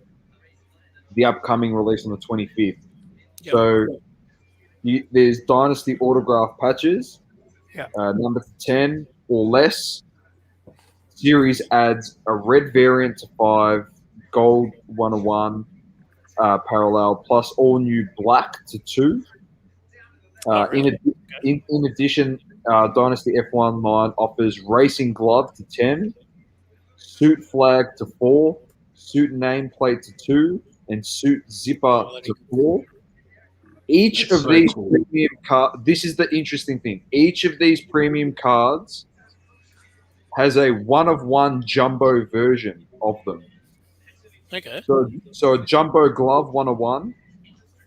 the upcoming release on the 25th. Yep. So there's Dynasty autograph patches. Yeah. Number 10 or less. Series adds a red variant to 5, gold 101 parallel, plus all new black to 2. In addition, Dynasty F1 line offers racing glove to 10, suit flag to 4, suit nameplate to 2, and suit zipper to 4. Each That's of so these cool. premium cards, this is the interesting thing. Each of these premium cards has a one-of-one jumbo version of them. Okay. So a jumbo glove 101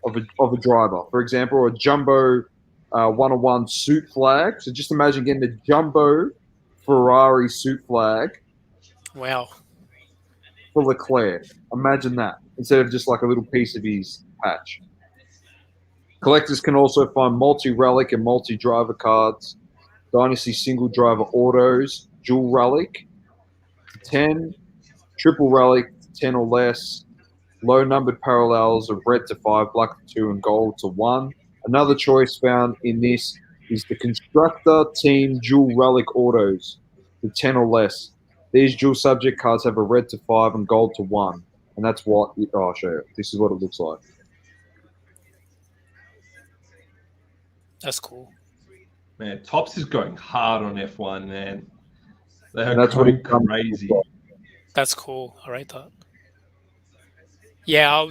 of a driver, for example, or a jumbo 101 suit flag. So just imagine getting the jumbo Ferrari suit flag Wow. for Leclerc. Imagine that instead of just like a little piece of his patch. Collectors can also find multi-relic and multi-driver cards, Dynasty single driver autos, dual relic to 10, triple relic to 10 or less, low numbered parallels of red to 5, black to 2, and gold to 1. Another choice found in this is the Constructor Team Dual Relic Autos to 10 or less. These dual subject cards have a red to 5 and gold to 1. And that's what I'll show you. This is what it looks like. That's cool. Man, Topps is going hard on F1, man. They are That's what going it comes crazy. to. That's cool. I rate that. Yeah,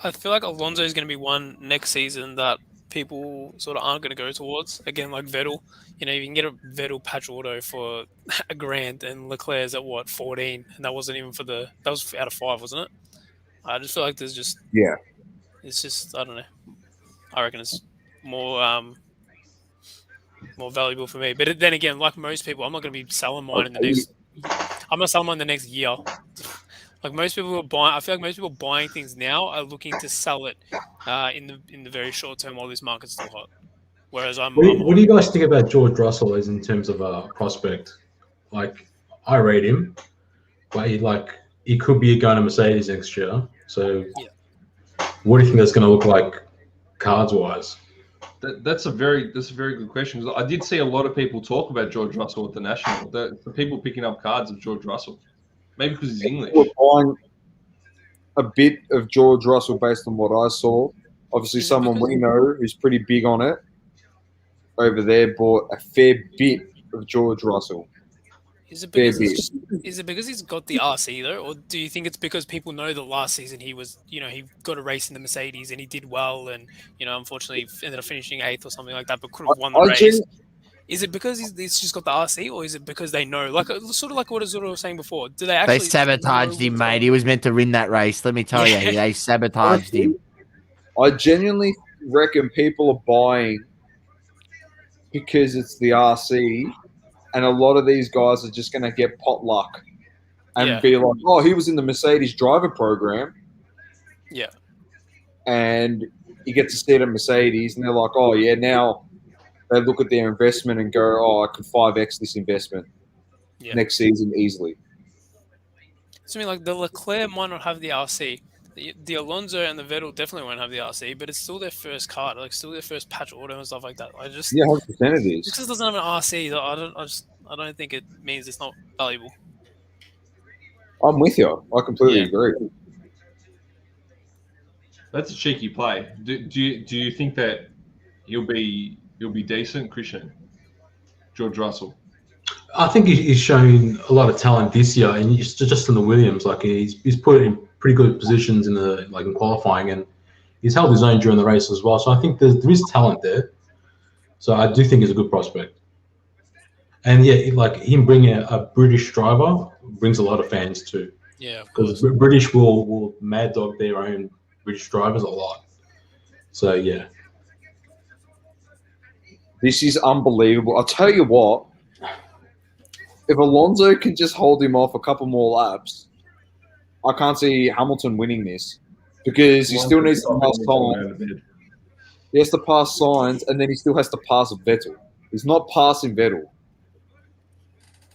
I feel like Alonso is going to be one next season that people sort of aren't going to go towards. Again, like Vettel, you know, you can get a Vettel patch auto for $1,000, and Leclerc's at what, 14, and that wasn't even that was out of 5, wasn't it? I just feel like there's just it's just I don't know. I reckon it's more valuable for me. But then again, like most people, I'm not going to be selling mine in the next. I'm not selling mine in the next year. Like most people are buying, I feel like most people buying things now are looking to sell it in the very short term while this market's still hot. Whereas What do you guys think about George Russell as in terms of a prospect? Like, I rate him, but he could be going to Mercedes next year. So, what do you think that's going to look like cards wise? That's a very good question. I did see a lot of people talk about George Russell at the National. The people picking up cards of George Russell, maybe because he's English. We're buying a bit of George Russell based on what I saw. Obviously, someone we know who's pretty big on it over there bought a fair bit of George Russell. Is it because he's got the RC though, or do you think it's because people know that last season he was, he got a race in the Mercedes and he did well, and unfortunately ended up finishing 8th or something like that, but could have won the race? Is it because he's just got the RC, or is it because they know, like sort of like what Azura was saying before? Do they actually? They sabotaged him, mate. He was meant to win that race. Let me tell you, they sabotaged him. I genuinely reckon people are buying because it's the RC. And a lot of these guys are just going to get pot luck and be like, oh, he was in the Mercedes driver program. Yeah. And you get to see it at Mercedes, and they're like, oh, yeah, now they look at their investment and go, oh, I could 5X this investment next season easily. So, I mean, like, the Leclerc might not have the RC. The Alonso and the Vettel definitely won't have the RC, but it's still their first card, like still their first patch auto and stuff like that. 100% it is. Just because it doesn't have an RC, I don't think it means it's not valuable. I'm with you. I completely agree. That's a cheeky play. Do you think that he'll be decent, Christian? George Russell. I think he's shown a lot of talent this year, and just in the Williams, like he's put in pretty good positions in qualifying, and he's held his own during the race as well. So I think there is talent there. So I do think he's a good prospect. And like him bringing a British driver brings a lot of fans too. Yeah, of course. Because British will mad dog their own British drivers a lot. So yeah, this is unbelievable. I'll tell you what. If Alonso can just hold him off a couple more laps, I can't see Hamilton winning this because he still needs to pass Sainz. He has to pass Sainz, and then he still has to pass Vettel. He's not passing Vettel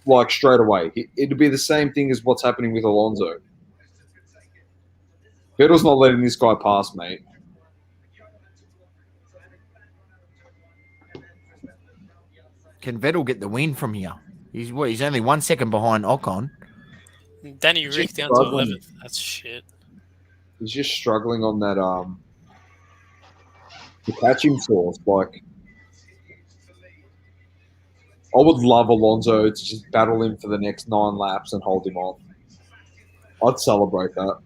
like straight away. It'll be the same thing as what's happening with Alonso. Vettel's not letting this guy pass, mate. Can Vettel get the win from here? He's only 1 second behind Ocon. Danny Rick down to 11th. That's shit. He's just struggling on that the catching source. Like I would love Alonso to just battle him for the next 9 laps and hold him off. I'd celebrate that.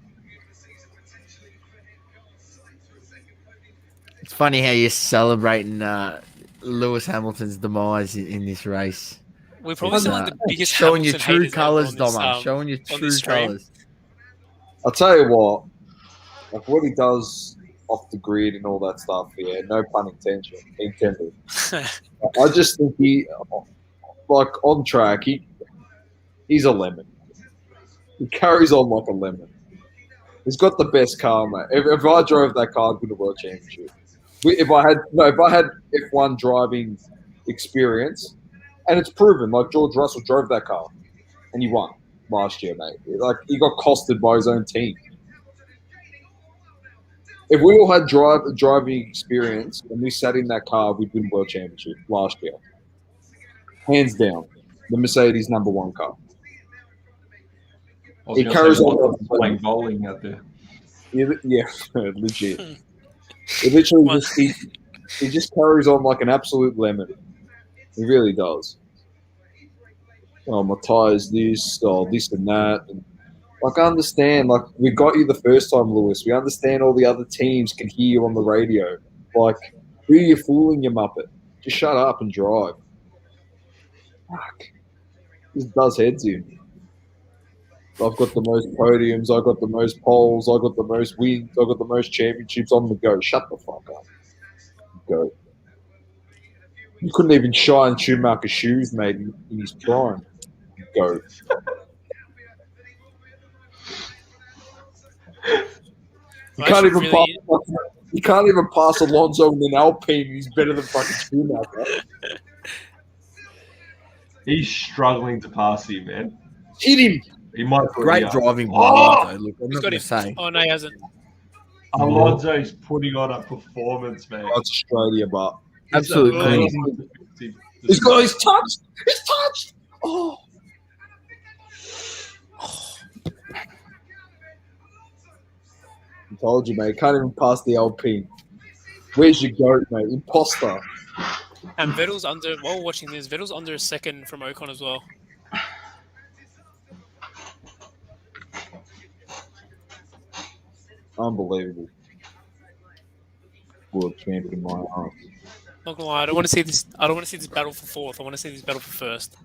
It's funny how you're celebrating Lewis Hamilton's demise in this race. We probably sound like the biggest showing your Hamilton true haters ever colours, on this, Dom. Showing your on true this stream. colours. I'll tell you what he does off the grid and all that stuff, yeah, no pun intended. I just think on track, he's a lemon. He carries on like a lemon. He's got the best car, mate. If I drove that car, I'd win the world championship. If I had F1 driving experience, and it's proven, like George Russell drove that car, and he won last year, mate. Like he got costed by his own team. If we all had driving experience and we sat in that car, we'd win world championship last year. Hands down, the Mercedes #1 car. It carries on playing bowling out there. Yeah, legit. It literally he just carries on like an absolute lemon. He really does. Oh, my tyres this and that. And, like, I understand. Like, we got you the first time, Lewis. We understand all the other teams can hear you on the radio. Like, who are you fooling, you muppet? Just shut up and drive. Fuck. This does heads in. I've got the most podiums. I've got the most poles. I've got the most wins. I've got the most championships on the go. Shut the fuck up. Go. You couldn't even shine Schumacher's shoes, mate, in his prime. Go. You can't even pass Alonso in an Alpine. He's better than fucking Schumacher. He's struggling to pass him, man. Hit him. He might Great driving by Alonso. Look, I'm He's not got going to his. say. Oh no, he hasn't. Alonso's putting on a performance, man. That's Australia, but Absolute clean. he's touched. He's touched. Oh. I told you, mate. Can't even pass the Alpine. Where's your goat, mate? Imposter. And Vettel's under. While watching this, Vettel's under a second from Ocon as well. Unbelievable. World champion, my ass. Not gonna lie, I don't want to see this. I don't want to see this battle for fourth. I want to see this battle for first.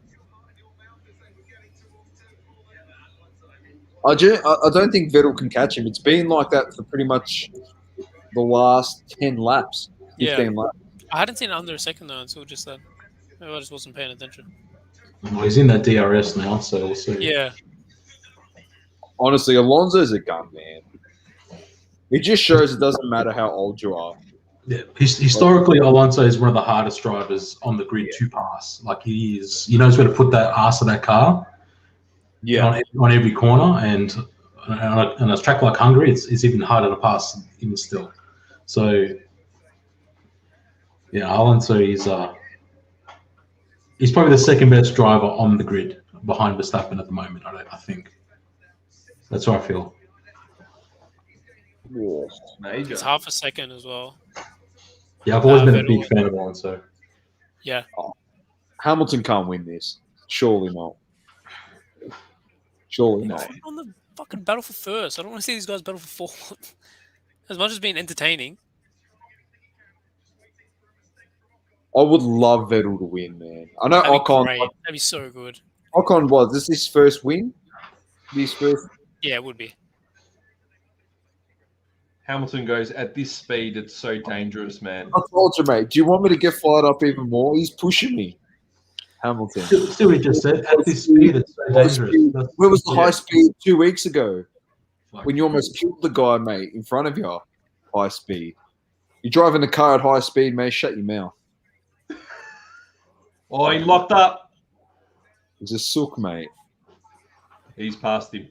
I don't think Vettel can catch him. It's been like that for pretty much the last 10 laps, 15 laps. I hadn't seen it under a second though until just then. Maybe I just wasn't paying attention. Well, he's in that DRS now, so we'll see. Yeah. Honestly, Alonso's a gun, man. It just shows it doesn't matter how old you are. Yeah, historically, Alonso is one of the hardest drivers on the grid to pass. Like he knows where to put that ass of that car. Yeah, on every corner, and on a track like Hungary, it's even harder to pass even still. So, yeah, Alonso is he's probably the second best driver on the grid behind Verstappen at the moment. I think that's how I feel. Major. It's half a second as well. Yeah, I've always been Vettel. a big fan of Alonso. Yeah. Hamilton can't win this. Surely not. Surely not. On the fucking battle for first. I don't want to see these guys battle for fourth. As much as being entertaining. I would love Vettel to win, man. I know That'd be Ocon. great. That'd be so good. Ocon was. This is his first win? His first. Yeah, it would be. Hamilton goes, at this speed, it's so dangerous, man. I told you, mate. Do you want me to get fired up even more? He's pushing me. Hamilton. Still, he just said, at this speed, it's so dangerous. Where was the high speed 2 weeks ago? When you almost killed the guy, mate, in front of you. High speed. You're driving the car at high speed, mate. Shut your mouth. Oh, he locked up. He's a sook, mate. He's past him.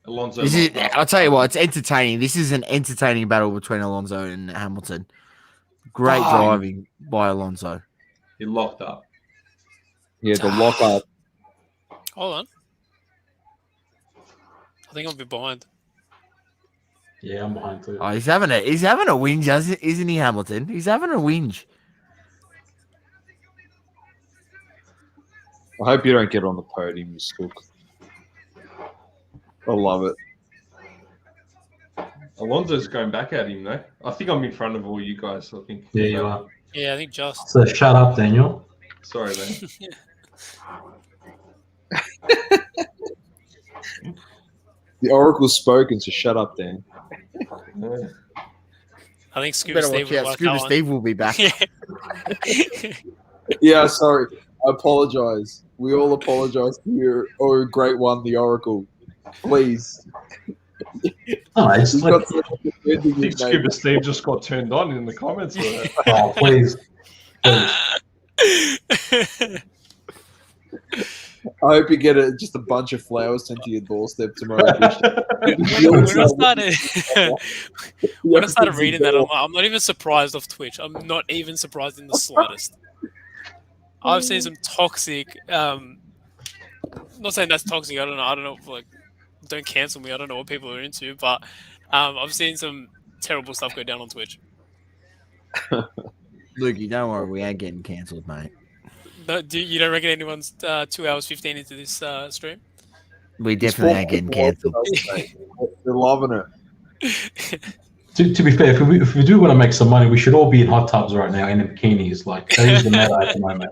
Alonso. I'll tell you what, it's entertaining. This is an entertaining battle between Alonso and Hamilton. Great driving by Alonso. He locked up. Yeah, the lock up. Hold on. I think I'll be behind. Yeah, I'm behind too. Oh, he's having a whinge, isn't he, Hamilton? He's having a whinge. I hope you don't get on the podium, you skook. I love it. Alonso's going back at him, though. I think I'm in front of all you guys. I think. Yeah, you are. Yeah, I think just. So shut up, Daniel. Sorry, man. The Oracle's spoken, so shut up, Dan. I think Scuba Steve will Scuba Steve will be back. Yeah, sorry. I apologize. We all apologize to you. Oh, great one, the Oracle. Please. Oh, it's He's like, got such a good I ending, think mate. Scuba Steve just got turned on in the comments. For that. oh, please. I hope you get just a bunch of flowers sent to your doorstep tomorrow. When I started reading that, I'm not even surprised off Twitch. I'm not even surprised in the slightest. I've seen some toxic. Not saying that's toxic. I don't know. Like, don't cancel me. I don't know what people are into, but I've seen some terrible stuff go down on Twitch. Lukey, don't worry, we ain't getting cancelled, mate. No, you don't reckon anyone's 2 hours 15 into this stream? We definitely ain't getting cancelled. They're loving it. To be fair, if we do want to make some money, we should all be in hot tubs right now in bikinis. Like, that is the meta at the moment.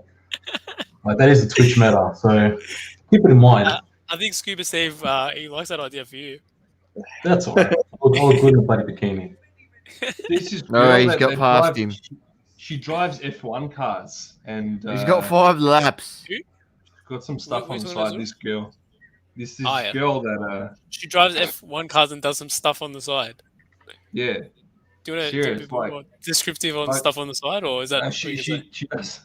Like, that is the Twitch meta. So keep it in mind. I think Scuba Steve, he likes that idea for you. That's all right. I'll look good in a bloody bikini. This is No, he's got past him. She drives F1 cars, and He's got 5 laps. got some stuff on the Which one is side. it? This girl, this Yeah. girl that She drives F1 cars and does some stuff on the side. yeah, Do you want to Serious, be a bit more descriptive on like- stuff on the side, or is that she does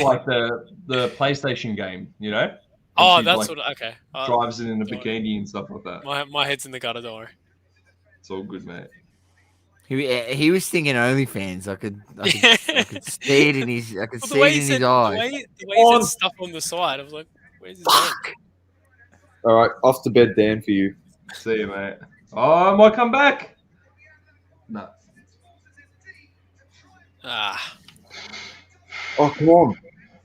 like the PlayStation game, you know? And Oh, she, that's like, what. Okay. drives it in a don't bikini and stuff like that. My head's in the gutter, don't worry. It's all good, mate. He was thinking OnlyFans. I could see it in his. I could Well, see it in his eyes. The way he said stuff on the side, I was like, "Where's his going?" All right, off to bed, Dan, for you. See you, mate. Oh, I might come back. No. Ah, Oh, come on.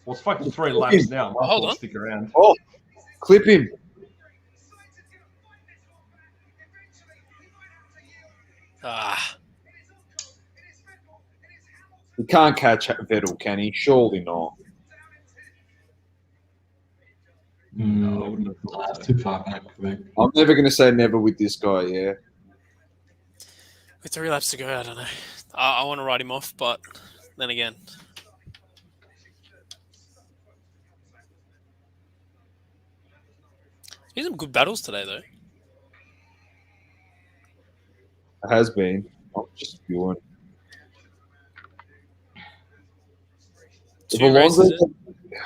Well, it's fucking 3 laps now. I might Hold as well on. stick around. Oh, clip him. ah. He can't catch Vettel, can he? Surely not. No, I wouldn't have thought That's so. too far back for me. I'm never going to say never with this guy, yeah. With 3 laps to go, I don't know. I want to write him off, but then again, he's some good battles today, though. It has been. I'm just spewing. If 2 Alonso, races.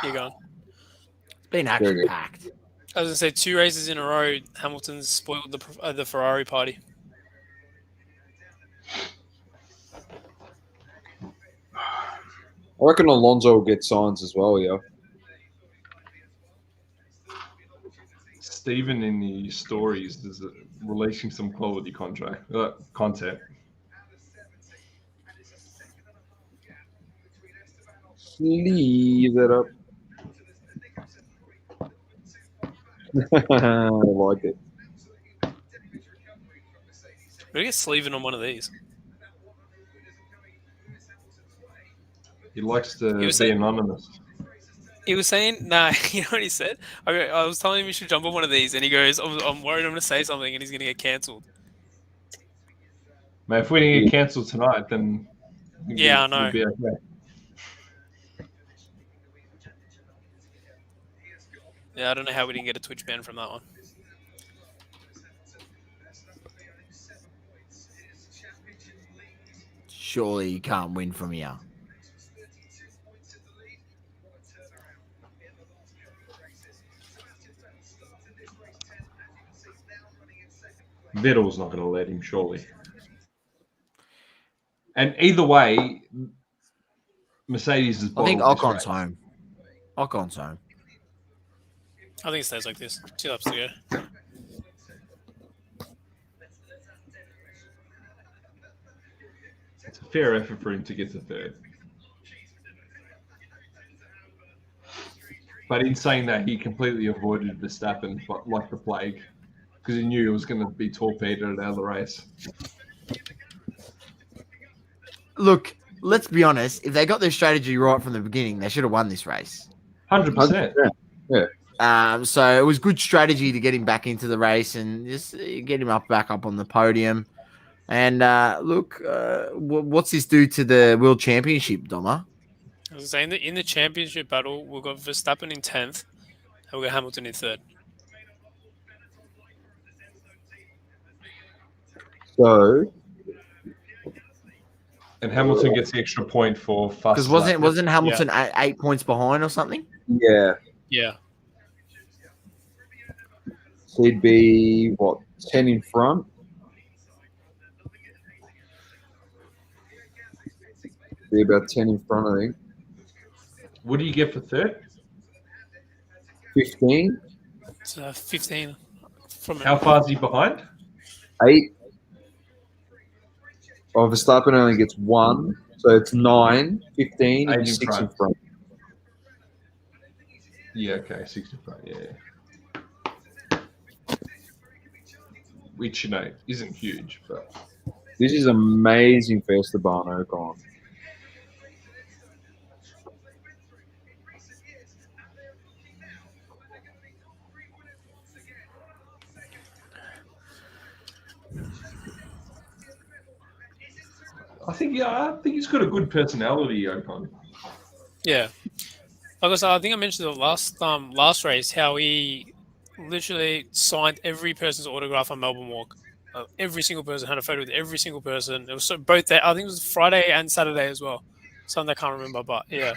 You're going. It's been action packed. I was gonna say 2 races in a row. Hamilton's spoiled the Ferrari party. I reckon Alonso will get signs as well, yeah. Stephen in the stories is releasing some quality content. Leave it up. I like it. We get sleeving on one of these. He likes to He was be saying- anonymous. He was saying, nah, you know what he said? I was telling him he should jump on one of these, and he goes, I'm worried I'm going to say something and he's going to get cancelled. Man, if we didn't get cancelled tonight, then Yeah, I know. we'd be okay. Yeah, I don't know how we didn't get a Twitch ban from that one. Surely you can't win from here. Vettel's not going to let him, surely. And either way, Mercedes is. I think bottled this Ocon's race. home. Ocon's home. I think it stays like this. 2 laps to go. It's a fair effort for him to get to third. But in saying that, he completely avoided Verstappen like the plague because he knew it was going to be torpedoed out of the race. Look, let's be honest. If they got their strategy right from the beginning, they should have won this race. 100%. Yeah. So it was good strategy to get him back into the race and just get him back up on the podium. And look, what's this do to the World Championship, Doma? I was saying that in the championship battle, we've got Verstappen in 10th and we've got Hamilton in 3rd. So, and Hamilton gets the extra point for fast. Because wasn't Hamilton 8 points behind or something? yeah. Yeah. So he'd be, what, 10 in front? Be about 10 in front, I think. What do you get for 3rd? 15? It's 15. How far is he behind? 8. Oh, Verstappen only gets 1, so it's 9, 15, and 6 in front. Yeah, okay, 6 in front, yeah. Which, you know, isn't huge, but... This is amazing for Esteban Ocon. I think he's got a good personality, Ocon. Yeah. Like I said, I think I mentioned the last race how he literally signed every person's autograph on Melbourne Walk. Every single person had a photo with every single person. It was both there. I think it was Friday and Saturday as well. Something I can't remember, but yeah.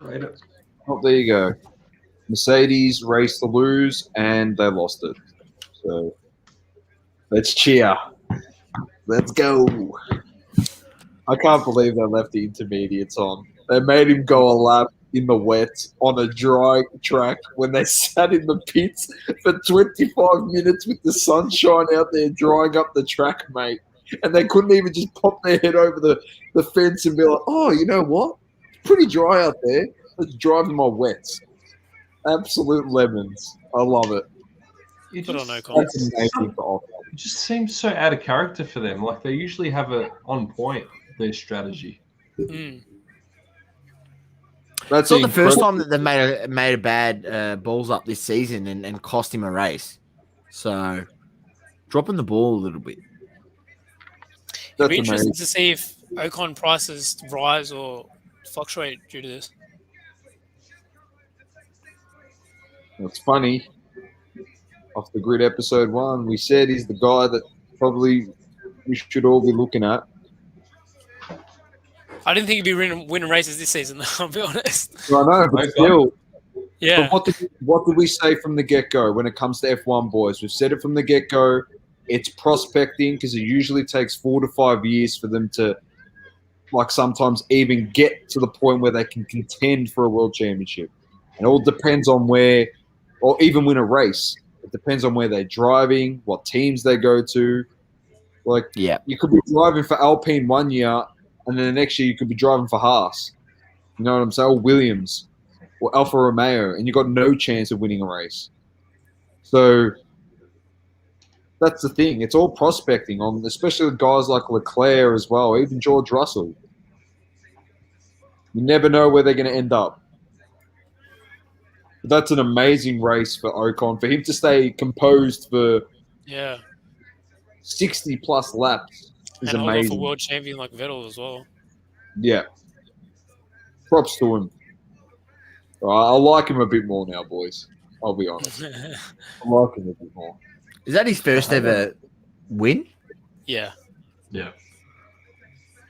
Right. Oh, there you go. Mercedes raced to lose, and they lost it. So let's cheer. Let's go. I can't believe they left the intermediates on. They made him go a lap in the wet on a dry track when they sat in the pits for 25 minutes with the sunshine out there drying up the track, mate. And they couldn't even just pop their head over the fence and be like, oh, you know what? It's pretty dry out there. Let's drive in my wets. Absolute lemons. I love it. Put on Ocon. That's amazing for Ocon. It just seems so out of character for them. Like, they usually have it on point, their strategy. Mm. That's not the first time that they've made a bad balls up this season and cost him a race. So, dropping the ball a little bit. It'd be interesting to see if Ocon prices rise or fluctuate due to this. It's funny. Off the Grid episode 1, we said he's the guy that probably we should all be looking at. I didn't think he'd be winning races this season, I'll be honest. I know, but still. Yeah. But what did we say from the get-go when it comes to F1 boys? We've said it from the get-go. It's prospecting because it usually takes 4 to 5 years for them to, like, sometimes even get to the point where they can contend for a world championship. And it all depends on where, or even win a race. It depends on where they're driving, what teams they go to. Like, you could be driving for Alpine 1 year, and then the next year you could be driving for Haas. You know what I'm saying? Or Williams or Alfa Romeo, and you got no chance of winning a race. So that's the thing. It's all prospecting on, especially with guys like Leclerc as well, even George Russell. You never know where they're going to end up. But that's an amazing race for Ocon. For him to stay composed for 60 plus laps is and amazing. And for world champion like Vettel as well. Yeah. Props to him. I like him a bit more now, boys. I'll be honest. I like him a bit more. Is that his first ever win? Yeah. Yeah.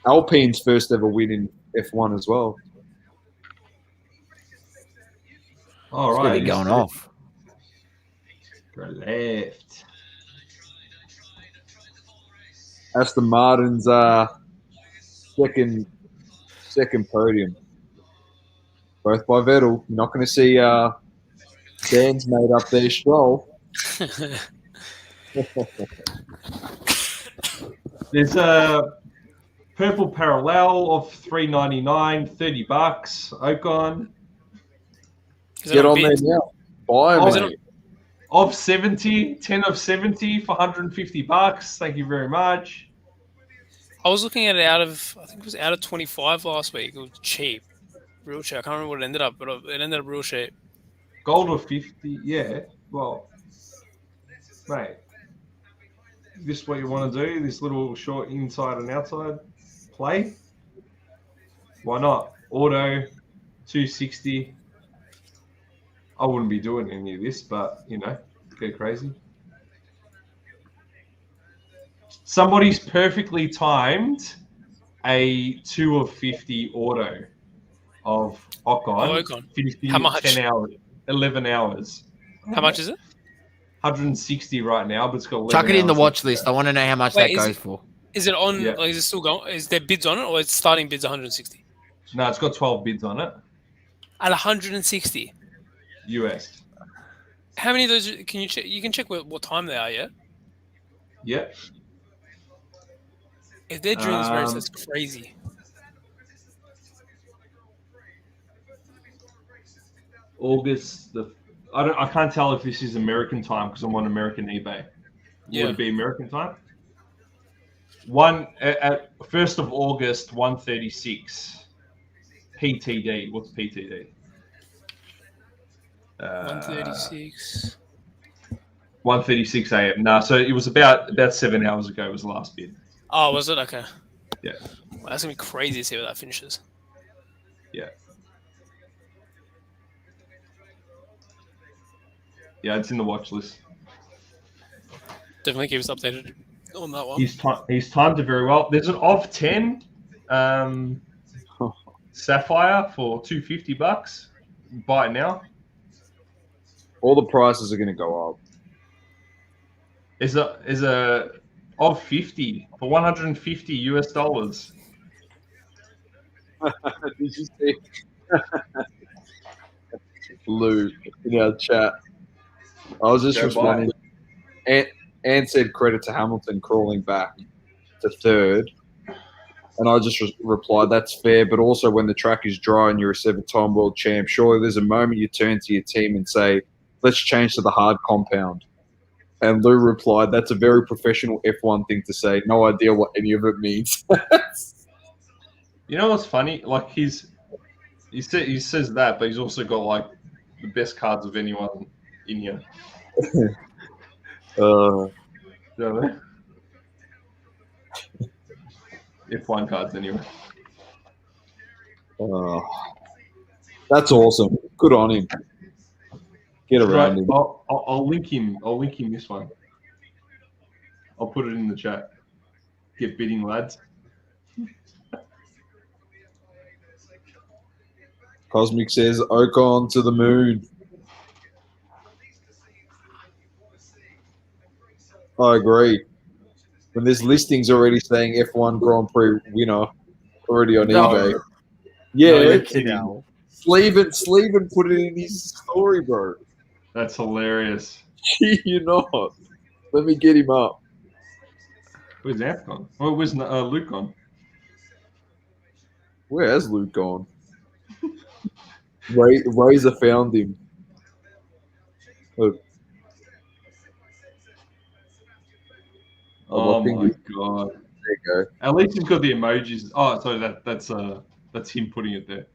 Alpine's first ever win in F1 as well. All right. He's going off. Go left. Aston Martin's second podium. Both by Vettel. You're not going to see Dan's made up there, Stroll. There's Purple Parallel of $3.99, $30. Ocon. Get on there now. Buy them. Of 70, 10 of 70 for $150. Thank you very much. I was looking at it I think it was out of 25 last week. It was cheap. Real cheap. I can't remember what it ended up, but it ended up real cheap. Gold of 50, yeah. Well, mate, this is what you want to do? This little short inside and outside play? Why not? Auto, 260. I wouldn't be doing any of this, but, get crazy. Somebody's perfectly timed a 2 of 50 auto of Ocon. How much? 10 hours, 11 hours. How much is it? 160 right now, but it's got 11 Chuck it in the hours watch list. I want to know how much that goes for. Is it on? Yeah. Like, is it still going? Is there bids on it, or it's starting bids 160? No, it's got 12 bids on it. At 160 US. How many of those can you check? You can check what time they are, yeah? Yeah. If they're during this race, that's crazy. August I can't tell if this is American time because I'm on American eBay. Yeah. Would it be American time? At 1st of August, 1:36 PTD. What's PTD? 1:36. 1:36 a.m. No, so it was about 7 hours ago was the last bid. Oh, was it? Okay. Yeah. Well, that's gonna be crazy to see where that finishes. Yeah. Yeah, it's in the watch list. Definitely keep us updated on that one. He's timed it very well. There's an of 10 Sapphire for $250. Buy it now. All the prices are going to go up. Is a of 50 for $150. Did you see Lou in our chat? I was just responding. And said credit to Hamilton crawling back to third. And I just replied, that's fair, but also when the track is dry and you're a 7-time world champ, surely there's a moment you turn to your team and say, let's change to the hard compound. And Lou replied, that's a very professional F1 thing to say. No idea what any of it means. You know what's funny? Like he says that, but he's also got like the best cards of anyone in here. F1 cards anyway. That's awesome. Good on him. Get around him. I'll link him. I'll link him this one. I'll put it in the chat. Get bidding, lads. Cosmic says Ocon to the moon. I agree. When there's listings already saying F1 Grand Prix winner already on eBay. Yeah, Sleeven put it in his story, bro. That's hilarious. You're not. Let me get him up. Where's Amp gone? Oh, where's Luke gone? Where has Luke gone? Razor found him. Look. Oh my god! There you go. At least he's got the emojis. Oh, sorry, that's him putting it there.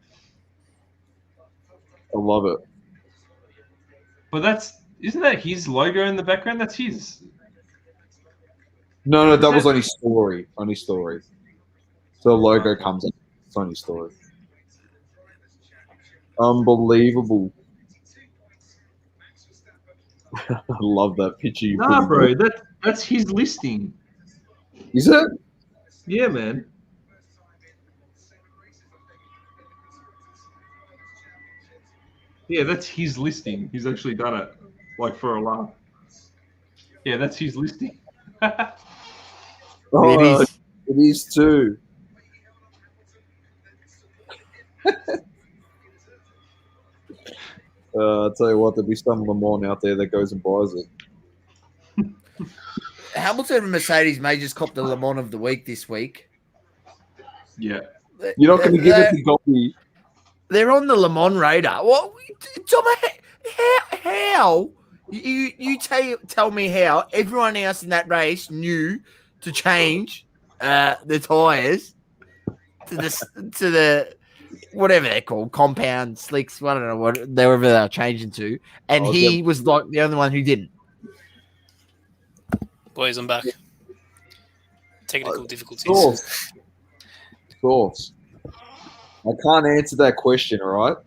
I love it. But isn't that his logo in the background? That's his. No, that was on his story. On his story. So the logo comes up. It's on his story. Unbelievable. I love that picture. Nah, bro, that's his listing. Is it? Yeah, man. Yeah, that's his listing. He's actually done it, like for a laugh. Yeah, that's his listing. Oh, it is too. I'll tell you what, there'll be some Le Mans out there that goes and buys it. Hamilton and Mercedes may just cop the Le Mans of the week this week. Yeah. You're not going to give it to Gotti. They're on the Le Mans radar. What, Tom? How? You tell me how everyone else in that race knew to change the tires to the whatever they're called, compound slicks. I don't know whatever they're changing to, and he was like the only one who didn't. Boys, I'm back. Technical difficulties. Source. I can't answer that question, all right?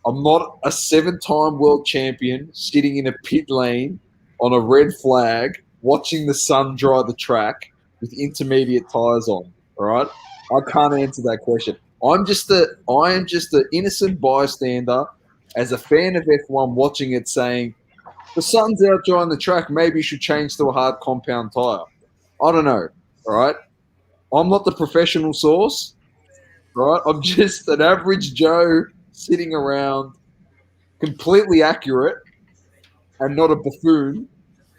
I'm not a 7-time world champion sitting in a pit lane on a red flag watching the sun dry the track with intermediate tyres on, all right? I can't answer that question. I am just the innocent bystander as a fan of F1 watching it saying, the sun's out drying the track, maybe you should change to a hard compound tyre. I don't know, all right? I'm not the professional source, right? I'm just an average Joe sitting around, completely accurate, and not a buffoon,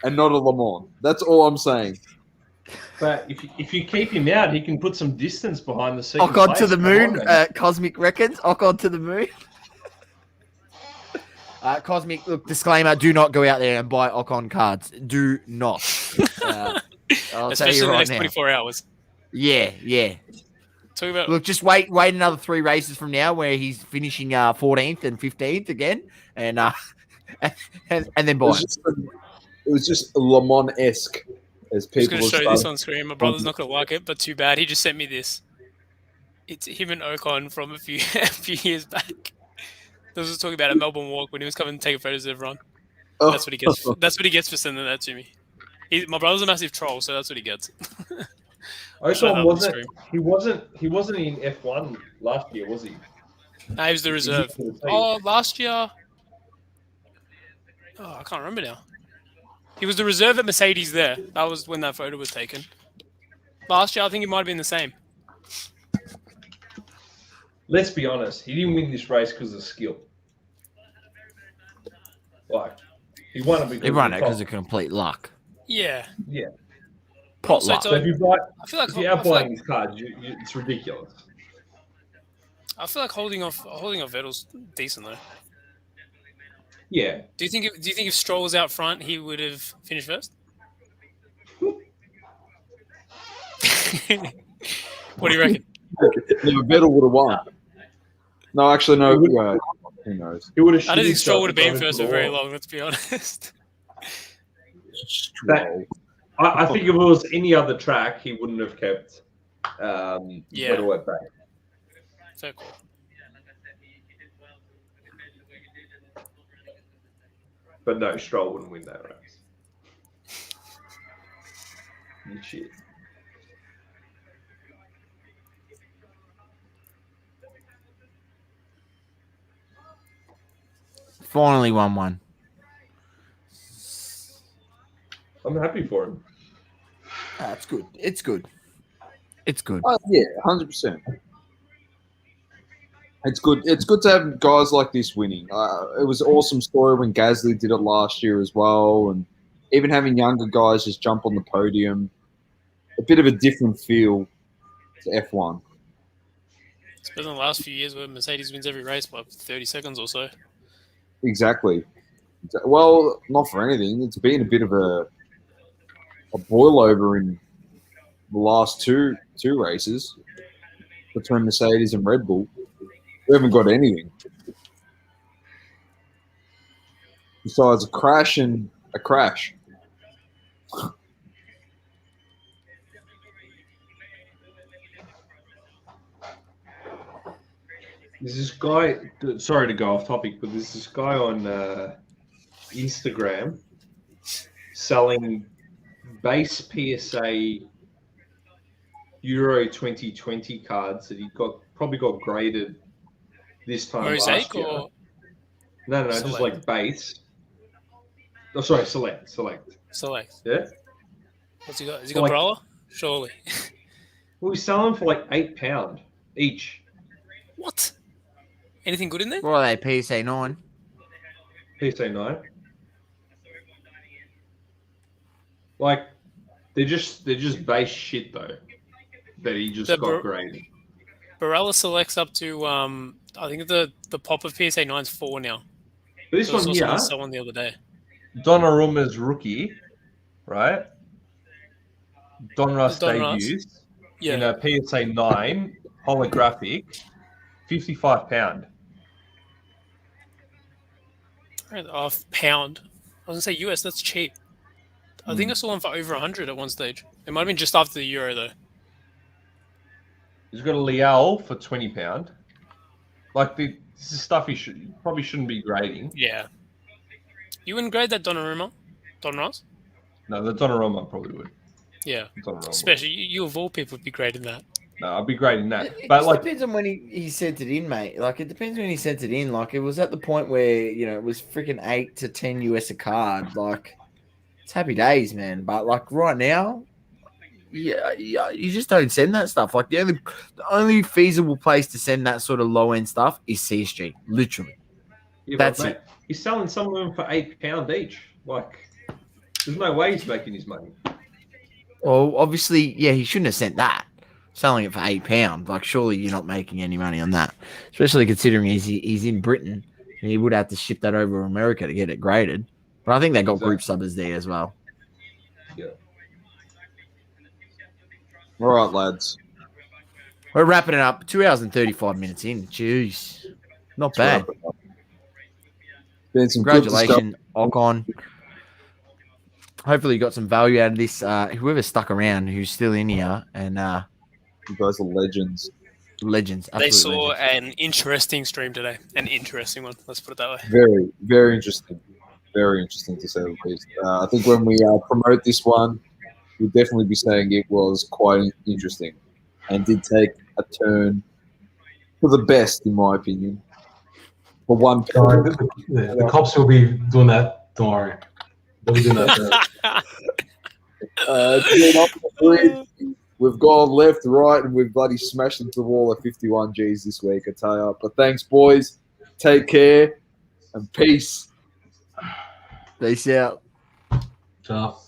and not a Le Mans. That's all I'm saying. But if you keep him out, he can put some distance behind the second Ocon place. to the moon, Cosmic reckons. Ocon to the moon. Cosmic, look, disclaimer, do not go out there and buy Ocon cards. Do not. I'll Especially in the next 24 hours. Yeah. Look, just wait another 3 races from now where he's finishing 14th and 15th again, and then buy. It was just Le Mans-esque, as people. I'm just going to show you this on screen. My brother's not going to like it, but too bad. He just sent me this. It's him and Ocon from a few years back. I was just talking about a Melbourne walk when he was coming to take photos of everyone. Oh. That's what he gets. That's what he gets for sending that to me. My brother's a massive troll, so that's what he gets. Ocon wasn't in F1 last year, was he? No, he was the reserve. Oh, last year. Oh, I can't remember now. He was the reserve at Mercedes there. That was when that photo was taken. Last year, I think it might have been the same. Let's be honest. He didn't win this race because of skill. Like, he won it because of complete luck. Yeah. Pot luck. So if you're outbuying his card, it's ridiculous. I feel like holding off Vettel's decent though. Yeah. Do you think if Stroll was out front, he would have finished first? What do you reckon? No, Vettel would have won. No, actually, no. Who knows? He would have. I don't think Stroll would have been first for very long. Let's be honest. I think if it was any other track, he wouldn't have kept Vettel at back. So cool. But no, Stroll wouldn't win that race. Shit. Finally won one. I'm happy for him. It's good. It's good. Oh, yeah, 100%. It's good. It's good to have guys like this winning. It was an awesome story when Gasly did it last year as well, and even having younger guys just jump on the podium. A bit of a different feel to F1. It's better than the last few years where Mercedes wins every race by 30 seconds or so. Exactly. Well, not for anything. It's been a bit of a boil over in the last two races between Mercedes and Red Bull. We haven't got anything besides a crash and a crash. There's this guy, sorry to go off topic, but there's this guy on Instagram selling base PSA Euro 2020 cards that he probably got graded this time last year. Or No, just like base. Oh, sorry, select. Yeah? What's he got? Has he got Brawler? Surely. Well, he's selling for like £8 each. What? Anything good in there? What are they, PSA 9? PSA 9. Like, they're just base shit though. That he just got graded. Barella selects up to I think the pop of PSA 9 is 4 now. But this There was one also here, someone the other day. Donnarumma's rookie, right? Donruss Donruss? debuts Yeah. in a PSA 9 holographic, £55. Pound. I was gonna say US. That's cheap. I think I saw one for over 100 at one stage. It might have been just after the Euro though. He's got a Leal for £20. Like this is stuff you probably shouldn't be grading. Yeah. You wouldn't grade that Donnarumma? Donruss? No, the Donnarumma probably would. Yeah. Donnarumma. Especially you of all people would be grading that. No, I'd be grading that. It But just like, depends on when he sent it in, mate. Like it depends when he sent it in. Like it was at the point where it was freaking $8 to $10 US a card. Like it's happy days, man. But like right now, yeah, you just don't send that stuff. Like the only feasible place to send that sort of low end stuff is CSG. Literally, that's it. He's selling some of them for £8 each. Like, there's no way he's making his money. Well, obviously, yeah, he shouldn't have sent that. Selling it for £8, like surely you're not making any money on that. Especially considering he's in Britain, and he would have to ship that over to America to get it graded. But I think they got group subbers there as well. Yeah. All right, lads. We're wrapping it up. 2 hours and 35 minutes in. Jeez, not bad. Been some good Congratulations, Ocon. Hopefully you got some value out of this. Whoever stuck around, who's still in here, and you guys are legends. Legends. They Absolute saw legends. an interesting stream today. An interesting one. Let's put it that way. Very, very interesting. Very interesting to say the least. I think when we promote this one, we'll definitely be saying it was quite interesting and did take a turn for the best, in my opinion. For one Sorry, the cops will be doing that. Don't worry. They'll be doing that. We've gone left, right, and we've bloody smashed into the wall at 51 Gs this week, I tell you. But thanks, boys. Take care and peace. Peace out. Ciao.